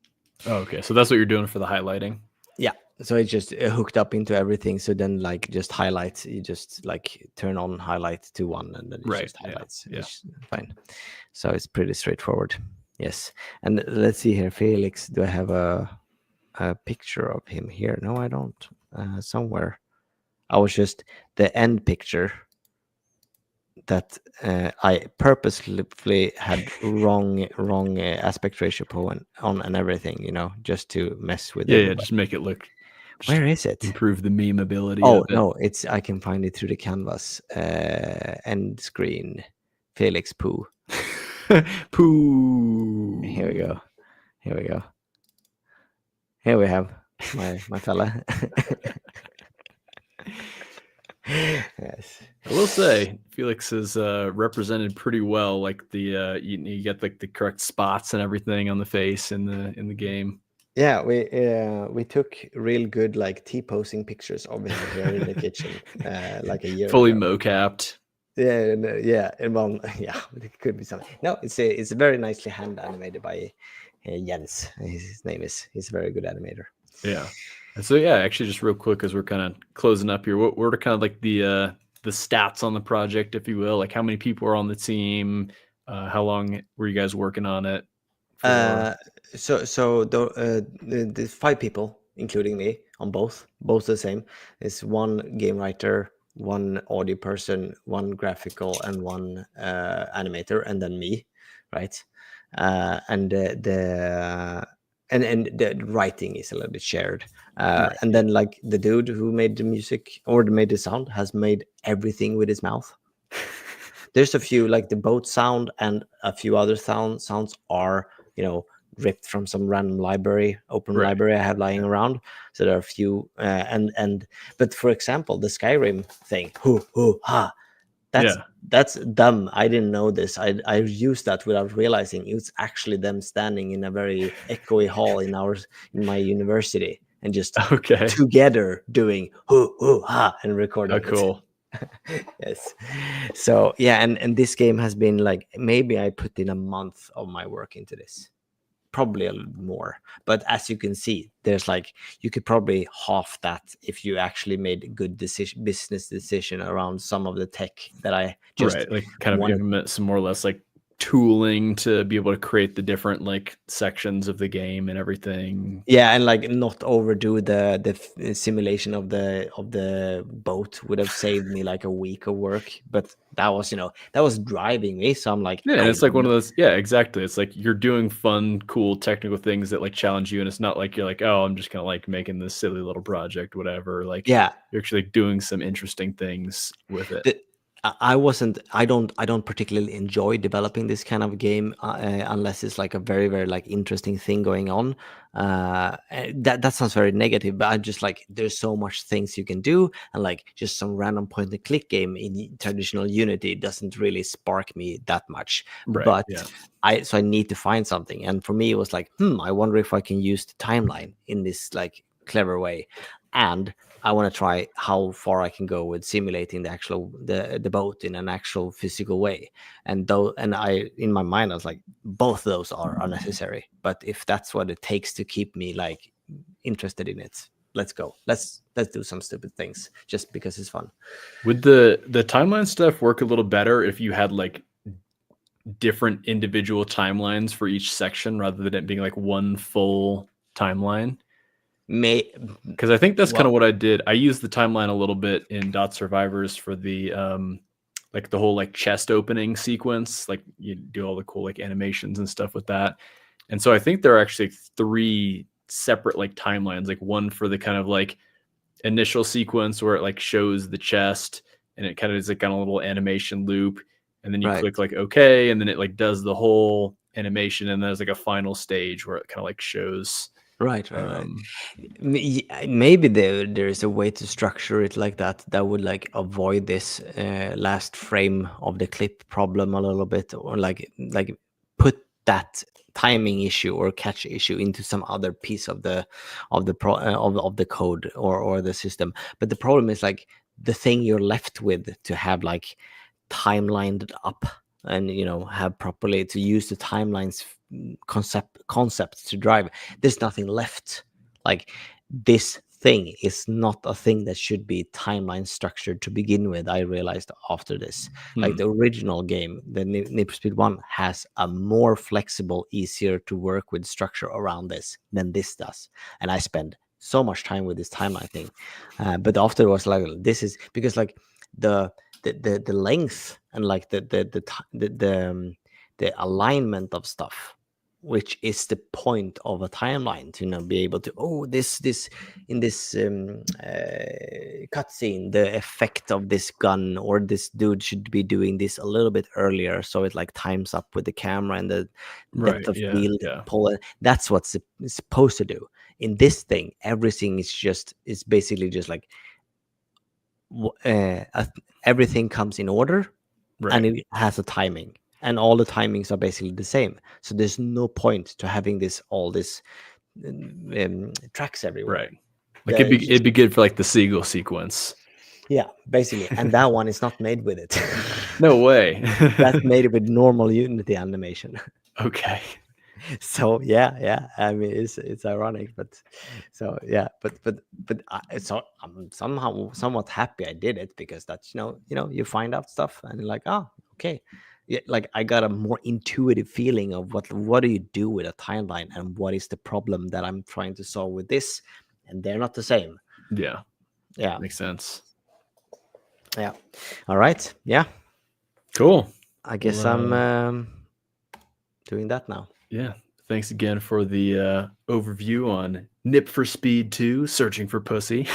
Speaker 1: Oh, okay, so that's what you're doing for the highlighting.
Speaker 2: Yeah, so it's just hooked up into everything. So then like just highlights, you just like turn on highlight to one and then it just highlights.
Speaker 1: Yeah.
Speaker 2: It's fine. So it's pretty straightforward. Yes. And let's see here, Felix, do I have a picture of him here? No, I don't. Somewhere I was just the end picture that I purposely had wrong aspect ratio on and everything, just to mess with
Speaker 1: Yeah, just make it look.
Speaker 2: Where is it?
Speaker 1: Improve the meme ability.
Speaker 2: Oh no, I can find it through the canvas. End screen. Felix Poo.
Speaker 1: Poo.
Speaker 2: Here we go. Here we have my fella. Yes.
Speaker 1: I will say Felix is represented pretty well. Like the you get like the correct spots and everything on the face in the game.
Speaker 2: Yeah, we took real good like T-posing pictures of him here in the kitchen like a year
Speaker 1: fully
Speaker 2: ago.
Speaker 1: mocapped.
Speaker 2: Yeah, well, yeah, it could be something. No, it's very nicely hand animated by Jens. His name is. He's a very good animator.
Speaker 1: Yeah. And so yeah, actually, just real quick, as we're kind of closing up here, what are kind of like the stats on the project, if you will? Like how many people are on the team? How long were you guys working on it for?
Speaker 2: So the 5 people, including me, on both the same. It's 1 game writer, 1 audio person, 1 graphical, and 1 animator, and then me, right? And the writing is a little bit shared.
Speaker 1: Right.
Speaker 2: And then like the dude who made the music or made the sound has made everything with his mouth. There's a few like the boat sound and a few other sounds are ripped from some random open library I have lying around. So there are a few but for example the Skyrim thing, hoo ha, that's dumb. I didn't know this. I used that without realizing it's actually them standing in a very echoey hall in my university and just together doing hoo ha and recording.
Speaker 1: Oh, cool.
Speaker 2: Yes. So yeah, and this game has been like maybe I put in a month of my work into this. probably a little more. But as you can see, there's like, you could probably half that if you actually made a good business decision around some of the tech that I just
Speaker 1: Right, like kind of
Speaker 2: wanted.
Speaker 1: implement some more or less like tooling to be able to create the different like sections of the game and everything.
Speaker 2: Yeah, and like not overdo the simulation of the boat would have saved me like a week of work. But that was, that was driving me. So I'm like,
Speaker 1: Yeah, and it's like one of those, yeah, exactly. It's like you're doing fun, cool technical things that like challenge you, and it's not like you're like, oh, I'm just kind of like making this silly little project, whatever. Like
Speaker 2: yeah.
Speaker 1: you're actually doing some interesting things with it.
Speaker 2: I don't particularly enjoy developing this kind of game unless it's like a very, very like interesting thing going on. That sounds very negative, but I'm just like, there's so much things you can do, and like just some random point and click game in traditional Unity doesn't really spark me that much.
Speaker 1: Right.
Speaker 2: But
Speaker 1: Yeah.
Speaker 2: I need to find something, and for me it was like, I wonder if I can use the timeline in this like clever way, and I want to try how far I can go with simulating the boat in an actual physical way. And I, in my mind, I was like, both those are unnecessary. But if that's what it takes to keep me like interested in it, let's go. Let's do some stupid things just because it's fun.
Speaker 1: Would the timeline stuff work a little better if you had like different individual timelines for each section rather than it being like one full timeline? Because I think that's kind of what I did. I used the timeline a little bit in Dot Survivors for the like the whole like chest opening sequence. Like you do all the cool like animations and stuff with that. And so I think there are actually 3 separate like timelines, like one for the kind of like initial sequence where it like shows the chest and it kind of is like on a little animation loop, and then you click like okay, and then it like does the whole animation, and there's like a final stage where it kind of like shows.
Speaker 2: Right. Maybe there is a way to structure it like that would like avoid this last frame of the clip problem a little bit, or like put that timing issue or catch issue into some other piece of the of the code or the system. But the problem is like the thing you're left with to have like timelined up and have properly to use the timelines concept to drive. There's nothing left. Like this thing is not a thing that should be timeline structured to begin with. I realized after this, like the original game, the Need for Speed 1 has a more flexible, easier to work with structure around this than this does, and I spend so much time with this timeline thing. But afterwards, like this is because like the length and like the alignment of stuff, which is the point of a timeline, to be able to this in this cutscene, the effect of this gun or this dude should be doing this a little bit earlier, so it like times up with the camera and the depth of field pull. That's what's it's supposed to do. In this thing, everything is basically just like everything comes in order, and it has a timing, and all the timings are basically the same. So there's no point to having all this tracks everywhere.
Speaker 1: Right. Like it'd be good for like the seagull sequence.
Speaker 2: Yeah, basically. And that one is not made with it.
Speaker 1: No way.
Speaker 2: That's made with normal Unity animation.
Speaker 1: Okay.
Speaker 2: So yeah. I mean, it's ironic, but so yeah, but so I'm somewhat happy I did it, because that's you find out stuff and you're like, oh, okay. Yeah, like I got a more intuitive feeling of what do you do with a timeline and what is the problem that I'm trying to solve with this, and they're not the same.
Speaker 1: Yeah.
Speaker 2: Yeah.
Speaker 1: Makes sense.
Speaker 2: Yeah. All right. Yeah.
Speaker 1: Cool.
Speaker 2: I guess I'm doing that now.
Speaker 1: Yeah. Thanks again for the overview on Nip for Speed 2, Searching for Pussy.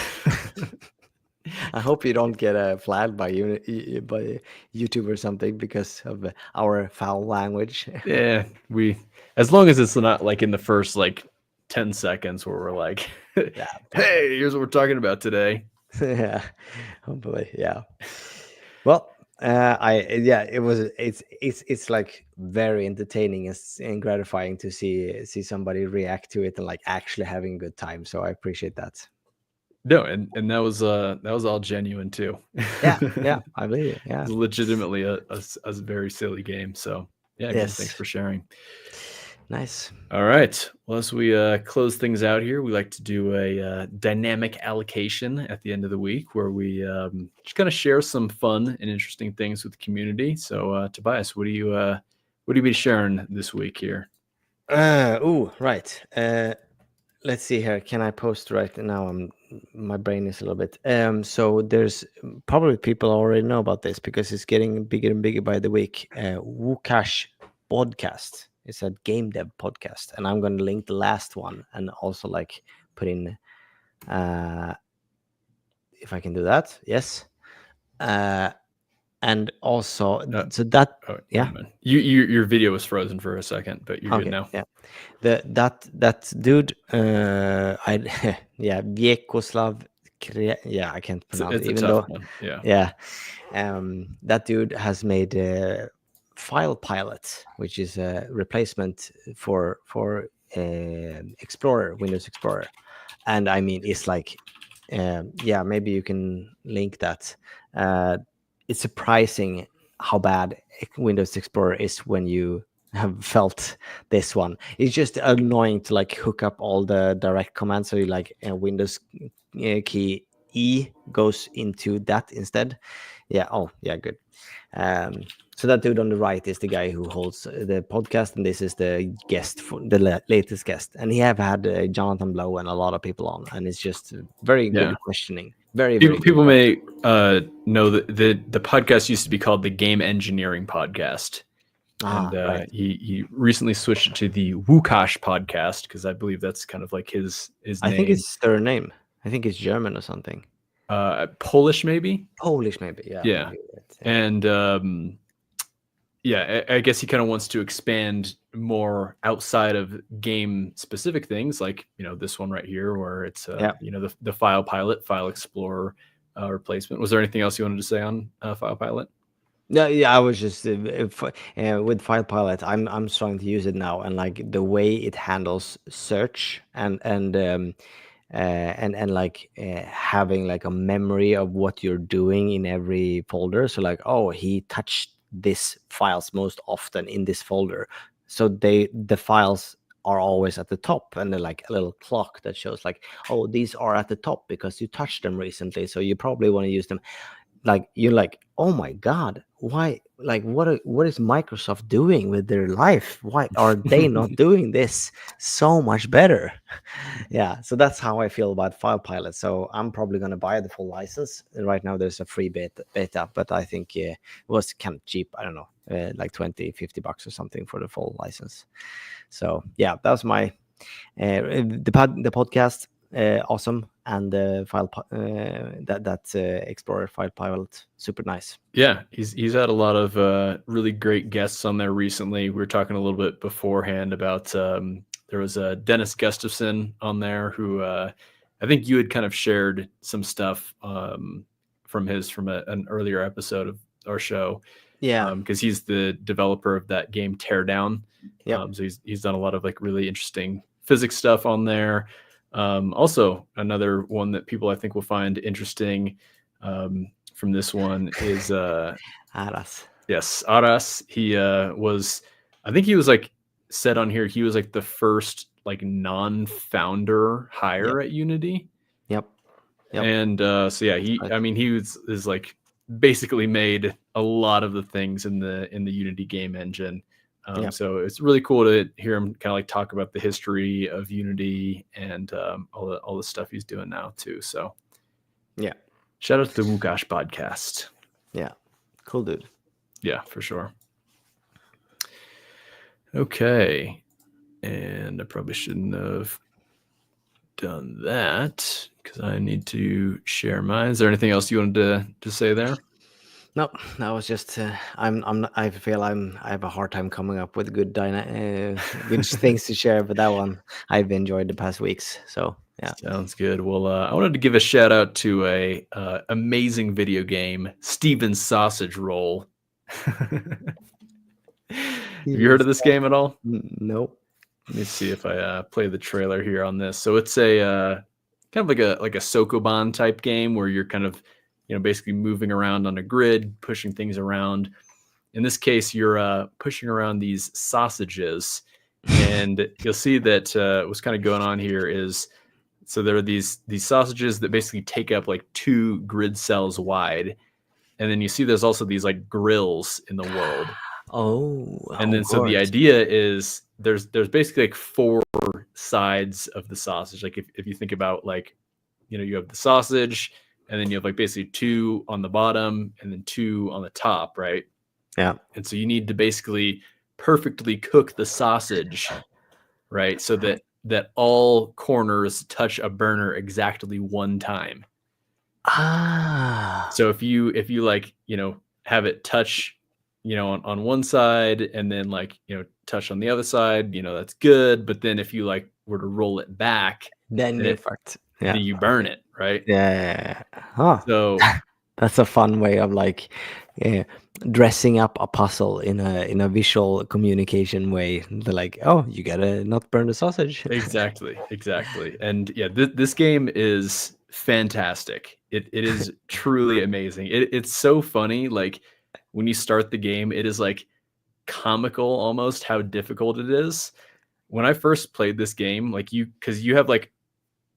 Speaker 2: I hope you don't get flagged by YouTube or something because of our foul language.
Speaker 1: Yeah, as long as it's not like in the first like 10 seconds where we're like, hey, here's what we're talking about today.
Speaker 2: Yeah, hopefully, yeah. Well, it's like very entertaining and gratifying to see somebody react to it and like actually having a good time. So I appreciate that.
Speaker 1: No, and that was all genuine too.
Speaker 2: Yeah, I believe it. Yeah,
Speaker 1: it's legitimately a very silly game. So yeah, again, thanks for sharing.
Speaker 2: Nice.
Speaker 1: All right. Well, as we close things out here, we like to do a dynamic allocation at the end of the week where we just kind of share some fun and interesting things with the community. So, Tobias, what do you be sharing this week here?
Speaker 2: Right. Let's see here. Can I post right now? My brain is a little bit. So there's probably people already know about this because it's getting bigger and bigger by the week. Wukash podcast. It's a game dev podcast, and I'm going to link the last one and also like put in, if I can do that. Yes. And also, so that,
Speaker 1: Oh,
Speaker 2: yeah.
Speaker 1: never mind. Your video was frozen for a second, but you're good
Speaker 2: Okay,
Speaker 1: now.
Speaker 2: yeah. That dude, I yeah, Vjekoslav, yeah, I can't pronounce
Speaker 1: It's
Speaker 2: it,
Speaker 1: a
Speaker 2: even
Speaker 1: tough
Speaker 2: though,
Speaker 1: one. Yeah.
Speaker 2: yeah, that dude has made File Pilot, which is a replacement for Explorer, Windows Explorer, and I mean, it's like, yeah, maybe you can link that. It's surprising how bad Windows Explorer is when you have felt this one. It's just annoying to like hook up all the direct commands. So you like Windows key E goes into that instead. Yeah. Oh, yeah. Good. So that dude on the right is the guy who holds the podcast, and this is the guest for the latest guest. And he have had Jonathan Blow and a lot of people on, and it's just very
Speaker 1: Yeah.
Speaker 2: good questioning. Very good.
Speaker 1: People may know that the podcast used to be called the Game Engineering Podcast, and
Speaker 2: Right.
Speaker 1: he recently switched it to the Wukash Podcast because I believe that's kind of like his
Speaker 2: I
Speaker 1: name.
Speaker 2: think it's their name. I think it's German or something.
Speaker 1: Polish, maybe.
Speaker 2: Polish, maybe. Yeah.
Speaker 1: Yeah,
Speaker 2: Maybe, yeah.
Speaker 1: and yeah, I guess he kind of wants to expand more outside of game specific things, like this one right here, where it's the File Pilot, File Explorer replacement. Was there anything else you wanted to say on File Pilot?
Speaker 2: No, yeah, I was just with File Pilot. I'm starting to use it now, and like the way it handles search and like having like a memory of what you're doing in every folder. So like, oh, he touched this files most often in this folder, so the files are always at the top, and they're like a little clock that shows like, oh, these are at the top because you touched them recently, so you probably want to use them. Like you're like, oh my god, why, like what is Microsoft doing with their life? Why are they not doing this so much better? Yeah, so that's how I feel about File Pilot. So I'm probably going to buy the full license. Right now there's a free beta, but I think it was kind of cheap. I don't know, like 20-50 bucks or something for the full license. So yeah, that was my the podcast. Awesome, and the Explorer File Pilot, super nice.
Speaker 1: Yeah, he's had a lot of really great guests on there recently. We were talking a little bit beforehand about there was Dennis Gustafson on there who I think you had kind of shared some stuff from an earlier episode of our show.
Speaker 2: Yeah,
Speaker 1: because he's the developer of that game Teardown.
Speaker 2: Yep.
Speaker 1: So he's done a lot of like really interesting physics stuff on there. Also, another one that people I think will find interesting from this one is
Speaker 2: Aras.
Speaker 1: Yes, Aras. He was, I think he was like said on here, he was like the first like non-founder hire at Unity.
Speaker 2: Yep.
Speaker 1: And so yeah, he is like basically made a lot of the things in the Unity game engine. So it's really cool to hear him kind of like talk about the history of Unity and all the stuff he's doing now too. So
Speaker 2: yeah,
Speaker 1: shout out to the Wukash podcast.
Speaker 2: Yeah, cool dude.
Speaker 1: Yeah, for sure. Okay, and I probably shouldn't have done that because I need to share mine. Is there anything else you wanted to say there?
Speaker 2: No, that was just I feel I have a hard time coming up with good good things to share, but that one I've enjoyed the past weeks. So yeah,
Speaker 1: sounds good. Well, I wanted to give a shout out to a amazing video game, Steven's Sausage Roll. Have you heard of this game at all?
Speaker 2: Nope.
Speaker 1: Let me see if I play the trailer here on this. So it's a kind of like a Sokoban type game where you're kind of basically moving around on a grid, pushing things around. In this case, you're pushing around these sausages, And you'll see that what's kind of going on here is, so there are these sausages that basically take up like 2 grid cells wide, and then you see there's also these like grills in the world.
Speaker 2: Oh,
Speaker 1: And then
Speaker 2: of
Speaker 1: so the
Speaker 2: course.
Speaker 1: idea is there's basically like 4 sides of the sausage. Like if you think about like, you have the sausage, and then you have like basically 2 on the bottom and then 2 on the top, right?
Speaker 2: Yeah.
Speaker 1: And so you need to basically perfectly cook the sausage, right? So that all corners touch a burner exactly 1 time.
Speaker 2: Ah.
Speaker 1: So if you like, have it touch, on one side, and then like, touch on the other side, that's good. But then if you like were to roll it back,
Speaker 2: Then
Speaker 1: then
Speaker 2: you fucked. Yeah.
Speaker 1: you burn it, right?
Speaker 2: Yeah. Huh.
Speaker 1: So
Speaker 2: That's a fun way of like uh, dressing up a puzzle in a visual communication way. They're like, oh, you gotta not burn the sausage.
Speaker 1: exactly. And yeah, this game is fantastic. It is truly amazing. It's so funny. Like when you start the game, it is like comical almost how difficult it is. When I first played this game, like because you have like,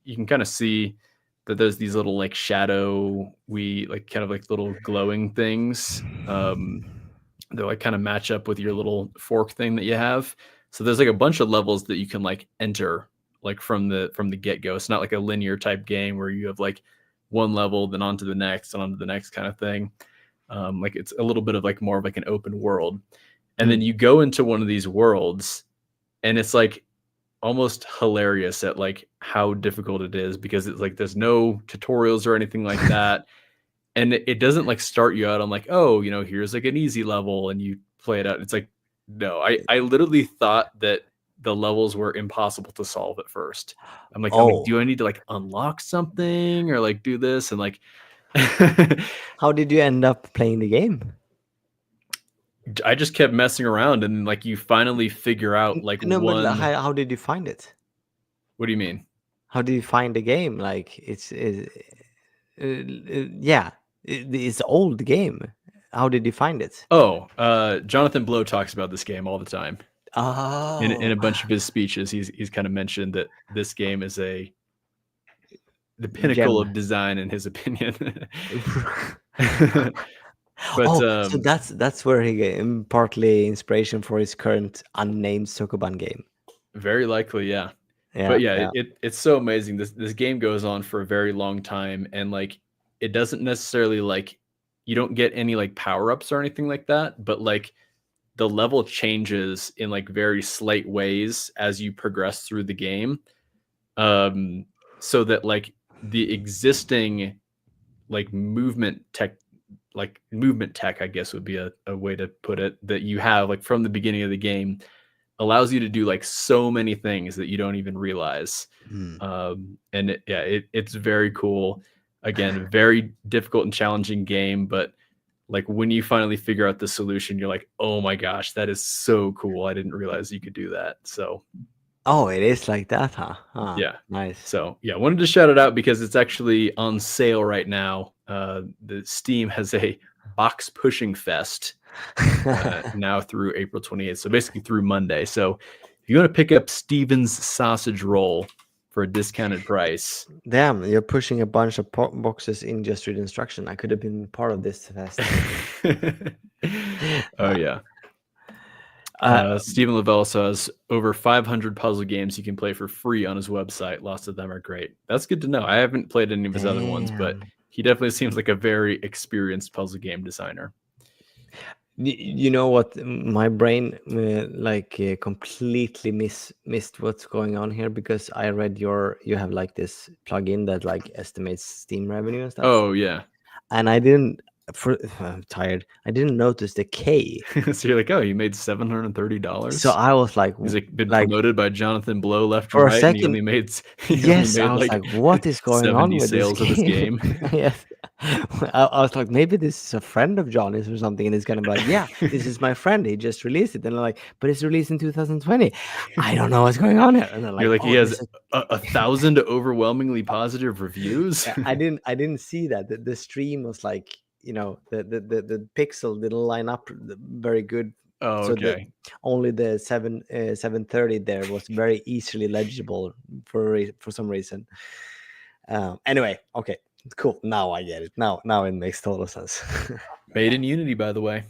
Speaker 1: you can kind of see that there's these little like like kind of like little glowing things. They like kind of match up with your little fork thing that you have. So there's like a bunch of levels that you can like enter like from the get-go. It's not like a linear type game where you have like one level, then onto the next and onto the next kind of thing. Like it's a little bit of like more of like an open world. And then
Speaker 2: Mm.
Speaker 1: you go into one of these worlds, and it's like almost hilarious at like how difficult it is, because it's like there's no tutorials or anything like that. And it doesn't like start you out on like, oh, here's like an easy level and you play it out. It's like, no, I literally thought that the levels were impossible to solve at first. I'm like,
Speaker 2: Oh,
Speaker 1: do I need to like unlock something or like do this? And like,
Speaker 2: how did you end up playing the game?
Speaker 1: I just kept messing around, and like you finally figure out like
Speaker 2: No, but
Speaker 1: one.
Speaker 2: how did you find it?
Speaker 1: What do you mean?
Speaker 2: How do you find the game? Like yeah, it's an old game. How did you find it?
Speaker 1: Oh, Jonathan Blow talks about this game all the time. In
Speaker 2: Oh,
Speaker 1: a bunch of his speeches, he's kind of mentioned that this game is the pinnacle
Speaker 2: gem.
Speaker 1: of design in his opinion. But
Speaker 2: Oh, so that's where he get partly inspiration for his current unnamed Sokoban game.
Speaker 1: very likely, yeah.
Speaker 2: Yeah,
Speaker 1: But yeah,
Speaker 2: yeah.
Speaker 1: it's so amazing. This game goes on for a very long time, and like it doesn't necessarily like, you don't get any like power-ups or anything like that, but like the level changes in like very slight ways as you progress through the game. So that like the existing like movement tech, I guess would be a way to put it, that you have like from the beginning of the game, allows you to do like so many things that you don't even realize.
Speaker 2: Hmm.
Speaker 1: And it's very cool. Again, very difficult and challenging game, but like when you finally figure out the solution, you're like, oh my gosh, that is so cool. I didn't realize you could do that. So
Speaker 2: Oh, it is like that, huh?
Speaker 1: yeah.
Speaker 2: Nice.
Speaker 1: So yeah, wanted to shout it out because it's actually on sale right now. The Steam has a box pushing fest now through April 28th. So basically through Monday. So if you want to pick up Steven's sausage roll for a discounted price.
Speaker 2: Damn, you're pushing a bunch of boxes in just read instruction. I could have been part of this fest.
Speaker 1: Oh yeah.
Speaker 2: Uh,
Speaker 1: Stephen Lavelle also has over 500 puzzle games you can play for free on his website. Lots of them are great. That's good to know. I haven't played any of his other ones, but
Speaker 2: damn.
Speaker 1: he definitely seems like a very experienced puzzle game designer.
Speaker 2: You know what? My brain completely missed what's going on here because I read you have like this plugin that like estimates Steam revenue and stuff,
Speaker 1: Oh yeah.
Speaker 2: and I didn't. I'm tired. I didn't notice the K.
Speaker 1: So you're like, oh, you made
Speaker 2: So
Speaker 1: $730.
Speaker 2: I was like,
Speaker 1: He's like been
Speaker 2: like
Speaker 1: promoted by Jonathan Blow left and
Speaker 2: for a
Speaker 1: right, and he
Speaker 2: second,
Speaker 1: only made
Speaker 2: yes, I was
Speaker 1: like
Speaker 2: like, what is going on
Speaker 1: 70
Speaker 2: with this
Speaker 1: sales of this
Speaker 2: game?
Speaker 1: game.
Speaker 2: Yes. I was like, maybe this is a friend of Johnny's or something, and it's gonna be like, yeah, this is my friend. He just released it, and I'm like, but it's released in 2020. I don't know what's going on here. And they're
Speaker 1: You're
Speaker 2: like,
Speaker 1: like, he
Speaker 2: oh,
Speaker 1: has
Speaker 2: there's a
Speaker 1: 1,000 overwhelmingly positive reviews.
Speaker 2: yeah, I didn't see that. The stream was like, the pixel didn't line up very good
Speaker 1: Oh,
Speaker 2: So
Speaker 1: okay.
Speaker 2: only the 730 there was very easily legible for some reason. Anyway, okay, cool. Now I get it. Now it makes total sense.
Speaker 1: Made in Unity, by the way.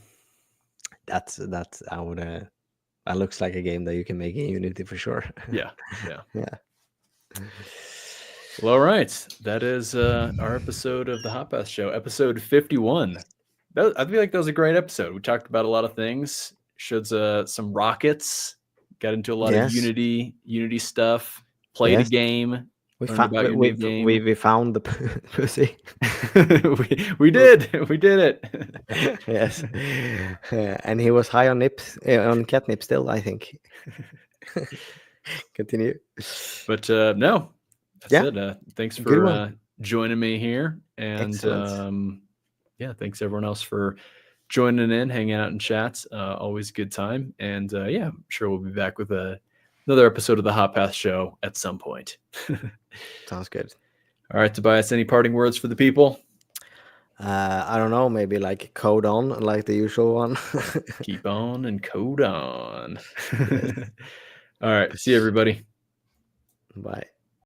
Speaker 2: That's I would that looks like a game that you can make in Unity for sure.
Speaker 1: Yeah, yeah.
Speaker 2: Yeah.
Speaker 1: Well, all right. That is our episode of the Hot Path Show, episode 51. I feel like that was a great episode. We talked about a lot of things. Showed some rockets. Got into a lot of Unity stuff. Played a game. Learned about your new game.
Speaker 2: We found the pussy.
Speaker 1: we did. We did it.
Speaker 2: Yes. And he was high on nips on catnip still, I think. Continue.
Speaker 1: But no, that's it. Thanks for joining me here. And yeah, thanks everyone else for joining in, hanging out in chats. Always a good time. And yeah, I'm sure we'll be back with another episode of the Hot Path Show at some point.
Speaker 2: Sounds good.
Speaker 1: All right, Tobias, any parting words for the people?
Speaker 2: I don't know, maybe like code on, like the usual one.
Speaker 1: Keep on and code on. All right, see you, everybody.
Speaker 2: Bye.